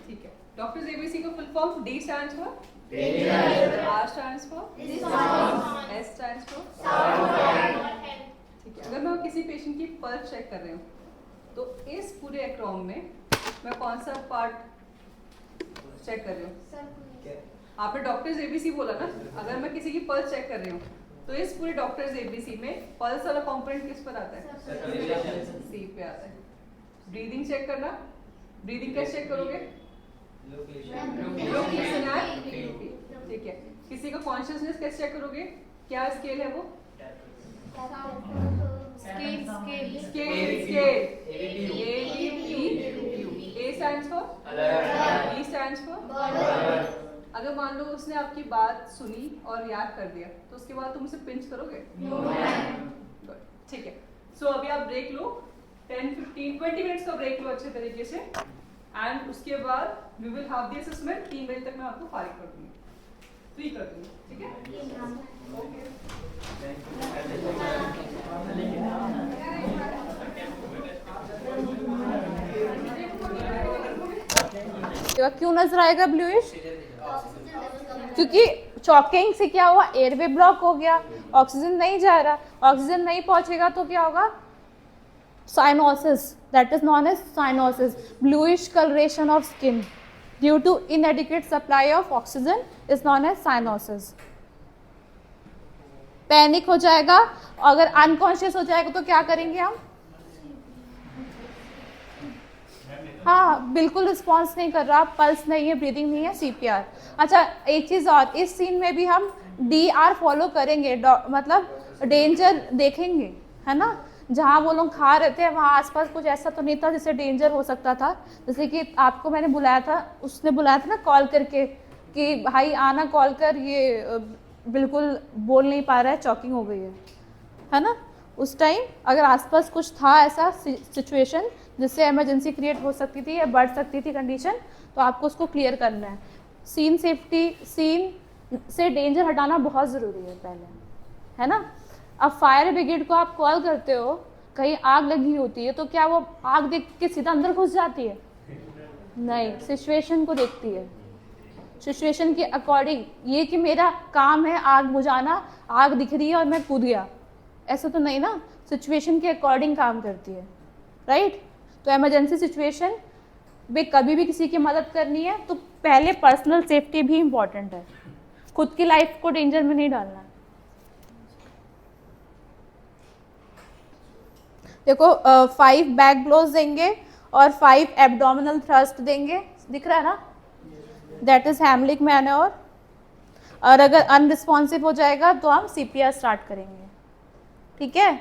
ठीक है, डॉक्टर्स ABC का full form D stands for R stands for S stands for. ठीक है, अगर मैं किसी पेशेंट की पल्स चेक कर रही हूँ तो इस पूरे एक्रोम में मैं कौन सा पार्ट चेक कर रही हूँ? आपने डॉक्टर्स ABC बोला ना, अगर मैं किसी की पल्स चेक कर रही हूँ तो इस पूरे डॉक्टर्स ABC में पल्स वाला कंपोनेंट किस पर आता है? C पे आता है। ब्रीदिंग चेक करना, ब्रीदिंग कैसे चेक करोगे? ठीक है। किसी का कॉन्शियसनेस कैसे चेक करोगे? क्या स्केल है वो? Scale scale scale scale A stands for, B stands for. अगर मान लो उसने आपकी बात सुनी और याद कर दिया तो उसके बाद तुम उसे पिंच करोगे? ठीक है। सो अभी आप ब्रेक लो, 10-15-20 मिनट्स का ब्रेक लो अच्छे तरीके से, एंड उसके बाद we will have the assessment. 3 बजे तक मैं आपको फारिग कर दूंगी, फ्री कर दूंगी। ठीक है? क्यों नजर आएगा ब्लूइश? क्योंकि चॉकिंग से क्या हुआ? एयरवे ब्लॉक हो गया, ऑक्सीजन नहीं जा रहा। ऑक्सीजन नहीं पहुंचेगा तो क्या होगा? cyanosis, that is known as cyanosis, bluish coloration of skin due to inadequate supply of oxygen is known as cyanosis. Panic हो जाएगा, अगर अनकॉन्शियस हो जाएगा तो क्या करेंगे हम? हाँ, बिल्कुल रिस्पॉन्स नहीं कर रहा, पल्स नहीं है, ब्रीदिंग नहीं है, CPR. अच्छा, एक चीज़ और, इस सीन में भी हम DR फॉलो करेंगे, मतलब डेंजर देखेंगे, है ना. जहाँ वो लोग खा रहे थे वहाँ आसपास कुछ ऐसा तो नहीं था जिससे डेंजर हो सकता था. जैसे कि आपको मैंने बुलाया था, उसने बुलाया था ना कॉल करके कि भाई आना कॉल कर, ये बिल्कुल बोल नहीं पा रहा है, चॉकिंग हो गई है ना. उस टाइम अगर आसपास कुछ था ऐसा सिचुएशन जिससे इमरजेंसी क्रिएट हो सकती थी या बढ़ सकती थी कंडीशन, तो आपको उसको क्लियर करना है. सीन सेफ्टी, सीन से डेंजर हटाना बहुत ज़रूरी है पहले, है ना. अब फायर ब्रिगेड को आप कॉल करते हो, कहीं आग लगी होती है तो क्या वो आग देख के सीधा अंदर घुस जाती है? नहीं, सिचुएशन को देखती है, सिचुएशन के अकॉर्डिंग. ये कि मेरा काम है आग बुझाना, आग दिख रही है और मैं कूद गया, ऐसा तो नहीं ना. सिचुएशन के अकॉर्डिंग काम करती है, राइट. तो इमरजेंसी सिचुएशन में कभी भी किसी की मदद करनी है तो पहले पर्सनल सेफ्टी भी इम्पॉर्टेंट है, खुद की लाइफ को डेंजर में नहीं डालना है. देखो 5 बैक ब्लोज देंगे और 5 एब्डोमिनल थ्रस्ट देंगे, दिख रहा है ना, दैट इज हैमलिक मैनोवर. और अगर अनरिस्पॉन्सिव हो जाएगा तो हम CPR स्टार्ट करेंगे, ठीक है.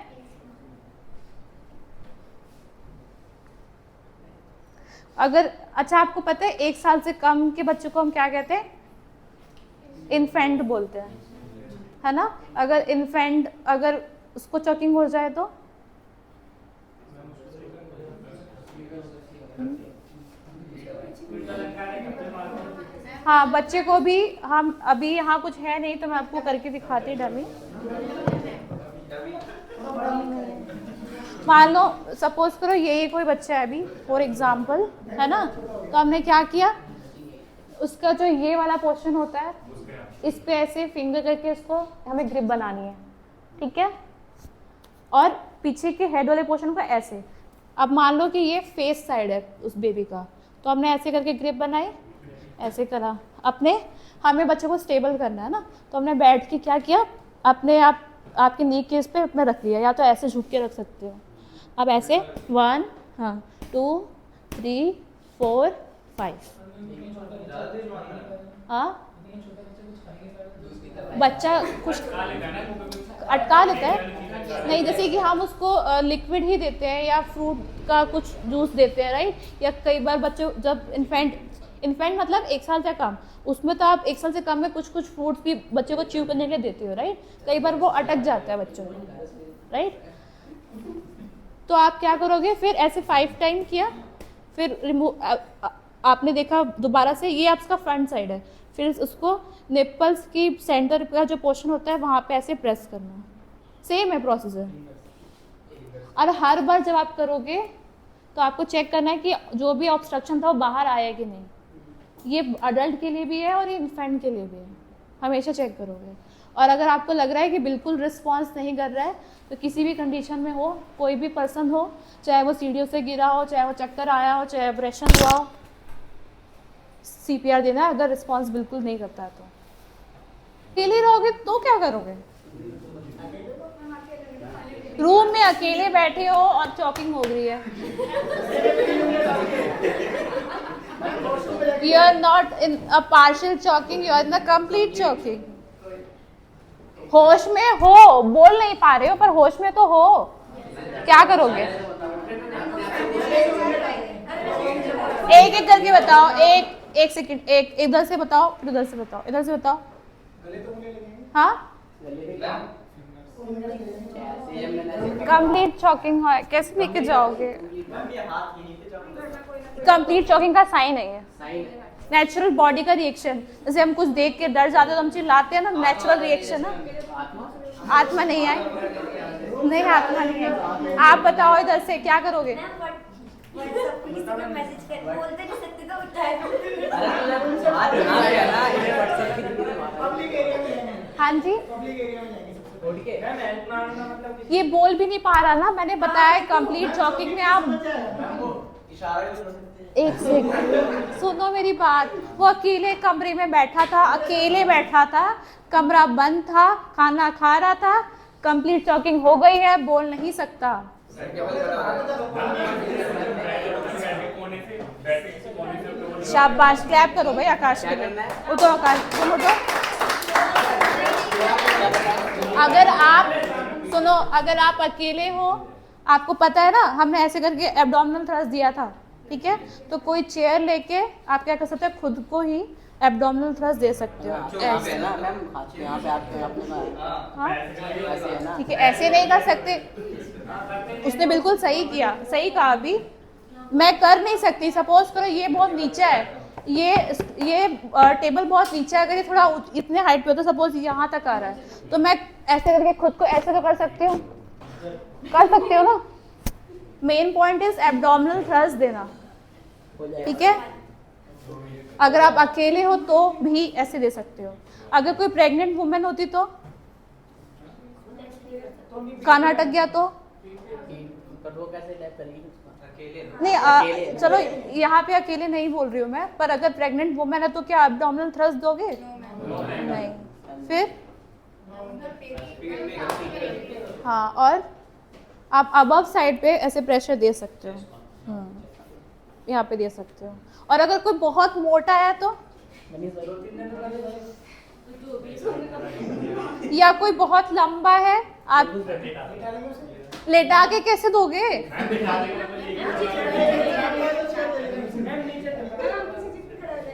अगर अच्छा, आपको पता है 1 साल से कम के बच्चों को हम क्या कहते हैं? इन्फेंट बोलते हैं, है ना. अगर इन्फेंट अगर उसको चॉकिंग हो जाए तो हाँ, बच्चे को भी हम अभी यहाँ कुछ है नहीं तो मैं आपको करके दिखाती डमी. मान लो सपोज करो ये कोई बच्चा है अभी फॉर एग्जाम्पल, है ना. तो हमने क्या किया, उसका जो ये वाला पोर्शन होता है इस पे ऐसे फिंगर करके इसको हमें ग्रिप बनानी है, ठीक है. और पीछे के हेड वाले पोर्शन को ऐसे. अब मान लो कि ये फेस साइड है उस बेबी का, तो हमने ऐसे करके ग्रिप बनाई, ऐसे करा. हमें बच्चे को स्टेबल करना है ना, तो हमने बैठ के क्या किया, अपने आपके नी के इस पे अपने रख लिया, या तो ऐसे झुक के रख सकते हो. अब ऐसे 1, हाँ 2, 3, 4, 5. हाँ, बच्चा कुछ अटका लेता है. नहीं, जैसे कि हम उसको लिक्विड ही देते हैं या फ्रूट का कुछ जूस देते हैं, राइट. या कई बार बच्चों जब इन्फेंट मतलब 1 साल से कम, उसमें तो आप 1 साल से कम में कुछ फ्रूट्स भी बच्चे को च्यू करने के लिए देते हो, राइट. कई बार वो अटक जाता है बच्चों में, राइट. तो आप क्या करोगे, फिर ऐसे 5 टाइम किया, फिर रिमूव. आपने देखा दोबारा से, ये आपका फ्रंट साइड है, फिर उसको निप्पल्स की सेंटर का जो पोर्शन होता है वहाँ पे ऐसे प्रेस करना. सेम है प्रोसीजर. और हर बार जब आप करोगे तो आपको चेक करना है कि जो भी ऑब्स्ट्रक्शन था वो बाहर आया कि नहीं. ये अडल्ट के लिए भी है और ये इन्फेंट के लिए भी है, हमेशा चेक करोगे. और अगर आपको लग रहा है कि बिल्कुल रिस्पॉन्स नहीं कर रहा है तो किसी भी कंडीशन में हो, कोई भी पर्सन हो, चाहे वो सीढ़ियों से गिरा हो, चाहे वो चक्कर आया हो, चाहे ऑपरेशन हुआ हो, CPR देना है. अगर रिस्पॉन्स बिल्कुल नहीं करता है तो अकेले रहोगे तो क्या करोगे? रूम में अकेले बैठे हो और चॉकिंग हो रही है. You are not in a partial choking, you are in a complete choking. होश में हो, बोल नहीं पा रहे हो पर होश में तो हो, क्या करोगे? एक एक करके बताओ. एक सेकंड, एक इधर से बताओ, फिर उधर से बताओ, इधर से बताओ. हाँ, कंप्लीट चॉकिंग है, कैसे लेके जाओगे? कंप्लीट चॉकिंग का साइन है ये, नेचुरल बॉडी का रिएक्शन. जैसे हम कुछ देख के डर जाते हैं तो हम चिल्लाते हैं ना, नेचुरल रिएक्शन है. आत्मा नहीं आई, नहीं आत्मा नहीं है. आप बताओ इधर से क्या करोगे? हाँ जी, उठ के ये बोल भी नहीं पा रहा ना, मैंने बताया कंप्लीट चॉकिंग में आप एक सेकंड सुनो मेरी बात। वो अकेले कमरे में बैठा था, अकेले बैठा था, कमरा बंद था, खाना खा रहा था, कंप्लीट चॉकिंग हो गई है, बोल नहीं सकता। शाबाश, क्लैप करो भाई आकाश के लिए। उठो आकाश, तुम उठो। अगर आप सुनो, अगर आप अकेले हो, आपको पता है ना हमने ऐसे करके एब्डोमिनल थ्रस्ट दिया था, ठीक है, तो कोई चेयर लेके आप क्या कर सकते हैं, खुद को ही एब्डोमिनल थ्रस्ट दे सकते हो ऐसे। हाँ ठीक है, ऐसे नहीं कर सकते। उसने बिल्कुल सही किया, सही कहा। अभी मैं कर नहीं सकती, सपोज करो ये बहुत नीचा है, ये टेबल बहुत नीचा है, अगर ये थोड़ा इतने हाइट पे हो तो सपोज यहाँ तक आ रहा है, तो मैं ऐसे करके खुद को ऐसे तो कर सकती हूँ, कर सकते हो ना। Main point is abdominal thrust देना, ठीक है। अगर आप अकेले हो तो भी ऐसे दे सकते हो। अगर कोई प्रेग्नेंट वुमेन होती तो, कान अटक गया तो वो कैसे टैप करेगी? नहीं चलो यहाँ पे अकेले नहीं बोल रही हूँ मैं, पर अगर प्रेग्नेंट वुमेन है तो क्या एब्डोमिनल थ्रस्ट दोगे? नहीं। फिर हाँ, और आप अबव साइड पे ऐसे प्रेशर दे सकते हो, यहाँ पे दे सकते हो। और अगर कोई बहुत मोटा है तो, या कोई बहुत लंबा है, आप लेटा के कैसे दोगे?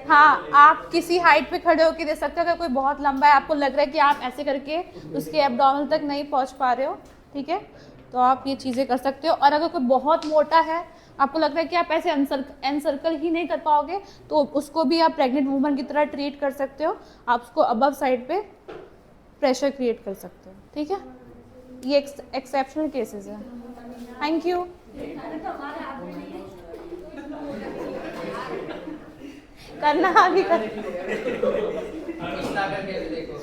हाँ, आप किसी हाइट पे खड़े होके दे सकते हो। अगर कोई बहुत लंबा है, आपको लग रहा है कि आप ऐसे करके उसके एब्डोमिनल तक नहीं पहुंच पा रहे हो, ठीक है, तो आप ये चीज़ें कर सकते हो। और अगर कोई बहुत मोटा है, आपको लग रहा है कि आप ऐसे एनसर्कल ही नहीं कर पाओगे, तो उसको भी आप प्रेग्नेंट वुमन की तरह ट्रीट कर सकते हो। आप उसको अबव साइड पे प्रेशर क्रिएट कर सकते हो, ठीक है। ये एक्सेप्शनल केसेस है। Thank you. करना अभी कर। देखो